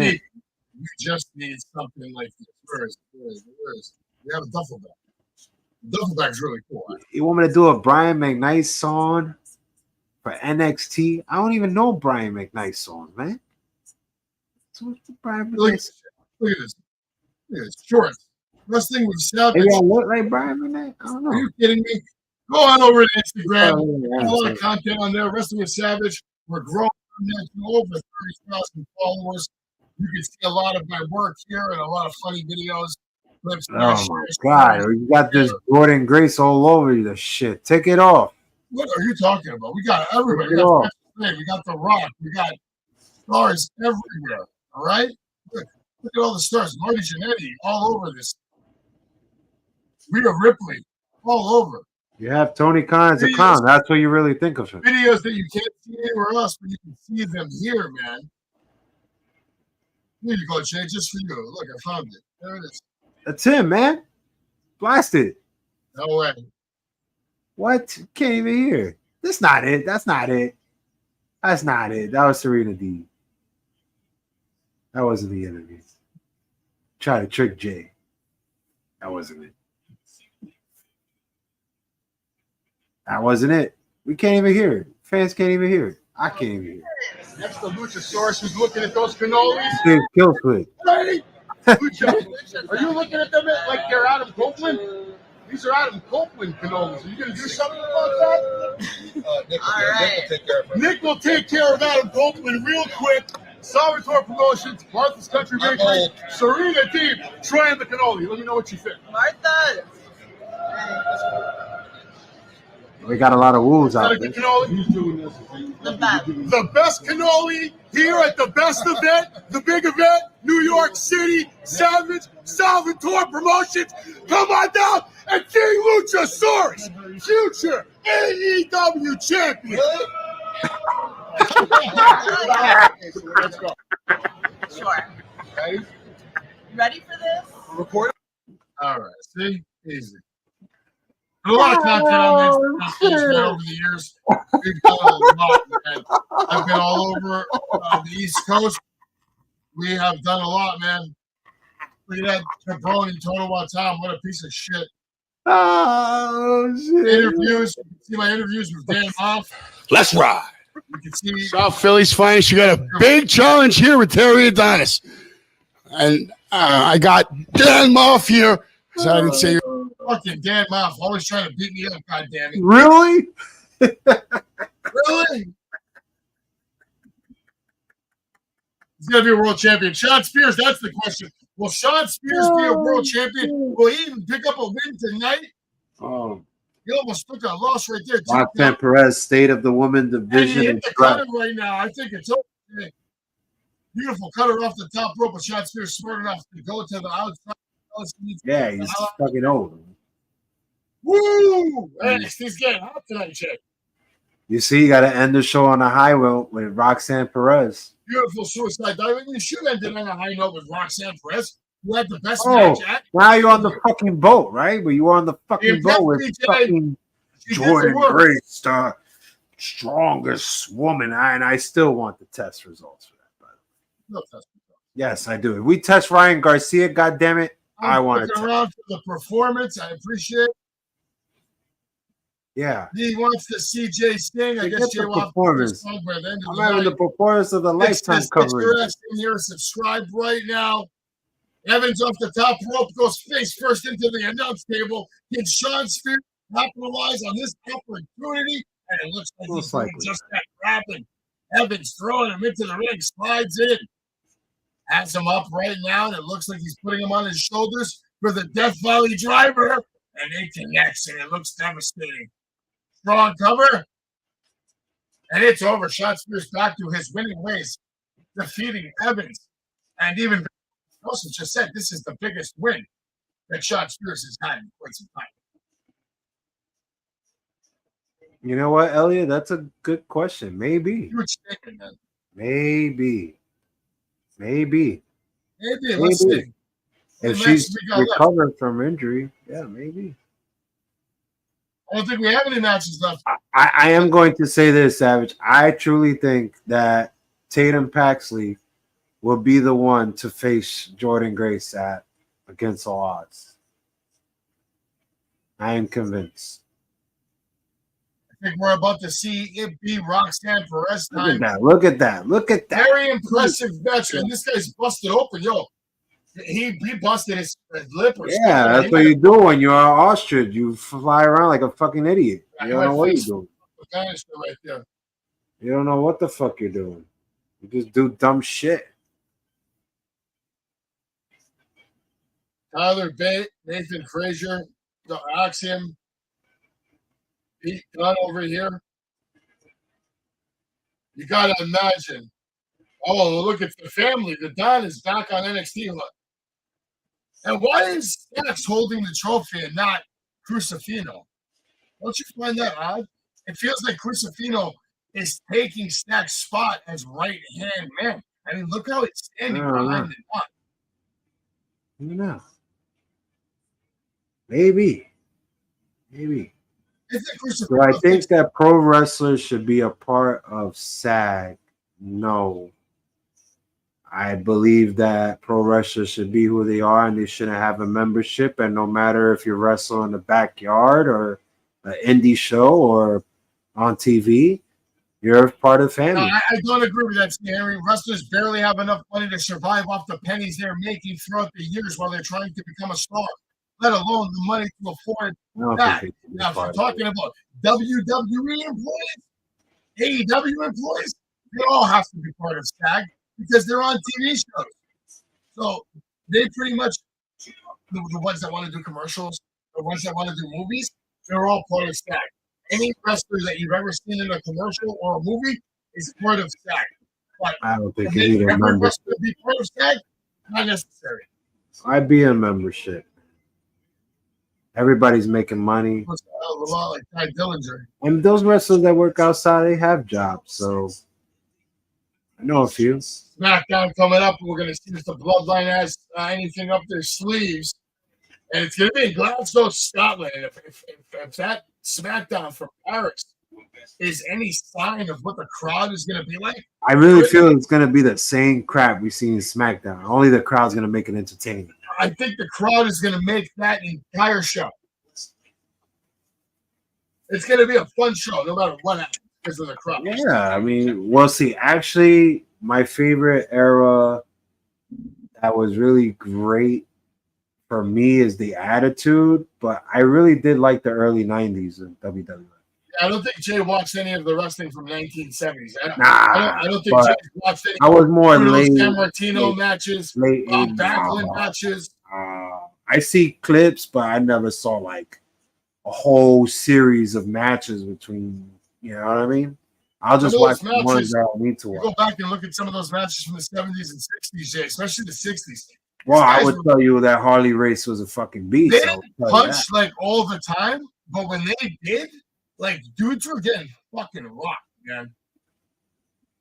Speaker 4: You just need something like this. Where is it? We have a duffel bag. The duffel bag's really cool.
Speaker 5: You want me to do a Brian McKnight song for NXT? I don't even know Brian McKnight songs, man. So what's the Brian McKnight?
Speaker 4: Look at this. Look at this. Shorts. Wrestling with Savage.
Speaker 5: Maybe I look like Brian McKnight? I don't know.
Speaker 4: Are you kidding me? Go on over to Instagram. There's a lot of content on there. Wrestling with Savage. We're growing to over 30,000 followers. You can see a lot of my work here and a lot of funny videos. Clips,
Speaker 5: my God. You got this Gordon Grace all over you. The shit. Take it off.
Speaker 4: What are you talking about? We got everybody. We got The Rock. We got stars everywhere. All right? Look at all the stars. Marty Jannetty all over this. Rhea Ripley all over.
Speaker 5: You have Tony Khan as a clown. That's what you really think of him.
Speaker 4: Videos that you can't see anywhere else, but you can see them here, man. Here you go, Jay, just for you. Look, I found it. There it is.
Speaker 5: That's him, man. Blasted.
Speaker 4: No way.
Speaker 5: What? Can't even hear. That's not it. That's not it. That's not it. That was Serena Deeb. That wasn't the interview. Try to trick Jay. That wasn't it. That wasn't it. We can't even hear it. Fans can't even hear it. I can't even hear it.
Speaker 4: That's the Luchasaurus who's looking at those cannolis.
Speaker 5: Dude, kill switch.
Speaker 4: Ready? Lucha, are you looking at them like they're Adam Copeland? These are Adam Copeland cannolis. Are you going to do something about that? Nick will take care of Adam Copeland real quick. Salvatore Promotions, Martha's Country Bakery, Serena Deep, trying the cannoli. Let me know what you think.
Speaker 9: Martha.
Speaker 5: We got a lot of wolves out there.
Speaker 4: The best cannoli here at the best event, the big event, New York City, Savage, Salvatore Promotions. Come on down and see Luchasaurus, future AEW champion. Let's go.
Speaker 9: Sure.
Speaker 4: Ready?
Speaker 9: Ready for this?
Speaker 4: Record. All right. See? Easy. A lot of content on this over the years. We've done a lot, man. I've been all over the East Coast. We have done a lot, man. Look at that jabroni total one time. What a piece of shit.
Speaker 5: Oh, shit.
Speaker 4: Interviews. You can see my interviews with Dan Hoff.
Speaker 8: Let's ride.
Speaker 4: You can see
Speaker 8: South Philly's finest. You got a big challenge here with Terry Adonis. And I got Dan Moff here. So I didn't say
Speaker 4: fucking Dan Moff always trying to beat me up, goddammit.
Speaker 5: Really?
Speaker 4: Really? He's gonna be a world champion. Sean Spears, that's the question. Will Sean Spears be a world champion? Will he even pick up a win tonight?
Speaker 5: Oh.
Speaker 4: He almost took a loss right there.
Speaker 5: Roxanne Perez, state of the woman
Speaker 4: And
Speaker 5: division.
Speaker 4: he hit
Speaker 5: And
Speaker 4: the cutter right now. I think it's okay. Beautiful cutter off the top rope, but Sean Spears smart enough to go to the outside.
Speaker 5: yeah, he's fucking old.
Speaker 4: Woo! Hey, he's getting hot tonight, Jay.
Speaker 5: You see, you got to end the show on a high note with Roxanne Perez.
Speaker 4: Beautiful suicide dive. You should end it on a high note with Roxanne Perez. You had the best
Speaker 5: Oh,
Speaker 4: match at.
Speaker 5: now you're on the fucking boat, right? But you were on the fucking boat with fucking Jordan Grace, the strongest woman. And I still want the test results for that. But
Speaker 4: No test results.
Speaker 5: yes, I do. If we test Ryan Garcia, goddammit, I want to
Speaker 4: looking around for the performance. I appreciate it.
Speaker 5: Yeah.
Speaker 4: He wants to see Jay Sting. I guess Jay will have
Speaker 5: performance.
Speaker 4: to by the end of
Speaker 5: I'm
Speaker 4: the
Speaker 5: having
Speaker 4: night.
Speaker 5: the performance of the lifetime
Speaker 4: Get your
Speaker 5: coverage.
Speaker 4: ass in here, subscribe right now. Evans off the top rope goes face first into the announce table. Can Sean Spears capitalize on this opportunity? And it looks like he's doing just that, grabbing. Evans throwing him into the ring, slides in. Has him up right now, and it looks like he's putting him on his shoulders for the Death Valley driver. And it connects, and it looks devastating. Strong cover. And it's over. Sean Spears back to his winning ways, defeating Evans. And even Wilson just said this is the biggest win that Sean Spears has had in quite some time.
Speaker 5: You know what, Elliot? That's a good question. Maybe.
Speaker 4: Huge statement, man.
Speaker 5: Maybe.
Speaker 4: Let's see.
Speaker 5: If she's recovered from injury, yeah, maybe.
Speaker 4: I don't think we have any matches left.
Speaker 5: I am going to say this, Savage. I truly think that Tatum Paxley will be the one to face Jordan Grace against all odds. I am convinced.
Speaker 4: I think we're about to see it be Roxanne Perez time.
Speaker 5: Look at that.
Speaker 4: Very impressive veteran. This guy's busted open, yo. He busted his lip. Or
Speaker 5: yeah, that's what you do when you're an ostrich. You fly around like a fucking idiot. You don't know what you're doing.
Speaker 4: Right there.
Speaker 5: You don't know what the fuck you're doing. You just do dumb shit.
Speaker 4: Tyler Bate, Nathan Frazier, Axiom, Pete Dunn over here. You got to imagine. Oh, look at the family. The Dunn is back on NXT. Look. And why is Stacks holding the trophy and not Crucifino? Don't you find that odd? It feels like Crucifino is taking Stacks' spot as right-hand man. I mean, look how it's standing behind the Dunn.
Speaker 5: I don't know. Maybe. Do I think that pro wrestlers should be a part of SAG? No. I believe that pro wrestlers should be who they are and they shouldn't have a membership. And no matter if you're wrestling in the backyard or an indie show or on TV, you're part of the
Speaker 4: No,
Speaker 5: family.
Speaker 4: I don't agree with that, Henry. Wrestlers barely have enough money to survive off the pennies they're making throughout the years while they're trying to become a star, let alone the money to afford
Speaker 5: I don't
Speaker 4: that.
Speaker 5: think they should be
Speaker 4: Now, if you're
Speaker 5: part of
Speaker 4: talking
Speaker 5: it.
Speaker 4: about WWE employees, AEW employees, they all have to be part of SAG because they're on TV shows. So they pretty much, the ones that want to do commercials, the ones that want to do movies, they're all part of SAG. Any wrestler that you've ever seen in a commercial or a movie is part of SAG. But
Speaker 5: I don't
Speaker 4: to
Speaker 5: think you
Speaker 4: make
Speaker 5: need a
Speaker 4: every
Speaker 5: membership.
Speaker 4: wrestler be part of SAG, not necessary.
Speaker 5: I'd be a membership. Everybody's making money.
Speaker 4: It's a hell of a lot like Ty Dillinger.
Speaker 5: And those wrestlers that work outside, they have jobs. So I know a few.
Speaker 4: SmackDown coming up. We're going to see if the Bloodline has anything up their sleeves. And it's going to be in Glasgow, Scotland. And if that SmackDown from Paris is any sign of what the crowd is going to be like,
Speaker 5: I really feel it's going to be the same crap we see in SmackDown. Only the crowd's going to make it entertaining.
Speaker 4: I think the crowd is going to make that entire show. It's going to be a fun show no matter what happens because of the crowd.
Speaker 5: Yeah, I mean, we'll see. Actually, my favorite era that was really great for me is the Attitude, but I really did like the early 90s of WWE.
Speaker 4: I don't think Jay watched any of the wrestling from 1970s.
Speaker 5: Nah,
Speaker 4: I don't think
Speaker 5: but
Speaker 4: Jay watched any
Speaker 5: I was more
Speaker 4: Bruno
Speaker 5: late.
Speaker 4: Sammartino matches,
Speaker 5: late
Speaker 4: Bob
Speaker 5: 80s.
Speaker 4: Backlund matches.
Speaker 5: I see clips, but I never saw like a whole series of matches between, you know what I mean? I'll just
Speaker 4: Some of
Speaker 5: watch
Speaker 4: those
Speaker 5: the ones
Speaker 4: matches,
Speaker 5: that I need to
Speaker 4: You
Speaker 5: watch.
Speaker 4: go back and look at some of those matches from the 70s and 60s, Jay, especially the 60s.
Speaker 5: Well, I
Speaker 4: guys
Speaker 5: would tell you that Harley Race was a fucking beast.
Speaker 4: They
Speaker 5: I
Speaker 4: didn't
Speaker 5: would tell you
Speaker 4: punch like all the time, but when they did, like dudes were getting fucking rocked, man.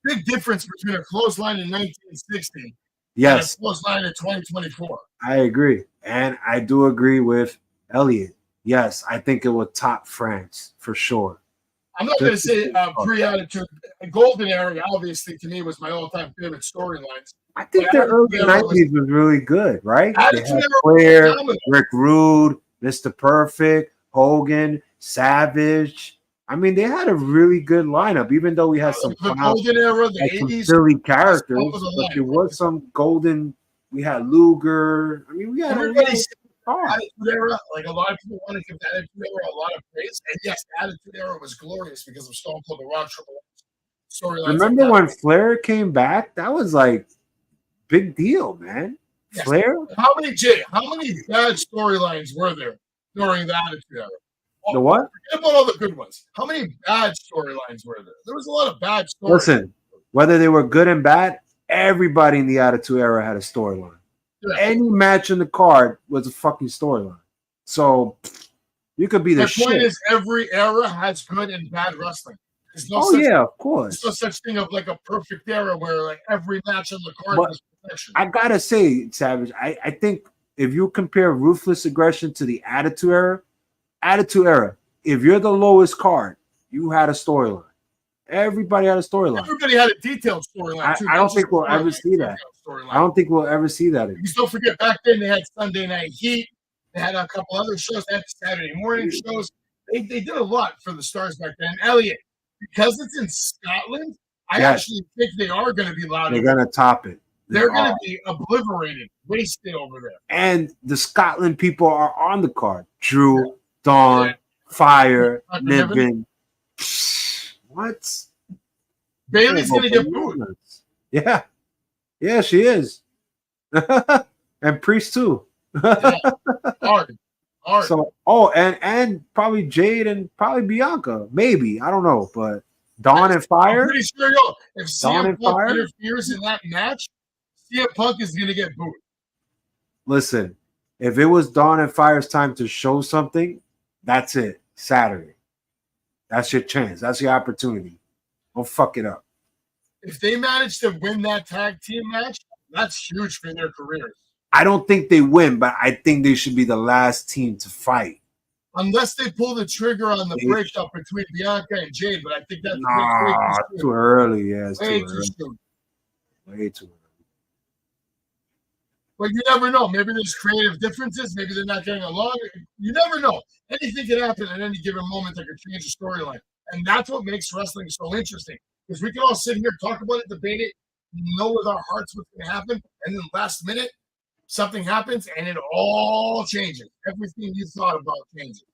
Speaker 4: Big difference between a clothesline in 1960
Speaker 5: yes,
Speaker 4: and a clothesline in 2024.
Speaker 5: I agree. And I do agree with Elliot. Yes, I think it would top France for sure.
Speaker 4: I'm not going to say pre-attitude. Golden Era, obviously, to me, was my all-time favorite storylines.
Speaker 5: I think
Speaker 4: But
Speaker 5: the
Speaker 4: Attitude
Speaker 5: early
Speaker 4: Era
Speaker 5: 90s was really good, right? They
Speaker 4: Attitude
Speaker 5: had
Speaker 4: Era was
Speaker 5: Flair,
Speaker 4: phenomenal.
Speaker 5: Rick Rude, Mr. Perfect, Hogan, Savage. I mean, they had a really good lineup, even though we had some
Speaker 4: The
Speaker 5: clowns,
Speaker 4: Golden Era, the
Speaker 5: like some
Speaker 4: 80s.
Speaker 5: silly characters,
Speaker 4: top of the
Speaker 5: but
Speaker 4: line.
Speaker 5: there was some golden. We had Luger. I mean, we had
Speaker 4: Everybody's
Speaker 5: a lot of
Speaker 4: Attitude Era, like a lot of people want to give the Attitude Era a lot of praise. And yes, the Attitude Era was glorious because of Stone Cold The Rock Triple H storylines.
Speaker 5: Remember
Speaker 4: like
Speaker 5: when Flair came back? That was like big deal, man.
Speaker 4: Yes.
Speaker 5: Flair,
Speaker 4: How many bad storylines were there during the Attitude Era?
Speaker 5: the what?
Speaker 4: Forget about all the good ones. How many bad storylines were there? There was a lot of bad storylines.
Speaker 5: Listen, whether they were good and bad, everybody in the Attitude Era had a storyline.
Speaker 4: Yeah.
Speaker 5: Any match in the card was a fucking storyline. So you could be the
Speaker 4: My
Speaker 5: shit.
Speaker 4: point is, every era has good and bad wrestling. There's no
Speaker 5: Oh
Speaker 4: such,
Speaker 5: yeah, of
Speaker 4: there's
Speaker 5: course.
Speaker 4: no such thing of like a perfect era where like every match on the card
Speaker 5: But
Speaker 4: was perfection.
Speaker 5: I gotta say, Savage, I think if you compare Ruthless Aggression to the Attitude Era, if you're the lowest card, you had a storyline. Everybody had a storyline.
Speaker 4: Everybody had a detailed storyline too.
Speaker 5: I don't think we'll ever see that. I don't think we'll ever see that again.
Speaker 4: Because don't forget, back then they had Sunday Night Heat. They had a couple other shows. They had Saturday morning shows. They did a lot for the stars back then. Elliot, because it's in Scotland, I
Speaker 5: Yes.
Speaker 4: actually think they are going to be loud.
Speaker 5: They're gonna top it.
Speaker 4: They're going to be obliterated, wasted over there.
Speaker 5: And the Scotland people are on the card. Drew, Dawn, Fire, Niven. What?
Speaker 4: Bailey's going to get booed.
Speaker 5: Yeah. Yeah, she is. And Priest too.
Speaker 4: Hard.
Speaker 5: So and probably Jade and probably Bianca. Maybe. I don't know. But Dawn and
Speaker 4: I'm
Speaker 5: Fire.
Speaker 4: pretty sure, if
Speaker 5: Dawn
Speaker 4: CM
Speaker 5: and
Speaker 4: Punk
Speaker 5: Fire?
Speaker 4: interferes in that match, CM Punk is going to get booed.
Speaker 5: Listen, if it was Dawn and Fire's time to show something, that's it. Saturday. That's your chance. That's your opportunity. Don't fuck it up.
Speaker 4: If they manage to win that tag team match, that's huge for their careers.
Speaker 5: I don't think they win, but I think they should be the last team to fight.
Speaker 4: Unless they pull the trigger on the breakup between Bianca and Jade, but I think that's
Speaker 5: Nah,
Speaker 4: way
Speaker 5: too early. Yeah, it's
Speaker 4: Way
Speaker 5: too
Speaker 4: too
Speaker 5: early.
Speaker 4: soon.
Speaker 5: Way too early.
Speaker 4: But you never know. Maybe there's creative differences. Maybe they're not getting along. You never know. Anything can happen at any given moment that could change a storyline. And that's what makes wrestling so interesting. Because we can all sit here, talk about it, debate it, know with our hearts what's going to happen. And then last minute, something happens and it all changes. Everything you thought about changes.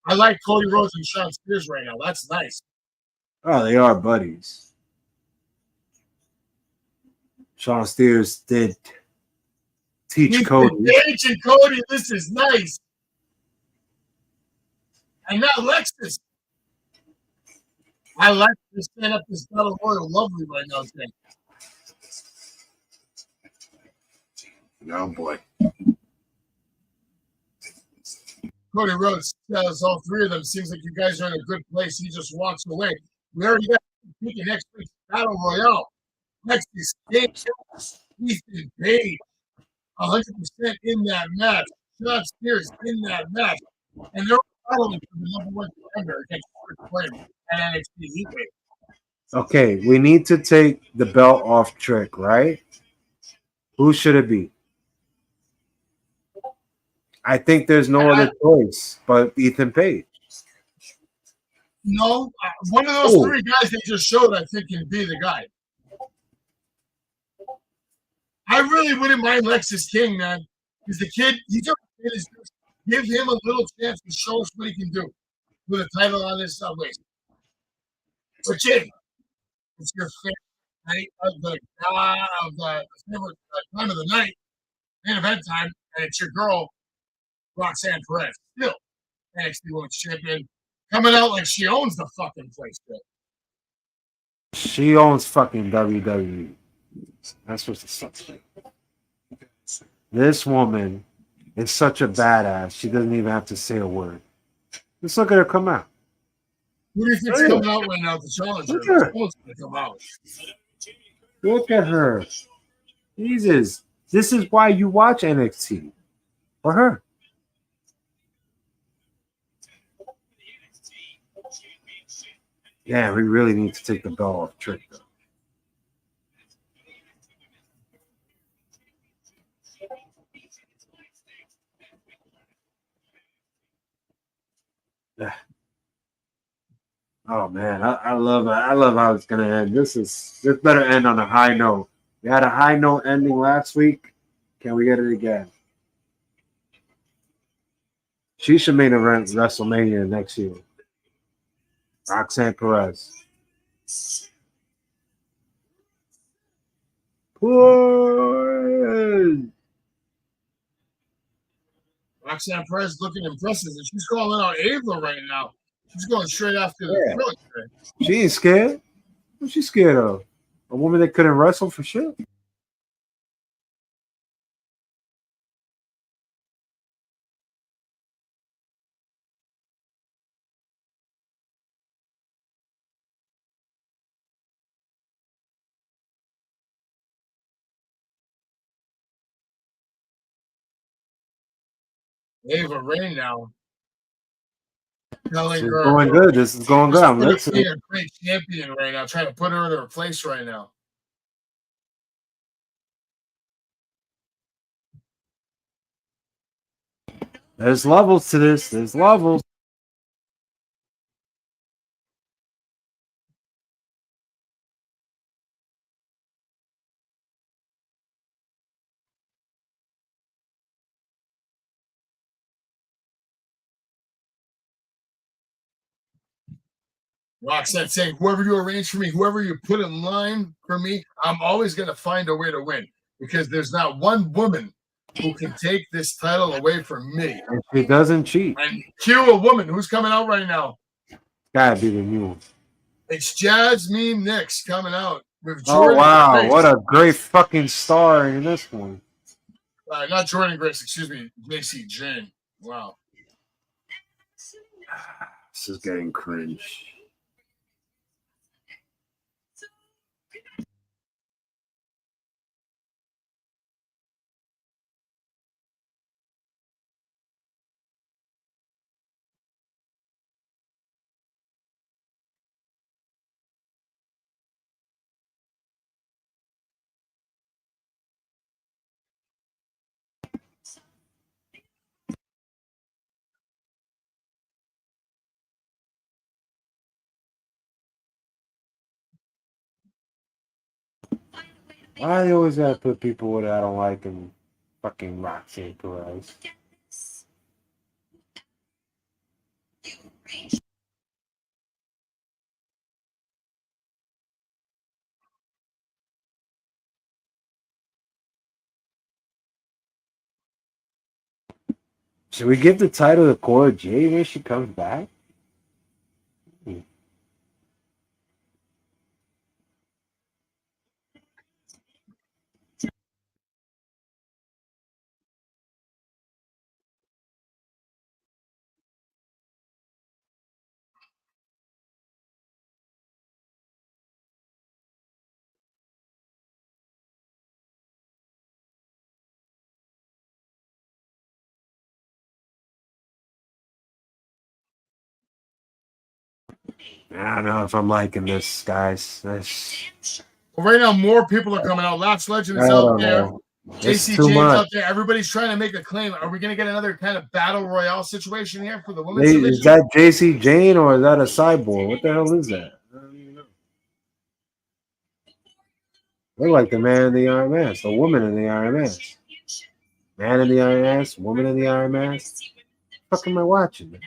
Speaker 4: I like Cody Rhodes and Shawn Spears right now. That's nice.
Speaker 5: Oh, they are buddies. Shawn Spears did teach Cody.
Speaker 4: Teaching Cody, this is nice. And now Lexus. I like to stand up this Battle Royal lovely right now, today.
Speaker 5: Oh boy.
Speaker 4: Cody Rhodes says all three of them. Seems like you guys are in a good place. He just walks away. We already got next week's Battle Royale. Lexus King, Ethan Page, 100% in that match. Shawn Spears in that match. And they're battling for the number one contender against Chris Flame and NXT Heatwave.
Speaker 5: Okay, we need to take the belt off Trick, right? Who should it be? I think there's no other choice but Ethan Page.
Speaker 4: No, one of those three guys they just showed, I think, can be the guy. I really wouldn't mind Lexus King, man. Because the kid, he's a kid. Give him a little chance to show us what he can do with a title on his waist. But Jim, it's your favorite night of the favorite time of the night, main event time, and it's your girl, Roxanne Perez, still NXT Women's Champion, coming out like she owns the fucking place. Bro.
Speaker 5: She owns fucking WWE. That's what's the sucks. This woman is such a badass. She doesn't even have to say a word. Let's look at her come out.
Speaker 4: Who do you think's coming out right now to challenge her?
Speaker 5: Look at her.
Speaker 4: Who's going to come out?
Speaker 5: Look at her. Jesus. This is why you watch NXT. For her. Yeah, we really need to take the belt off Trick, though. Yeah. Oh man, I love how it's gonna end. This better end on a high note. We had a high note ending last week. Can we get it again? She should main event WrestleMania next year. Roxanne Perez. Push.
Speaker 4: Roxanne Perez looking impressive, and she's calling out Ava right now. She's going straight after the throat.
Speaker 5: She ain't scared. What's she scared of? A woman that couldn't wrestle for shit?
Speaker 4: Ava Rain now.
Speaker 5: This is going good. This is going good. I'm listening.
Speaker 4: A great champion right now. Trying to put her in her place right now.
Speaker 5: There's levels to this. There's levels.
Speaker 4: Roxanne saying, whoever you arrange for me, whoever you put in line for me, I'm always going to find a way to win because there's not one woman who can take this title away from me.
Speaker 5: And she doesn't cheat.
Speaker 4: And cue a woman who's coming out right now.
Speaker 5: Gotta be the new one.
Speaker 4: It's Jasmine Nix coming out with Jordan.
Speaker 5: Oh, wow.
Speaker 4: Grace.
Speaker 5: What a great fucking star in this one.
Speaker 4: Not Jordan Grace, excuse me. JC Jane. Wow.
Speaker 5: This is getting cringe. Why they always gotta put people that I don't like in fucking Roxanne Perez? Should we give the title to Cora Jade when she comes back? I don't know if I'm liking this, guys.
Speaker 4: Well, right now, more people are coming out. Last Legend is
Speaker 5: I
Speaker 4: out
Speaker 5: don't
Speaker 4: there.
Speaker 5: know.
Speaker 4: JC
Speaker 5: It's too
Speaker 4: James
Speaker 5: much.
Speaker 4: out there. Everybody's trying to make a claim. Are we going to get another kind of battle royale situation here for the women's
Speaker 5: Is
Speaker 4: division?
Speaker 5: that JC Jane or is that a cyborg? What the hell is that? I don't even know. Look like the man in the Iron Mask, the woman in the Iron Mask. Man in the Iron Mask, woman in the Iron Mask. What the fuck am I watching, man?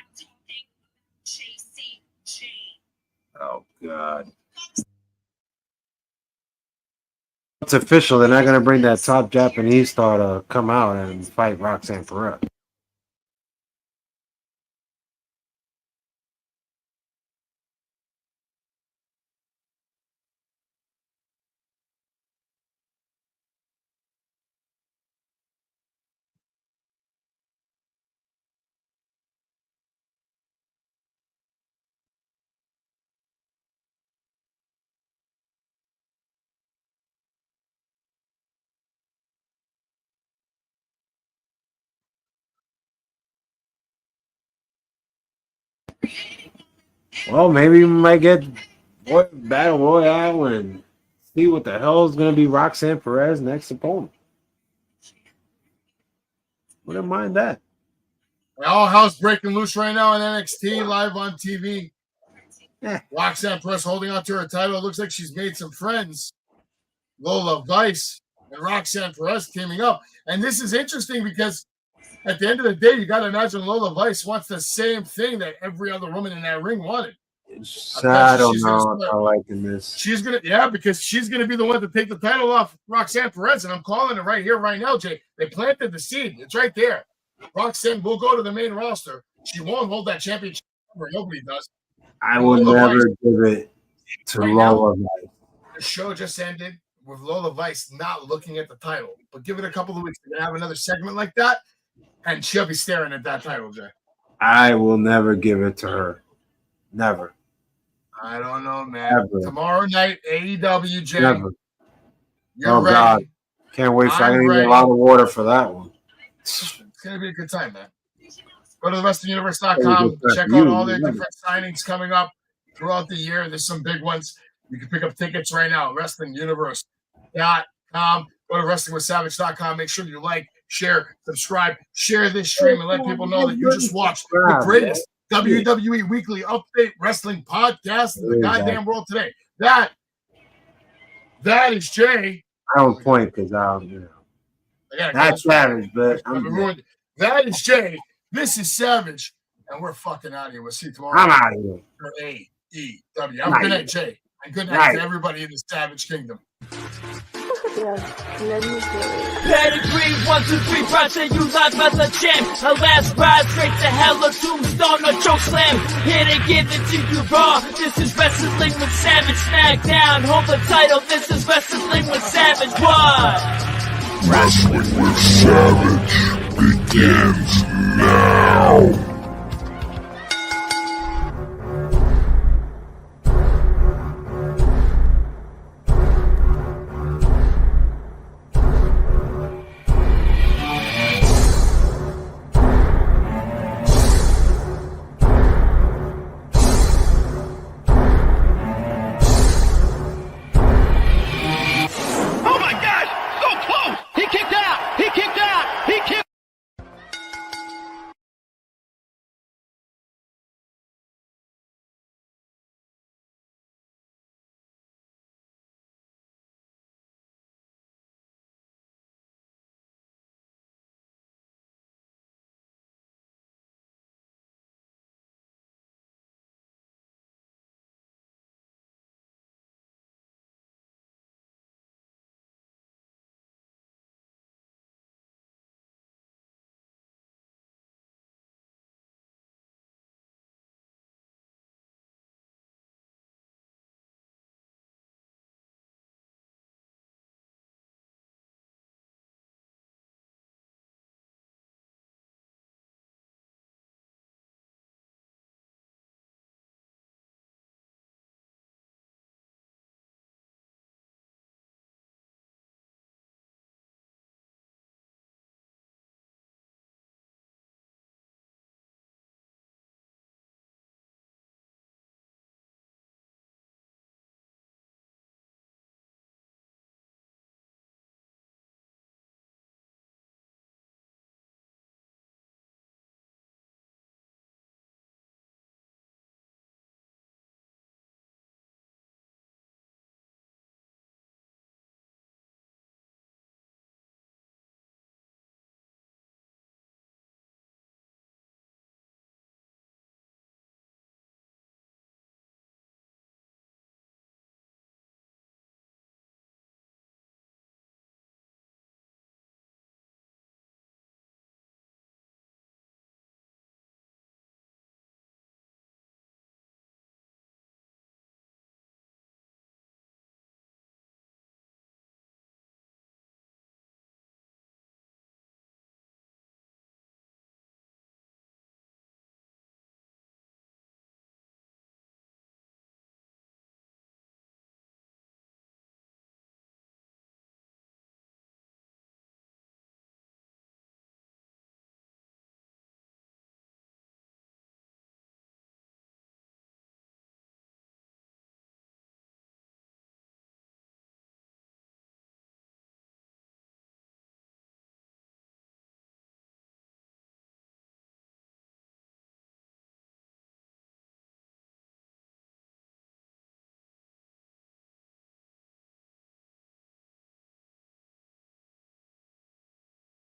Speaker 5: Oh, God. It's official. They're not going to bring that top Japanese star to come out and fight Roxanne Perez. Well, maybe we might get Battle Royale and see what the hell is going to be Roxanne Perez's next opponent. Wouldn't mind that.
Speaker 4: All house breaking loose right now on NXT live on TV. Roxanne Perez holding on to her title. It looks like she's made some friends. Lola Vice and Roxanne Perez teaming up. And this is interesting because at the end of the day, you got to imagine Lola Vice wants the same thing that every other woman in that ring wanted.
Speaker 5: I don't know if I liking this.
Speaker 4: She's going to, because she's going to be the one to take the title off Roxanne Perez. And I'm calling it right here, right now, Jay. They planted the seed. It's right there. Roxanne will go to the main roster. She won't hold that championship. Nobody does.
Speaker 5: I would never give it to Lola Vice.
Speaker 4: The show just ended with Lola Vice not looking at the title. But give it a couple of weeks. They're going to have another segment like that, and she'll be staring at that title, Jay.
Speaker 5: I will never give it to her. Never.
Speaker 4: I don't know, man.
Speaker 5: Never.
Speaker 4: Tomorrow night, AEW, Jay.
Speaker 5: Never.
Speaker 4: You're ready.
Speaker 5: God. Can't wait for I
Speaker 4: I'm
Speaker 5: need
Speaker 4: ready.
Speaker 5: a lot of water for that one.
Speaker 4: It's going to be a good time, man. Go to wrestlinguniverse.com. Check out all their different signings coming up throughout the year. There's some big ones. You can pick up tickets right now. wrestlinguniverse.com. Go to wrestlingwithsavage.com. Make sure you like, share, subscribe, share this stream, and let people know that you just watched the greatest WWE Weekly Update Wrestling Podcast in the goddamn world today. That is Jay.
Speaker 5: I don't point because not Savage, but
Speaker 4: that is Jay. This is Savage, and we're fucking out of here. We'll see you tomorrow.
Speaker 5: I'm out of here.
Speaker 4: For AEW. Have a good night, Jay. And good night to everybody in the Savage Kingdom.
Speaker 1: Let me do it.
Speaker 2: Pedigree, 1, 2, 3, project you live as a champ. A last ride straight to hell, a tombstone, a choke slam. Here to give it to you raw. This is Wrestling with Savage. SmackDown, hold the title. This is Wrestling with Savage. What?
Speaker 3: Wrestling with Savage begins now.